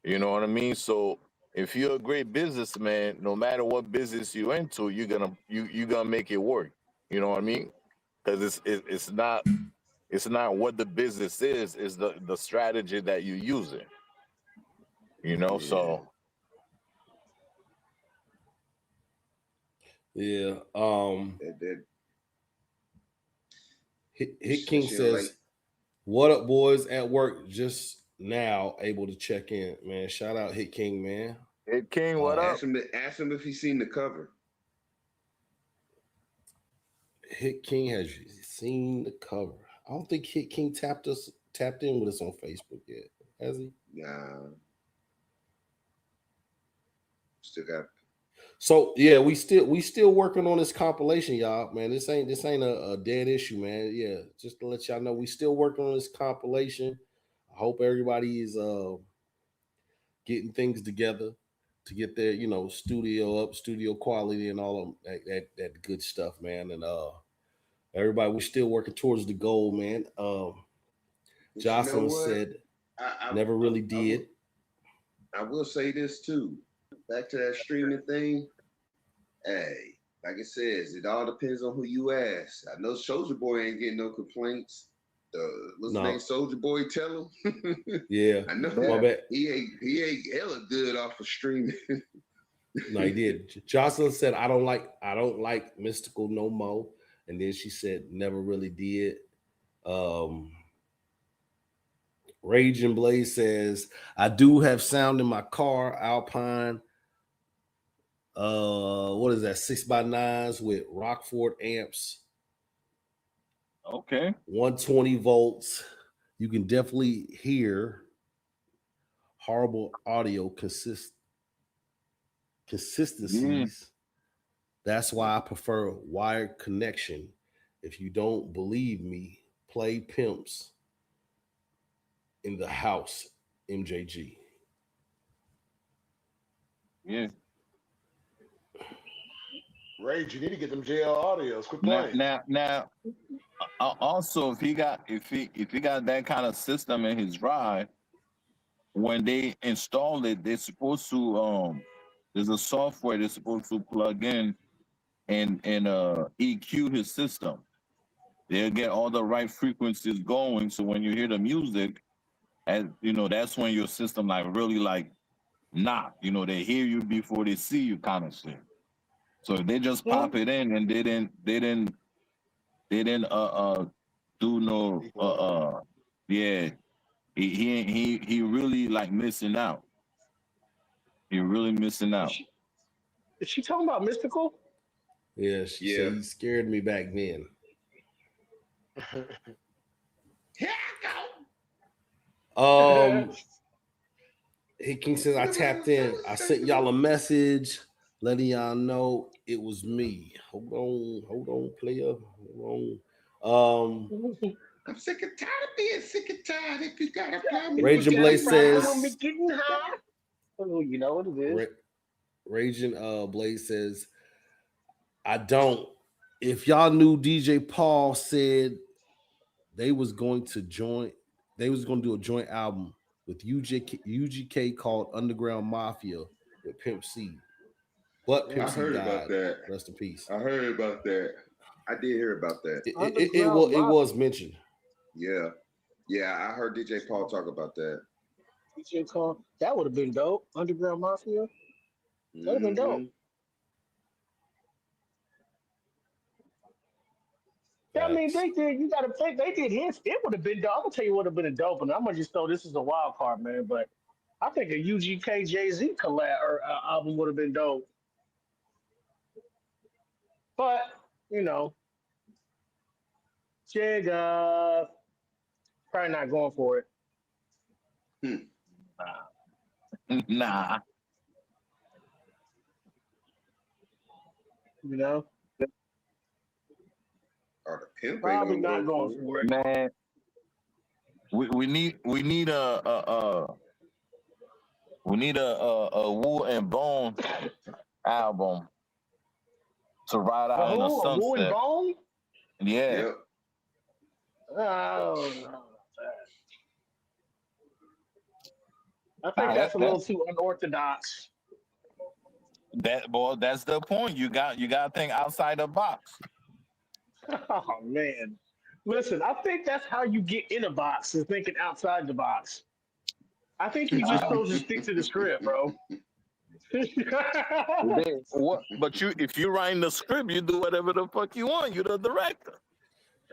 You know what I mean? So if you're a great businessman, no matter what business you're into, you're gonna make it work. You know what I mean? Because it's not what the business is, it's the strategy that you're using. You know, Yeah. so Yeah. That Hit King especially on, like, says, "What up, boys? At work just now, able to check in, man. Shout out Hit King, man. hey King, what up? ask him if he's seen the cover. Hit King has seen the cover. I don't think Hit King tapped in with us on Facebook yet, has he? Nah, still got. So yeah, we still working on this compilation, y'all. Man, this ain't a dead issue, man. Yeah, just to let y'all know, we still working on this compilation. I hope everybody is getting things together to get their studio up, studio quality, and all of that good stuff, man. And everybody, we're still working towards the goal, man. But you know Jocelyn what? said I never really did. I will say this too. Back to that streaming thing. Hey, like it says, it all depends on who you ask. I know Soldier Boy ain't getting no complaints. What's his No. name? Soldier Boy, tell him. Yeah, I know my bad. he ain't hella good off of streaming. No, he did. Jocelyn said, I don't like Mystical no more. And then she said, never really did. Rage and Blaze says, I do have sound in my car, Alpine. What is that? 6x9s with Rockford amps, Okay. 120 volts. You can definitely hear horrible audio consistencies. That's why I prefer wired connection. If you don't believe me, play Pimps in the House, MJG. Yeah. Rage, you need to get them JL audios. Quit Now, playing. now, also if he got that kind of system in his ride, when they install it, they're supposed to there's a software they're supposed to plug in and EQ his system. They'll get all the right frequencies going, so when you hear the music, and that's when your system like really like knock. They hear you before they see you, kind of shit. So if they just pop it in and they didn't do no yeah, he really like missing out. He really missing out. Is she talking about Mystical? Yeah, she said he scared me back then. Here I go. Hey, King says I tapped in. I sent y'all a message letting y'all know it was me. Hold on, player. Hold on. I'm sick and tired of being sick and tired. If you got a problem, Rage and Blaze says, getting high. Oh, you know what it is. Rage and Blaze says, I don't. If y'all knew DJ Paul said they was going to do a joint album with UGK called Underground Mafia with Pimp C. But Pimp C died. About that. Rest in peace. I heard about that. I did hear about that. It was mentioned. Yeah. I heard DJ Paul talk about that. DJ Paul, that would have been dope. Underground Mafia. That would have been dope. I mean, they did. You got to think they did hits. It would have been dope. I'm gonna tell you what would have been dope, and I'm gonna just throw this as a wild card, man. But I think a UGK Jay-Z collab or album would have been dope. But Jigga probably not going for it. Nah. You know, Or the pimp ain't probably gonna not go going for it. for it. Man, we need a Wool and Bone album to ride A out in the who? A Woo and sunset. Bone? Yeah, Yep. Oh, I think nah, that's a that little too unorthodox. that boy, that's the point. You got to think outside the box. Oh man. Listen, I think that's how you get in a box is thinking outside the box. I think you just Uh, supposed to stick to the script, bro. what? But if you're writing the script, you do whatever the fuck you want. You're the director.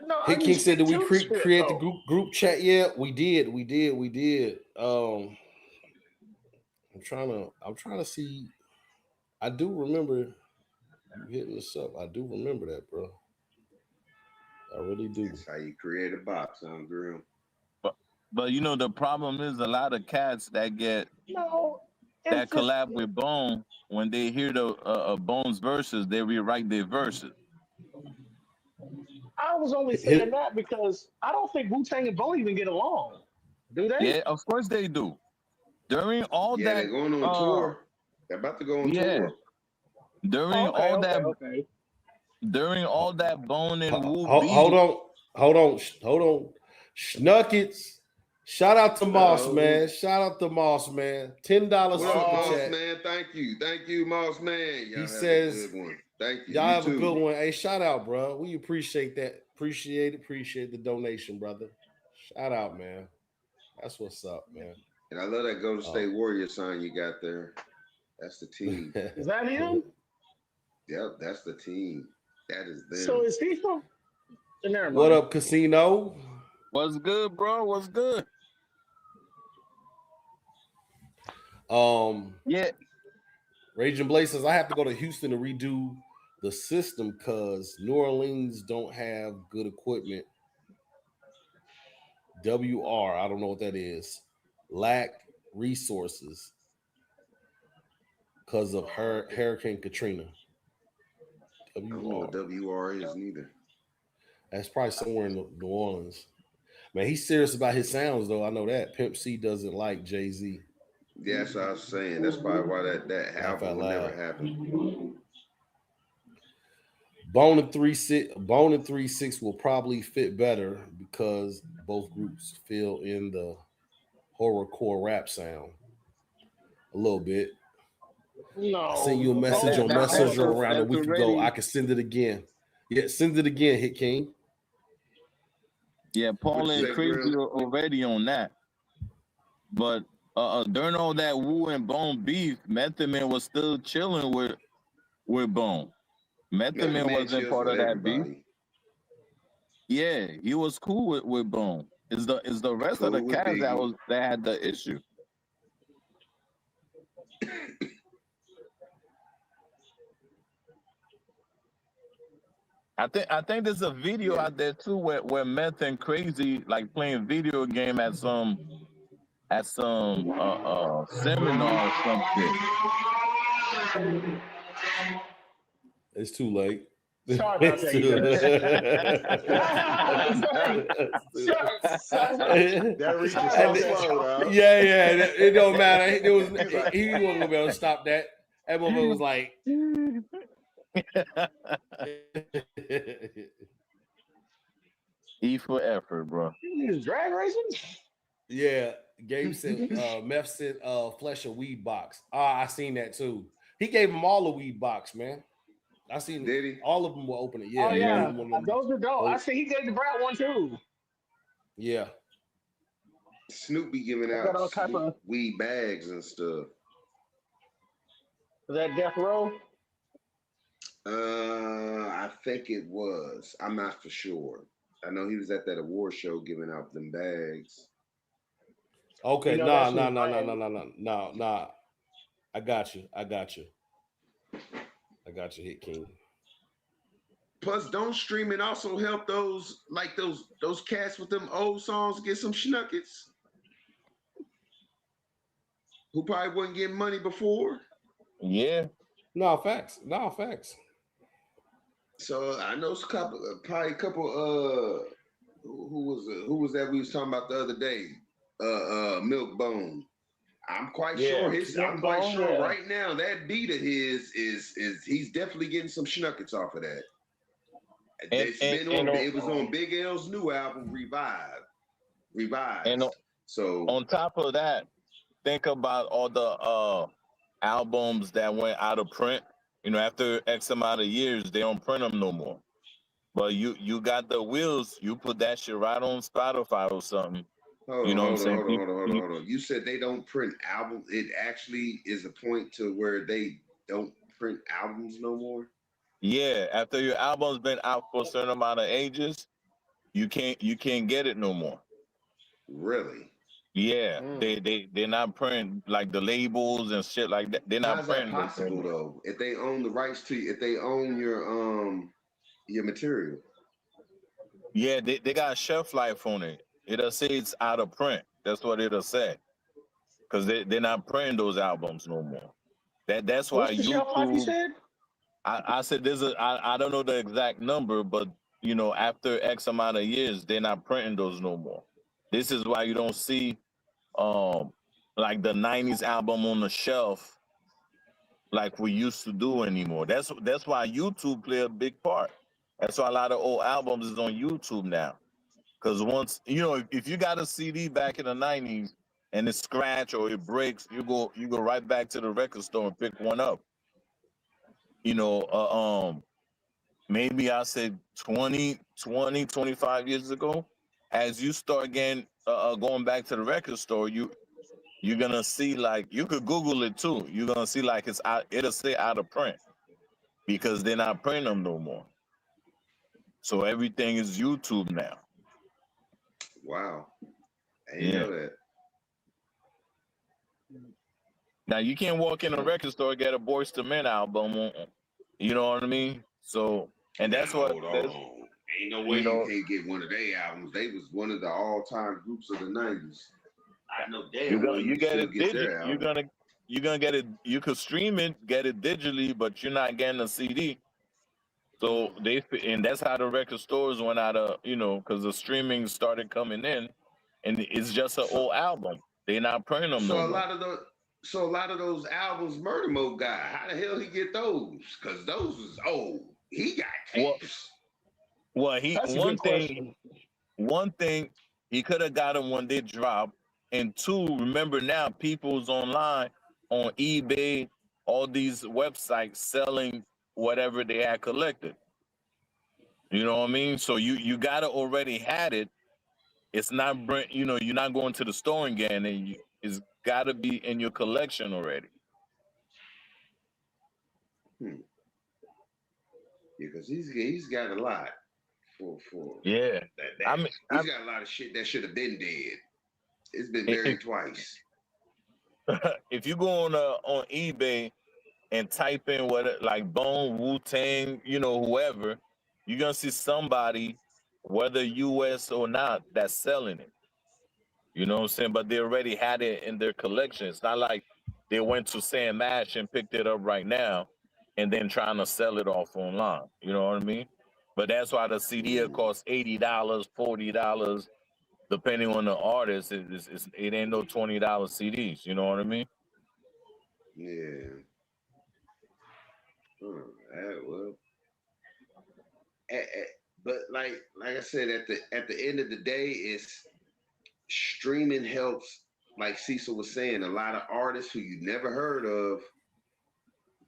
No, I Hit mean King said, stick "Did we to the script create the though. group chat yet? We did. I'm trying to see. I do remember you hitting this up. I do remember that, bro. I really do. That's how you create a box on Grill. But the problem is a lot of cats No, that it's just collab with Bone when they hear the Bone's verses, they rewrite their verses. I was only saying Hit, that because I don't think Wu Tang and Bone even get along. Do they? Yeah, of course they do. During all Yeah, that, they're going on tour. They're about to go on yeah, tour. during Oh, okay, all okay, that, okay. during all that Bone and Wu hold beef, on, hold on. Schnuckets. Shout out to Moss, Uh-oh. man. Shout out to Moss, man. $10 What up, super Moss chat. man? Thank you, Moss man. He Y'all have says, a good one. Thank you. y'all You have a too. good one. Hey, shout out, bro. We appreciate that. Appreciate the donation, brother. Shout out, man. That's what's up, man. And I love that Golden State Warrior sign you got there. That's the team. Is that him? Yep, that's the team. That is So them. is he from? Never mind. What up, Casino? what's good, bro? What's good? Yeah, Raging Blaze says I have to go to Houston to redo the system because New Orleans don't have good equipment. I don't know what that is. Lack resources because of Hurricane Katrina. I don't know what WR is neither. That's probably somewhere in New Orleans. Man, he's serious about his sounds though. I know that. Pimp C doesn't like Jay-Z. Yeah, that's what I was saying. That's probably why that Laugh album out will never loud. happen. Bone and 3-6 will probably fit better because both groups fill in the horrorcore rap sound a little bit. No. I sent you a message on Messenger around a week ago. I can send it again. Yeah, send it again, Hit King. yeah. Paul What'd you and say, Crazy Grill? are already on that. But during all that Wu and Bone beef, Method Man was still chilling with Bone. Method Man wasn't chills part of with that beef. everybody. Yeah, he was cool with Bone. Is the rest of the Cool with cats Biggie. that had the issue. I think there's a video Yeah. out there too where Meth and Crazy like playing video game at some seminar or something. It's too late. Sorry about that, you guys. That reach is so slow, dog. Yeah, it don't matter. He wasn't gonna be able to stop that. That motherfucker was like, E for effort, bro. He's drag racing? yeah. Gabe said, Meth sent Flesh a weed box. I seen that too. He gave them all a weed box, man. I seen Did he? all of them will open it. Yeah, Oh he yeah, gave them one of them. those are dope. I see he gave the Brat one too. Yeah. Snoop be giving I got all out type of weed bags and stuff. that Death Row. I think it was. I'm not for sure. I know he was at that award show giving out them bags. Okay, You know, nah. that's his brand. I got you, Hit King. Plus, don't streaming also help those cats with them old songs get some schnuckets who probably wasn't getting money before? Yeah. No facts. So I know probably a couple. Who was that we was talking about the other day? Milk Bone. I'm quite Yeah, sure right now that beat of his is he's definitely getting some schnuckets off of that. It was on Big L's new album, and Revised. So on top of that, think about all the albums that went out of print. You know, after X amount of years, they don't print them no more. But you got the wheels. You put that shit right on Spotify or something. hold You on, know what I'm hold on, saying? hold on, hold on, hold on, hold on. You said they don't print albums. It actually is a point to where they don't print albums no more. Yeah, after your album's been out for a certain amount of ages, you can't get it no more. Really? Yeah, they're not printing like the labels and shit like that. They're not How's that printing them possible anymore. though? If they own the rights to, if they own your material. Yeah, they got shelf life on it. It'll say it's out of print. That's what it'll say. Because they're not printing those albums no more. That's why What's the shelf life you YouTube. said? I said I don't know the exact number, but you know, after X amount of years, they're not printing those no more. This is why you don't see um like the 90s album on the shelf like we used to do anymore. That's why YouTube play a big part. That's why a lot of old albums is on YouTube now. Because once you know, if you got a CD back in the 90s and it's scratch or it breaks, you go right back to the record store and pick one up. You know, maybe I said 25 years ago, as you start again going back to the record store, you're gonna see, like, you could Google it too. You're gonna see like it's out, it'll say out of print because they're not printing them no more. So everything is YouTube now. Wow, I didn't Yeah. know that. Now you can't walk in a record store and get a Boyz II Men album. You know what I mean? So, and Now that's what hold that's on. Ain't no way you you know. can't get one of their albums. They was one of the all-time groups of the '90s. I know You damn go, well you you can get still it get digit. their album. You're gonna get it. You could stream it, get it digitally, but you're not getting a CD. So and that's how the record stores went out of, you know, because the streaming started coming in, and it's just an So, old album. They're not printing them no so a more. lot of those, so a lot of those albums, Murder Mode got. How the hell he get those? Because those was old. He got Well, tapes. he That's a good question. one thing he could have got them when they dropped, and two, remember now people's online on eBay, all these websites selling whatever they had collected. You know what I mean? So you gotta already had it. It's not you know, you're not going to the store again, and it's gotta be in your collection already. Hmm. Because he's got a lot for Yeah, that. He's got a lot of shit that should have been dead. It's been buried twice. if you go on eBay and type in what like Bone, Wu-Tang, you know, whoever, you're gonna see somebody, whether US or not, that's selling it. You know what I'm saying? But they already had it in their collection. It's not like they went to Sam Ash and picked it up right now and then trying to sell it off online. You know what I mean? But that's why the CD costs $80, $40, depending on the artist. It ain't no $20 CDs. You know what I mean? Yeah. Well, but like I said, at the end of the day, it's streaming helps. Like Cecil was saying, a lot of artists who you never heard of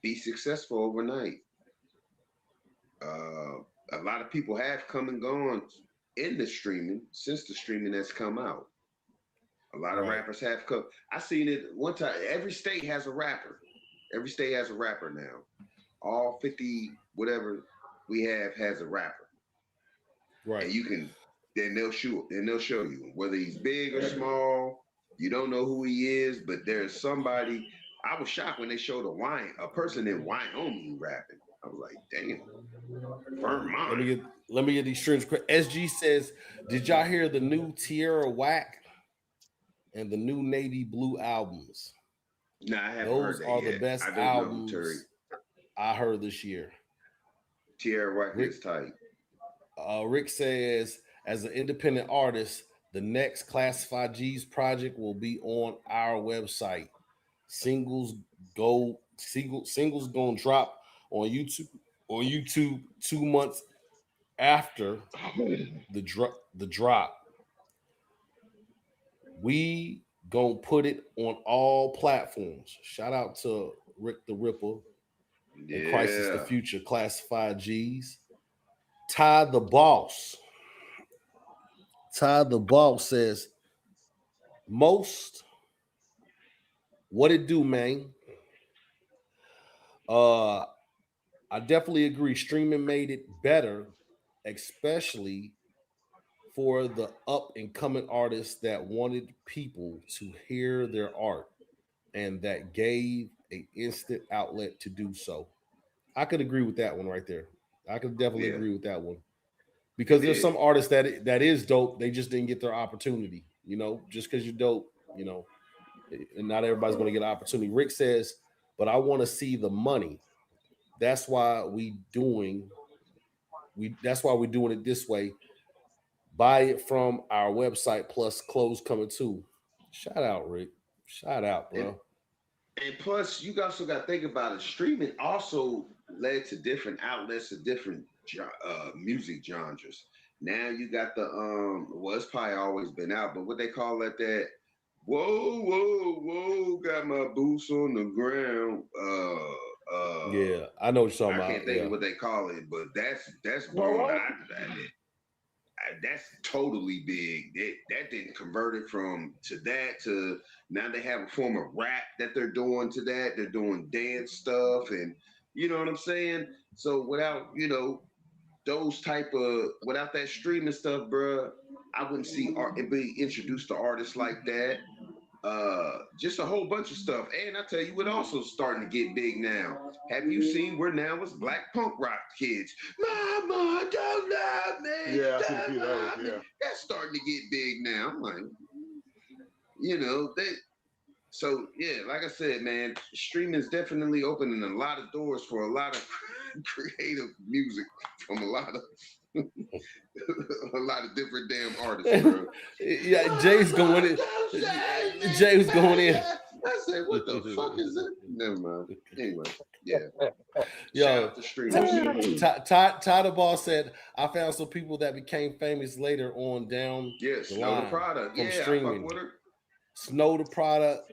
be successful overnight. A lot of people have come and gone in the streaming since the streaming has come out. A lot of rappers have come. I seen it one time. Every state has a rapper. Every state has a rapper now. All 50 whatever we have has a rapper. Right. And you can they'll show you whether he's big or small. You don't know who he is, but there's somebody. I was shocked when they showed a person in Wyoming rapping. I was like, damn, Vermont. Let me get these streams. SG says, did y'all hear the new Tierra Whack and the new Navy Blue albums? Nah, I haven't Those heard that are yet. the best I don't know, albums I heard this year. Tierra White is tight. Rick says, as an independent artist, the next Classified G's project will be on our website. Singles gonna drop on YouTube 2 months after the drop. We gonna put it on all platforms. Shout out to Rick the Ripper and Crisis the Future, Classified G's. Ty the Boss says, most, what it do, man? I definitely agree. Streaming made it better, especially for the up and coming artists that wanted people to hear their art and that gave an instant outlet to do so. I could agree with that one right there. I could definitely agree with that one. Because there's some artists that is dope, they just didn't get their opportunity. You know, just because you're dope, you know, and not everybody's going to get an opportunity. Rick says, but I want to see the money. That's why we're doing it this way. Buy it from our website plus clothes coming too. Shout out, Rick. Shout out, bro. And plus, you also got to think about it. Streaming also led to different outlets of different music genres. Now you got the well, it's probably always been out, but what they call that whoa, got my boots on the ground. Yeah, I know what you're talking about. I can't think of what they call it, but that's born out of it. That's totally big. That didn't convert it from to that to now they have a form of rap that they're doing to that. They're doing dance stuff, and you know what I'm saying? So without, you know, those type of, without that streaming stuff, bruh, I wouldn't see art and be introduced to artists like that. Just a whole bunch of stuff. And I tell you what also starting to get big now. Have you seen where now it's black punk rock kids? Mama, don't love me. Yeah, I see those, yeah. That's starting to get big now. I'm like, you know, so yeah, like I said, man, streaming is definitely opening a lot of doors for a lot of creative music from a lot of different damn artists, bro. Yeah, Jay's going in. Jay was going in. I said, what the fuck is that? Never mind. Anyway, yeah. Yo, Ty the Boss said, I found some people that became famous later on down the line the product. From Yeah, streaming. I fuck with her. Snow the Product,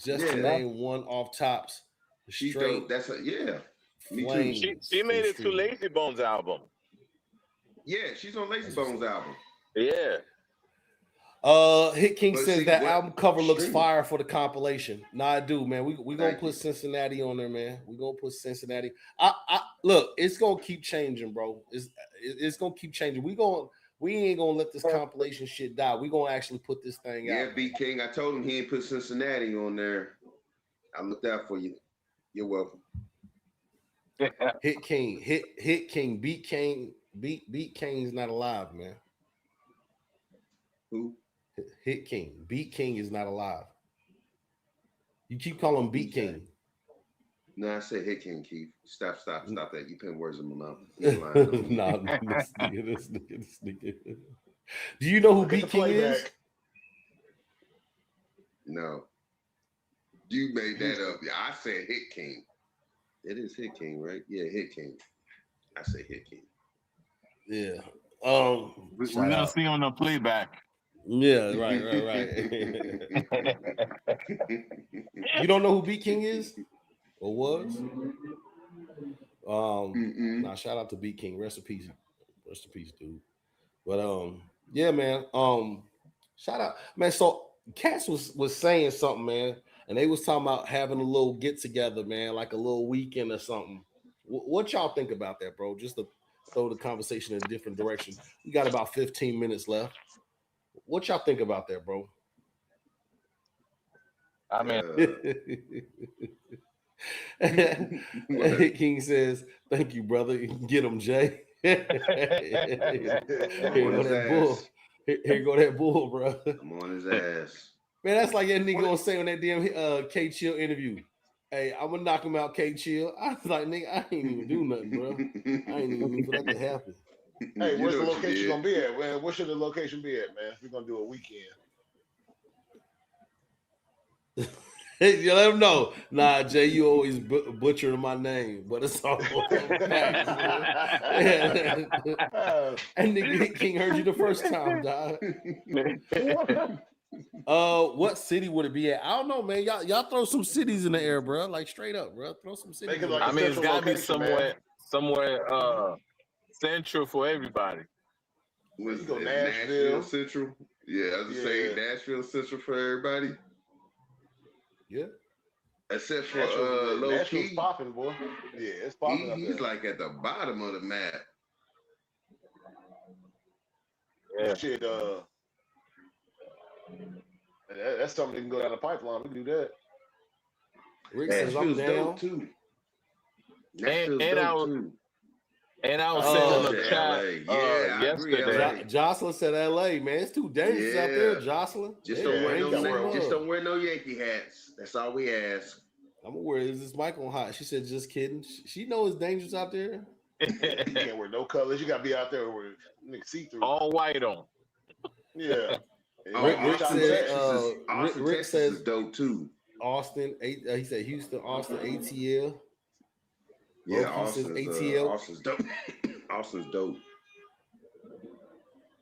just to name one off tops. She's dope. That's me too. She made it to Lazy Bones album. Yeah, she's on Lazy Bones album. Yeah. Hit King says that album cover looks fire for the compilation. Nah, I do, man. We gonna put Cincinnati on there, man. We gonna put Cincinnati. I look, it's gonna keep changing, bro. It's gonna keep changing. We ain't gonna let this compilation shit die. We gonna actually put this thing out. Yeah, B King. I told him he ain't put Cincinnati on there. I looked out for you. You're welcome. Hit King, Beat King, Beat King's not alive, man. Who? Hit King. Beat King is not alive. You keep calling him Beat King. No, I said Hit King, Keith. Stop that. You putting words in my mouth. Nah, this nigga. Do you know who Beat King is? No. You made that up. Yeah, I said Hit King. It is Hit King, right? Yeah, Hit King. I say Hit King. Yeah. We're gonna see on the playback. Yeah, right. You don't know who Beat King is or was? Nah, shout out to Beat King. Rest in peace, dude. But yeah, man. Shout out, man. So Cass was saying something, man, and they was talking about having a little get together, man, like a little weekend or something. What y'all think about that, bro? Just to throw the conversation in a different direction. We got about 15 minutes left. What y'all think about that, bro? I mean, King says, "Thank you, brother. You can get him, Jay." Here go that bull, bro. I'm on his ass. Man, that's like that nigga gonna say on that damn K Chill interview. Hey, I'm gonna knock him out, K Chill. I was like, nigga, I ain't even do nothing, bro. I ain't even mean for that to happen. Hey, You where's know the what you location did. gonna be at? Where should the location be at, man? If we're gonna do a weekend. You let him know. Nah, Jay, you always butchering my name, but it's all facts. And nigga King heard you the first time, dog. What city would it be at? I don't know, man. Y'all throw some cities in the air, bro. Like straight up, bro. Throw some cities. Make it in like the I a air. mean, it's central gotta be location, somewhere central for everybody. Was You go it Nashville. Central? Yeah, I was say Nashville Central for everybody. Yeah. Except for Low Nashville's Key. popping, boy. Yeah, it's popping up He's there. like at the bottom of the map. Yeah. Shit, that's something that can go down the pipeline. We can do that. Rick says I'm Nashville's down. dope too. Nashville's dope too. And I was Oh, saying on the to chat LA. Yeah, I agree, yesterday. LA. Jocelyn said LA, man. It's too dangerous out there, Jocelyn. Just They don't wear dangerous as no fuck. wear no Yankee hats. That's all we ask. I'm aware. Is this mic on hot? She said, just kidding. She knows it's dangerous out there. You can't wear no colors. You gotta be out there with see through. All white on. Yeah. Rick said, Austin, Rick Texas says is dope too. Austin. He said Houston, Austin, ATL. Yeah, Austin's Austin's ATL. Austin's dope. Austin's dope.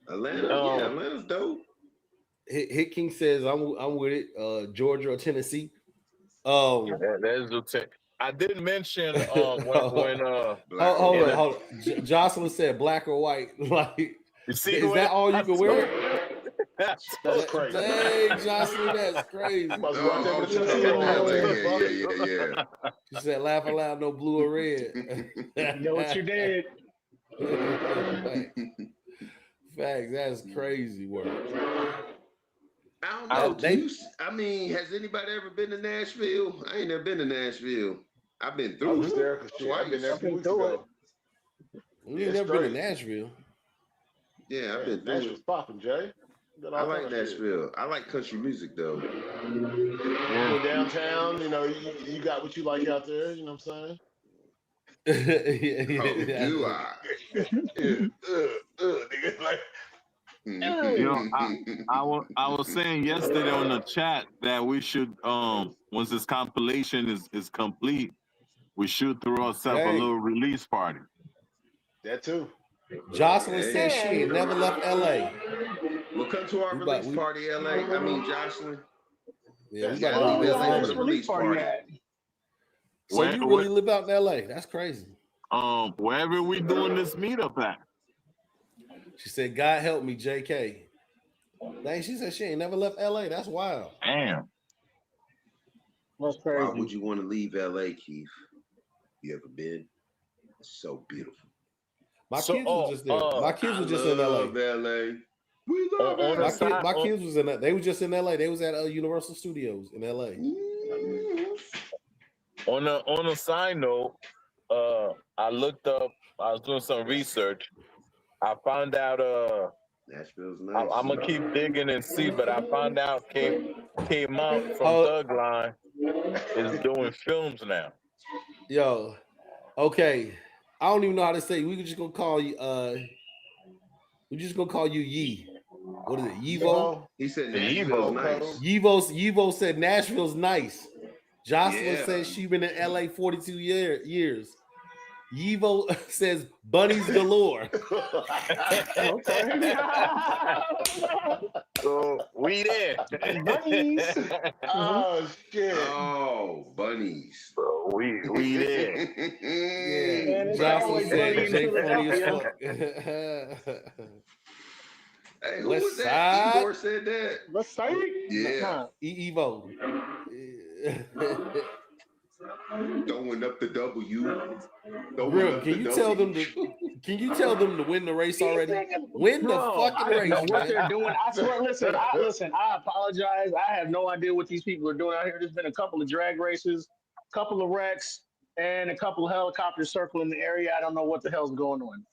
Atlanta, Atlanta's dope. Hit King says I'm with it. Georgia or Tennessee. That's the I didn't mention when hold on. Jocelyn said black or white. Like, you see, is that all you can wear? That's crazy. Dang, Jocelyn, that's crazy. Yeah. She said, laugh aloud, no blue or red. You know what you did. Facts, that's crazy work. I don't know. I mean, has anybody ever been to Nashville? I ain't never been to Nashville. I've been through it. I've been there a few weeks ago. You ain't never been to Nashville. Yeah, I've been through Nashville's popping, Jay. I like Nashville. I like country music though. Go downtown, you got what you like out there, you know what I'm saying? Do I? Nigga, like, I was saying yesterday on the chat that we should once this compilation is complete, we should throw ourselves a little release party. That too. Jocelyn said she ain't never left LA. We'll come to our release party, LA. I mean Jocelyn. Yeah, we got to leave LA for the release party. So you really live out in LA? That's crazy. Wherever we doing this meetup at. She said, God help me, JK. Dang, she said she ain't never left LA. That's wild. Damn. That's crazy. Why would you want to leave LA, Keith? You ever been? It's so beautiful. My kids was just there. My kids was just in LA. LA. We love LA. My kids was in that. They was just in LA. They was at Universal Studios in LA. On a side note, I looked up. I was doing some research. I found out. Nashville's nice. I'm gonna keep digging and see, but I found out came out from Thug Line is doing films now. Yo, okay. I don't even know how to say. We just gonna call you. We just gonna call you Yee. What is it, Yevo? He said Nashville's nice. Yevo said Nashville's nice. Jocelyn says she been in LA 42 years. Yevo says bunnies galore. So we there. Bunnies. Oh shit. Oh, bunnies. So we there. Yeah. Jocelyn said Jay funny as fuck. Hey, who was that? Igor said that. West Side? Yeah. Evo. Throwing up the W. Real, can you tell them to win the race already? Win the fucking race. What they're doing. I swear, listen, I apologize. I have no idea what these people are doing out here. There's been a couple of drag races, a couple of wrecks, and a couple of helicopters circling the area. I don't know what the hell's going on.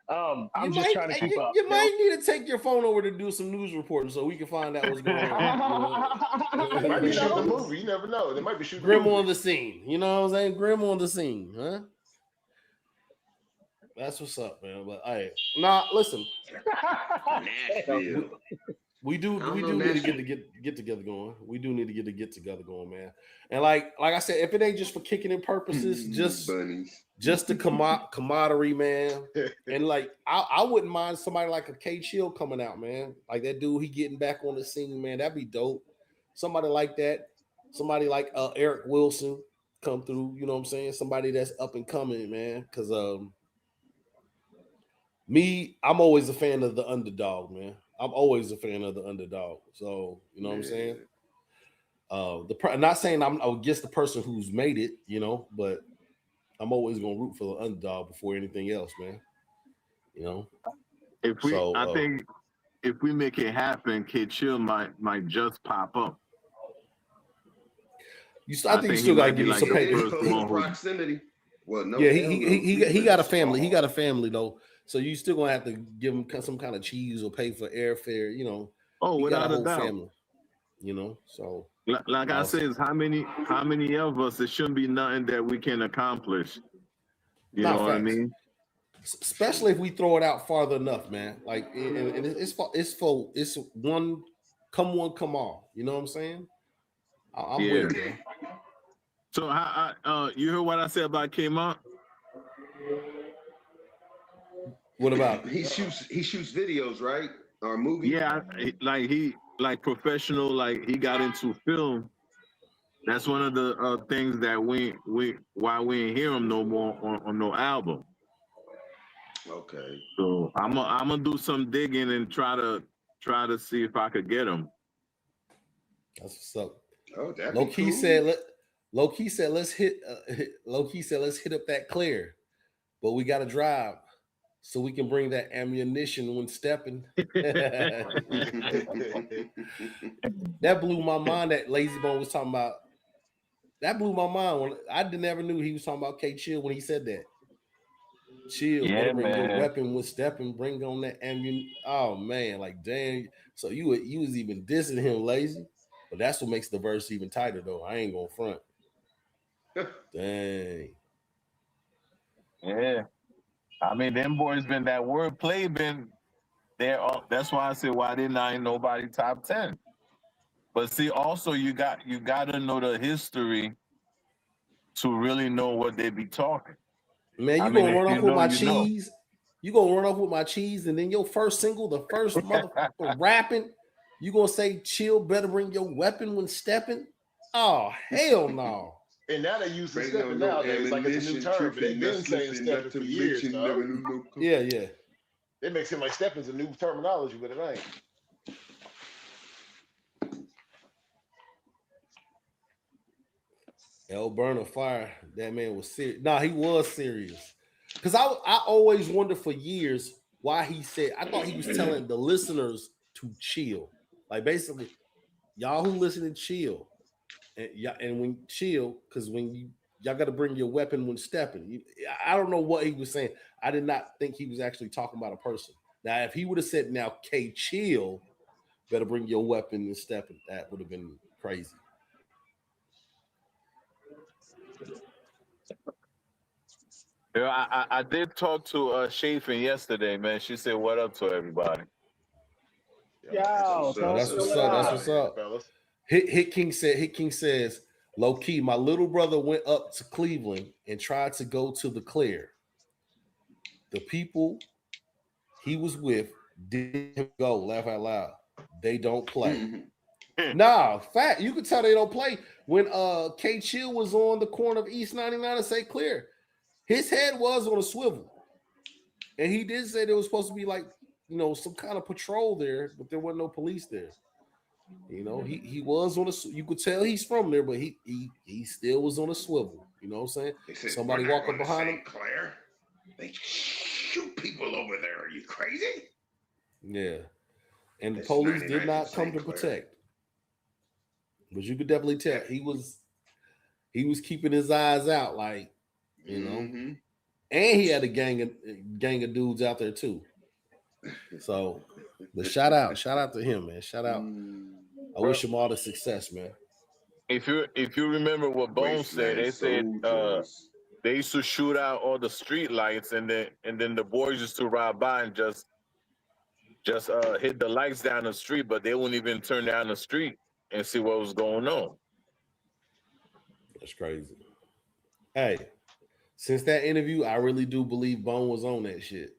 I'm just trying to keep up. You might need to take your phone over to do some news reporting so we can find out what's going on. They might be shooting a movie. You never know. They might be shooting Grim a movie. on the scene. You know what I'm saying? Grim on the scene, huh? That's what's up, man. But hey, listen. Nashville. We do need to get together going. We do need to get together going, man. And like I said, if it ain't just for kicking in purposes, just the camaraderie, man. And like I wouldn't mind somebody like a K Chill coming out, man. Like that dude, he getting back on the scene, man. That'd be dope. Somebody like that. Somebody like Eric Wilson come through. You know what I'm saying? Somebody that's up and coming, man. Because I'm always a fan of the underdog, man. I'm always a fan of the underdog. So, you know what I'm saying? Not saying I'm against the person who's made it, you know, but I'm always gonna root for the underdog before anything else, man. You know. I think if we make it happen, Kid Chill might just pop up. I think you still gotta give you some paper. Proximity. Well, no. Yeah, he got a family. He got a family though. So you still gonna have to give him some kind of cheese or pay for airfare, you know. Oh, without a doubt. Family, you know. So like I said, how many of us? It shouldn't be nothing that we can accomplish. You know what I mean? Especially if we throw it out farther enough, man. Like, and it's one, come all. You know what I'm saying? I'm with it, man. So you heard what I said about Kmart? What about he shoots videos, right? Or movies? Yeah, like professional, like he got into film. That's one of the things that why we ain't hear him no more on no album. Okay. So I'm gonna do some digging and try to see if I could get him. That's what's up. Oh, that Low key said let's hit up that clear, but we got to drive so we can bring that ammunition when stepping. That blew my mind. That Lazy Bone was talking about. That blew my mind. When I never knew he was talking about K Chill when he said that. Chill, bring your weapon when stepping. Bring on that ammunition. Oh man, like dang. So you was even dissing him, Lazy. But that's what makes the verse even tighter, though. I ain't gonna front. Dang. Yeah. I mean, them boys been that wordplay been there. That's why I said, why didn't I ain't nobody top 10? But see, also you got to know the history to really know what they be talking. Man, you gonna run off with my cheese. You gonna run off with my cheese, and then your first single, the first motherfucker rapping. You gonna say chill, better bring your weapon when stepping? Oh, hell no. And now they use the stepping nowadays like it's a new term, but they've been saying stepping for years, Yeah. It makes it like stepping's a new terminology, but it ain't. El Burner Fire, that man was serious. Nah, he was serious. Because I always wondered for years why he said, I thought he was telling the listeners to chill. Like basically, y'all who listen, chill, and when chill, because when y'all got to bring your weapon when stepping. I don't know what he was saying. I did not think he was actually talking about a person. Now, if he would have said, "Now, K chill, better bring your weapon and stepping," that would have been crazy. Yeah, I did talk to Chafin yesterday, man. She said, "What up to everybody?" Yo, that's what's up. Hit King says, low key, my little brother went up to Cleveland and tried to go to the clear. The people he was with didn't go. Laugh out loud. They don't play. Nah, fact. You could tell they don't play. When K Chill was on the corner of East 99 and St. Clair, his head was on a swivel. And he did say there was supposed to be like, some kind of patrol there, but there wasn't no police there. He was on a. You could tell he's from there, but he still was on a swivel. You know what I'm saying? Somebody walk up behind him. Claire, they shoot people over there. Are you crazy? Yeah, and the police did not come to protect. But you could definitely tell he was keeping his eyes out, like and he had a gang of dudes out there too. So, but shout out to him, man. Shout out. I wish him all the success, man. If you remember what Bones said, they said they used to shoot out all the street lights, and then the boys used to ride by and just hit the lights down the street, but they wouldn't even turn down the street and see what was going on. That's crazy. Hey, since that interview, I really do believe Bone was on that shit.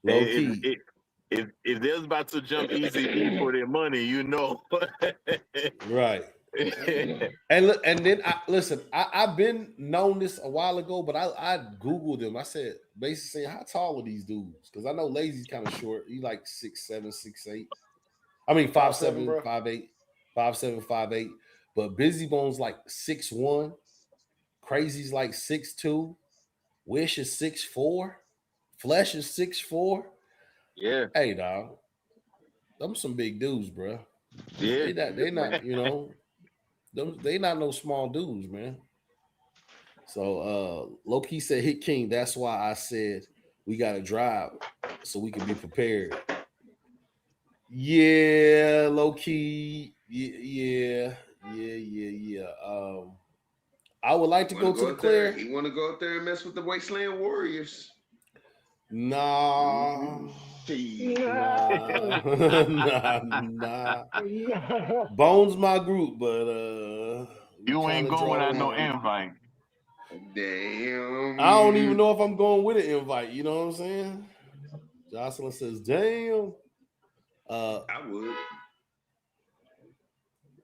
Low key. If they're about to jump easy for their money, you know. Right. And look, and then I've been known this a while ago, but I Googled him. I said, basically saying, how tall are these dudes? Because I know Lazy's kind of short. He like 6'7", 6'8". I mean 5'7", 5'8", 5'7", 5'8". But Busy Bone's like 6'1". Crazy's like 6'2". Wish is 6'4". Flesh is 6'4". Yeah. Hey, dog. Them some big dudes, bro. Yeah. They not, you know, they not no small dudes, man. So Low-key said hit King. That's why I said we gotta drive so we can be prepared. Yeah, Low-key. Yeah. I would like to go to the clear. You want to go up there and mess with the Wasteland Warriors? Nah. Nah. Bones my group, but you ain't going without no invite. Damn. I don't even know if I'm going with an invite. You know what I'm saying? Jocelyn says, "Damn." I would.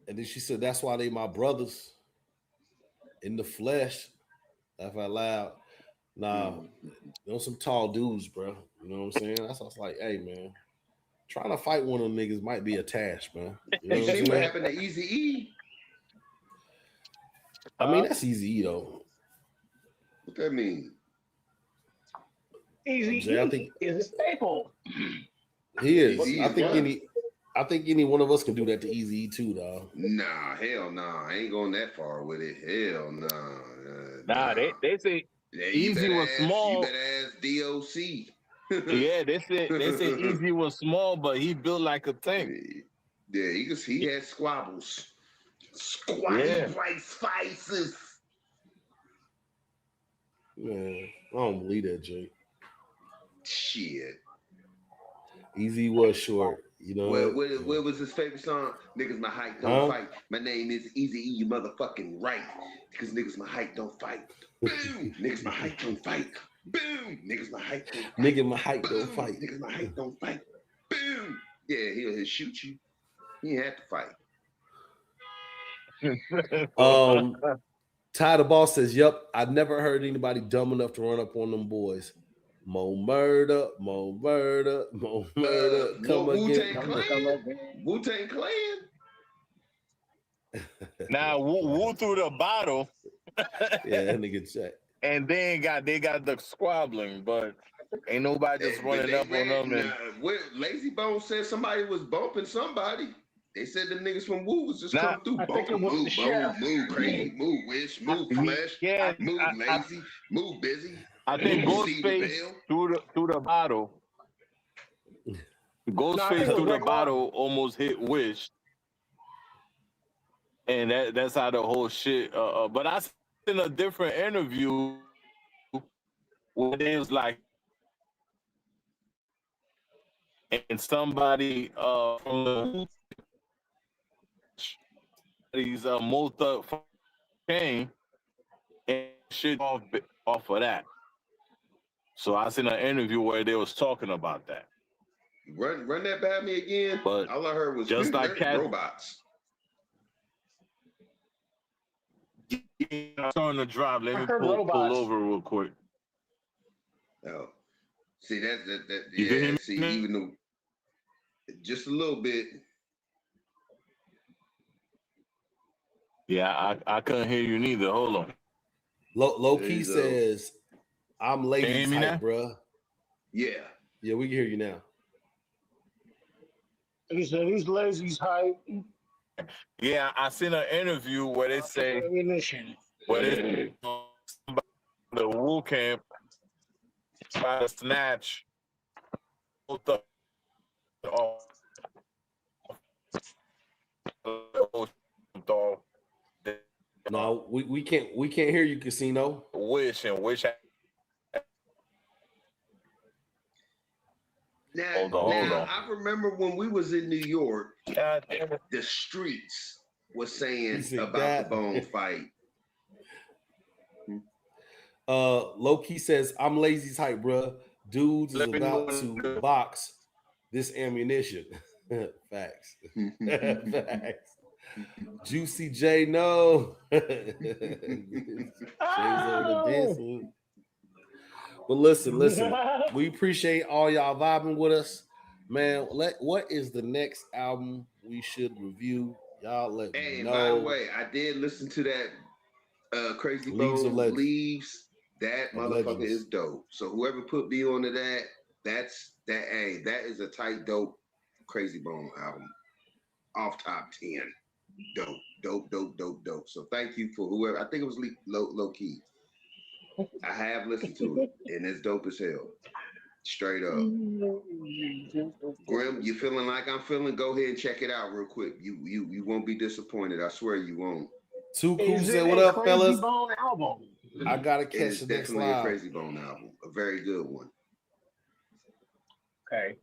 And then she said, "That's why they my brothers in the flesh." Laugh out loud. Nah, those some tall dudes, bro. You know what I'm saying? That's why I was like, hey, man, trying to fight one of them niggas might be a task, man. You know what happened to Easy E? I mean, that's Easy E though. What that mean? Easy E is a staple. He is. I think any one of us can do that to Easy E too, dog. Nah, hell nah. I ain't going that far with it. Hell nah. Nah, they say Easy was small. You better ask DOC. Yeah, they said Easy was small, but he built like a tank. Yeah, he had squabbles. Spices. Man, I don't believe that, Jay. Shit. Easy was short. You know what was his favorite song? Niggas my height don't fight. My name is Easy E, you motherfucking right. Because niggas my height don't fight. Boom. Niggas my height don't fight. Boom. Niggas my height don't fight. Nigga my height don't fight. Niggas my height don't fight. Boom. Yeah, he'll shoot you. He ain't have to fight. Ty the Boss says, "Yep, I never heard anybody dumb enough to run up on them boys. More murder. Come again. Wu-Tang Clan. Now Wu threw the bottle. Yeah, that nigga check. And they got the squabbling, but ain't nobody just running up on them. Lazy Bone said somebody was bumping somebody. They said the niggas from Wu was just coming through bumping. Move, crazy, move, wish, move, flesh, move, lazy, move, busy. I think Ghostface through the bottle. Ghostface through the bottle almost hit Wish. And that's how the whole shit. But I seen a different interview where it was like, and somebody from the these most up came and shit off of that. So I seen an interview where they was talking about that. Run that by me again. But all I heard was just like robots. On the drive. Let me pull over real quick. Oh, see that yeah. See, even though just a little bit. Yeah, I couldn't hear you neither. Hold on. Low key says, "I'm lazy type, bro." Yeah, we can hear you now. He said he's lazy hype. Yeah, I seen an interview where they say But it's the Wu camp try to snatch both of No, we can't hear you, Casino. Wish. Now, Hold on. I remember when we was in New York, God damn it. the streets was saying said about that. the bone fight. Low-key says, I'm lazy type, bruh. Dudes is Let me about know. to box this ammunition. Facts. Facts. Juicy J, no. Jay's over the dancing. But listen. We appreciate all y'all vibing with us. Man, what is the next album we should review? Y'all let me know. By the way, I did listen to that Crazy Leaves of Bone Legends. Leaves. That motherfucker Legends. is dope. So whoever put me onto that, that is a tight, dope Crazy Bone album. Off top 10. Dope. So thank you for whoever. I think it was low key. I have listened to it, and it's dope as hell. Straight up. Grim, you feeling like I'm feeling? Go ahead and check it out real quick. You won't be disappointed. I swear you won't. Too Cool said, what up, fellas? Bone album? I gotta It catch is the next definitely a live. Crazy Bone album. A very good one. Okay.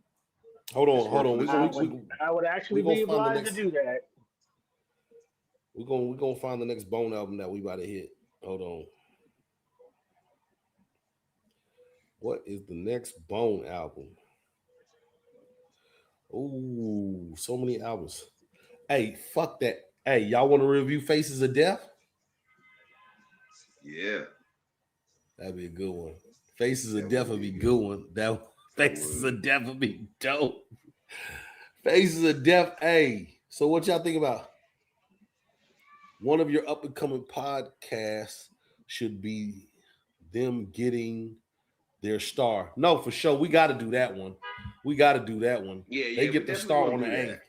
Hold on. I would actually we be gonna find the obliged next- to do that. We're gonna find the next Bone album that we about to hit. Hold on. What is the next Bone album? Ooh, so many albums. Hey, fuck that. Hey, y'all want to review Faces of Death? Yeah. That'd be a good one. Faces of Death would be a good one. Faces of Death would be dope. Faces of Death. Hey, so what y'all think about? One of your up and coming podcasts should be them getting their star. No, for sure. We got to do that one. Yeah, They we get the definitely star gonna on the do A. that.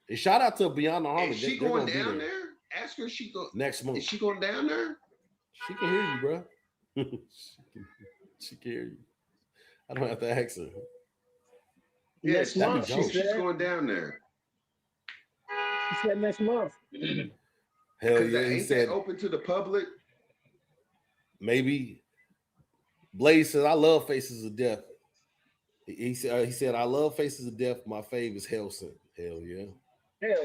And shout out to Beyond the Harmony. Is she They're going gonna be down there there? Ask her if she go next month. Is she going down there? She can hear you, bro. she can hear you. I don't have to ask her. Yeah, Next month, she she's said. going down there. She said next month. Hell yeah, he ain't said that open to the public. maybe. Blaze said, "I love Faces of Death." He said, "I love Faces of Death. My fave is Hellsing." Hell yeah.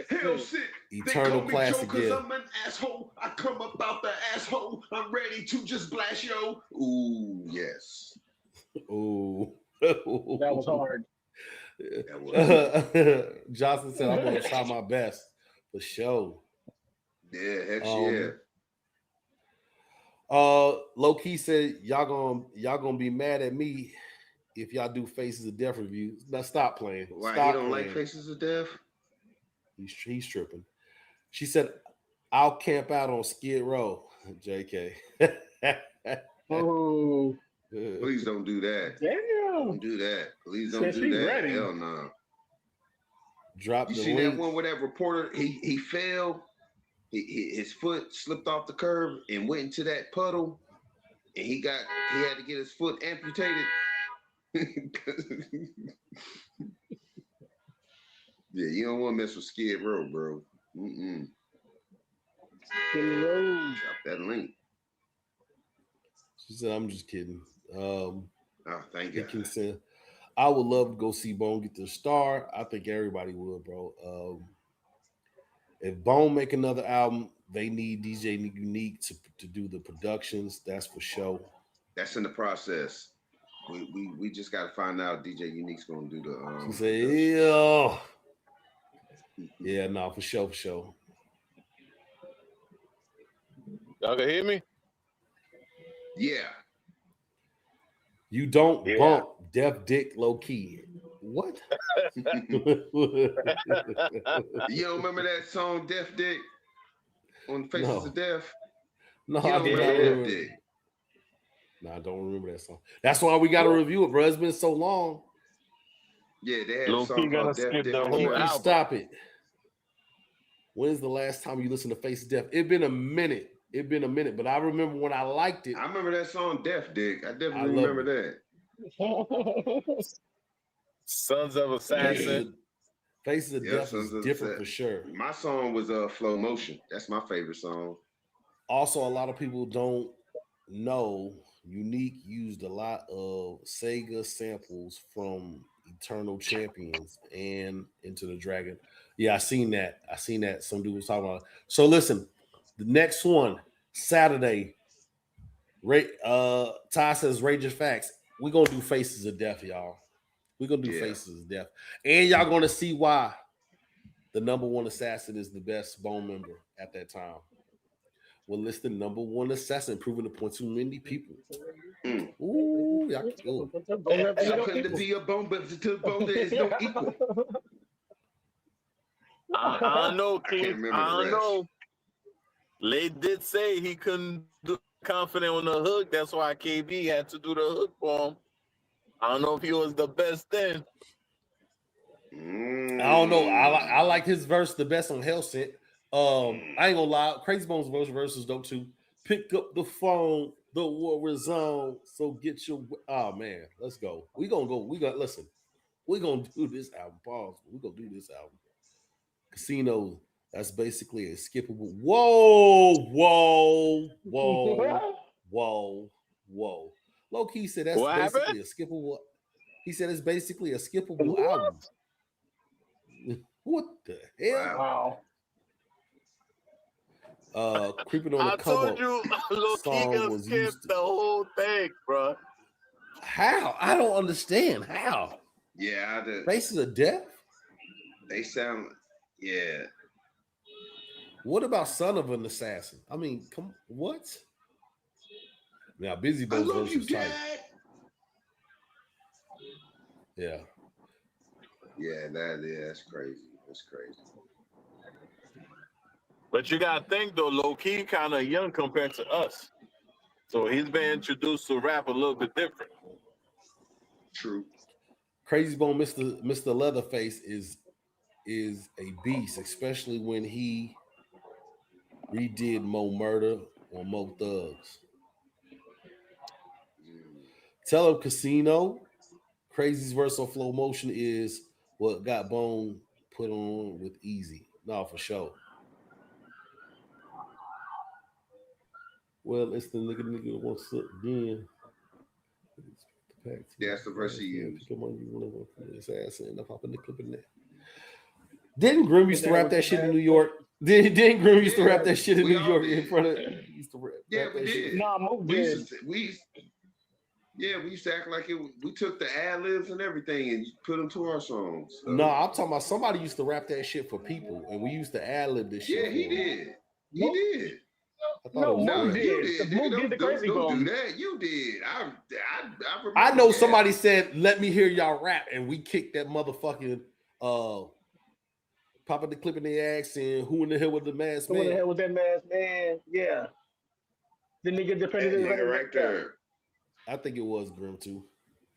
Hell shit. Eternal classic, yeah. I'm an asshole. I come up out the asshole. I'm ready to just blast yo. Ooh, yes. Ooh. That was hard. That was. Johnson said, "I'm gonna try my best for sure." Yeah, heck yeah. Low key said, y'all gonna be mad at me if y'all do Faces of Death reviews. Now stop playing. Why Stop he don't playing. like Faces of Death? He's tripping. She said, "I'll camp out on Skid Row." JK. Oh, Please don't do that. damn. Don't do that. Please don't Said do she that. ready. Hell no. Drop You the see link. that one where that reporter he fell, his foot slipped off the curb and went into that puddle, and he had to get his foot amputated. Yeah, you don't want to mess with Skid Row, bro. Drop that link. She said, "I'm just kidding." Oh, thank God. Said, "I would love to go see Bone get the star. I think everybody would, bro. If Bone make another album, they need DJ Unique to do the productions. That's for sure. That's in the process. We just got to find out DJ Unique's going to do the. She said, yeah, no, for sure. Y'all can hear me? Yeah. You don't bump Deaf Dick low key. What? You don't remember that song Deaf Dick on Faces of Death? No, you I don't do not remember remember. Deaf Dick. No, I don't remember that song. That's why we got to review it, bro. It's been so long. Yeah, they had a song called Deaf Dick. Stop it. When's the last time you listened to Face of Death? It's been a minute. It's been a minute, but I remember when I liked it. I remember that song Death Dick. I definitely loved remember that. Sons of Assassin. Faces of Death Sons is of different for sure. My song was Flow Motion. That's my favorite song. Also, a lot of people don't know Unique used a lot of Sega samples from Eternal Champions and Into the Dragon. Yeah, I seen that. Some dude was talking about it. So listen, the next one, Saturday. Ty says Ranger Facts. We're gonna do Faces of Death, y'all. We're gonna do Faces of Death. And y'all gonna see why the number one assassin is the best Bone member at that time. We'll list the number one assassin, proving the point to many people. Ooh, y'all cool. How can there be a bone, but to the bone there is no equal? I know, I can't remember I the rest. know. Lay did say he couldn't do confident on the hook. That's why KB had to do the hook for him. I don't know if he was the best then. I don't know. I like his verse the best on Hell Sent. I ain't gonna lie, Crazy Bones verse is dope too. Pick up the phone, the war is on. So get your man, let's go. We gonna listen. We gonna do this album. Pause. We gonna do this album. Casino. That's basically a skippable. Whoa. Low key said that's basically a skippable. He said it's basically a skippable album. What the hell? Wow. Creeping on the I come told you, low key gonna skip the whole thing, bro. How? I don't understand. How? Yeah, Faces of Death? They sound, yeah. What about Son of an Assassin? I mean, what? Now, Busy Bones versus Tight. Yeah. Yeah, that's crazy. That's crazy. But you gotta think though, low key kind of young compared to us, so he's been introduced to rap a little bit different. True. Crazy Bone, Mr. Leatherface is a beast, especially when he redid Mo Murder or Mo Thugs. Tell him Casino. Crazy's verse on Flow Motion is what got Bone put on with Easy. No, for sure. Well, it's the nigga that wants to then. Yeah, that's the verse he used. Come on, you want to put his ass in? I'm popping the clip in there. Didn't Grim used to rap that shit in New York? Didn't Grim used to rap that shit in New York in front of? Used to rap yeah, we did. Nah, we used to act like it. We took the ad libs and everything and put them to our songs. So. No, I'm talking about somebody used to rap that shit for people, and we used to ad lib this shit. Yeah, he did. He did. No, you did. Nigga, Did the Crazy don't Bone. do that. You did. I know somebody said, "Let me hear y'all rap," and we kicked that motherfucking popping the clip in the ass and who in the hell with the mask man? Who in the hell with that mask man? Yeah. The nigga depended right there. I think it was Grim too.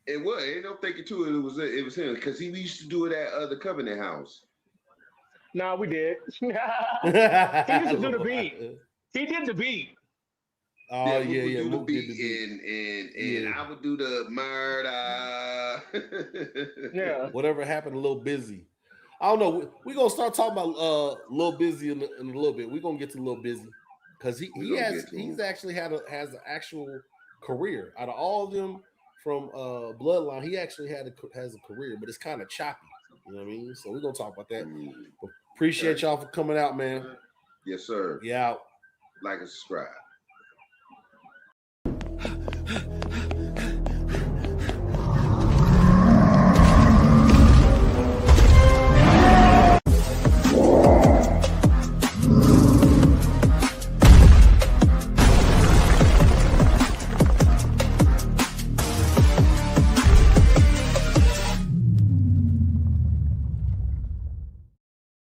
It was. Ain't no thinking to it. It was him because he used to do it at the Covenant House. Nah, we did. He used to do the beat. He did the beat. Oh yeah. Do the beat and I would do the murder. Yeah. Whatever happened, a little busy. I don't know. We're gonna start talking about Lil Busy in a little bit. We're gonna get to Lil Busy because he's actually has an actual career out of all of them from Bloodline. He actually has a career, but it's kind of choppy. You know what I mean? So we're gonna talk about that. But appreciate y'all for coming out, man. Yes, sir. Yeah. Like and subscribe.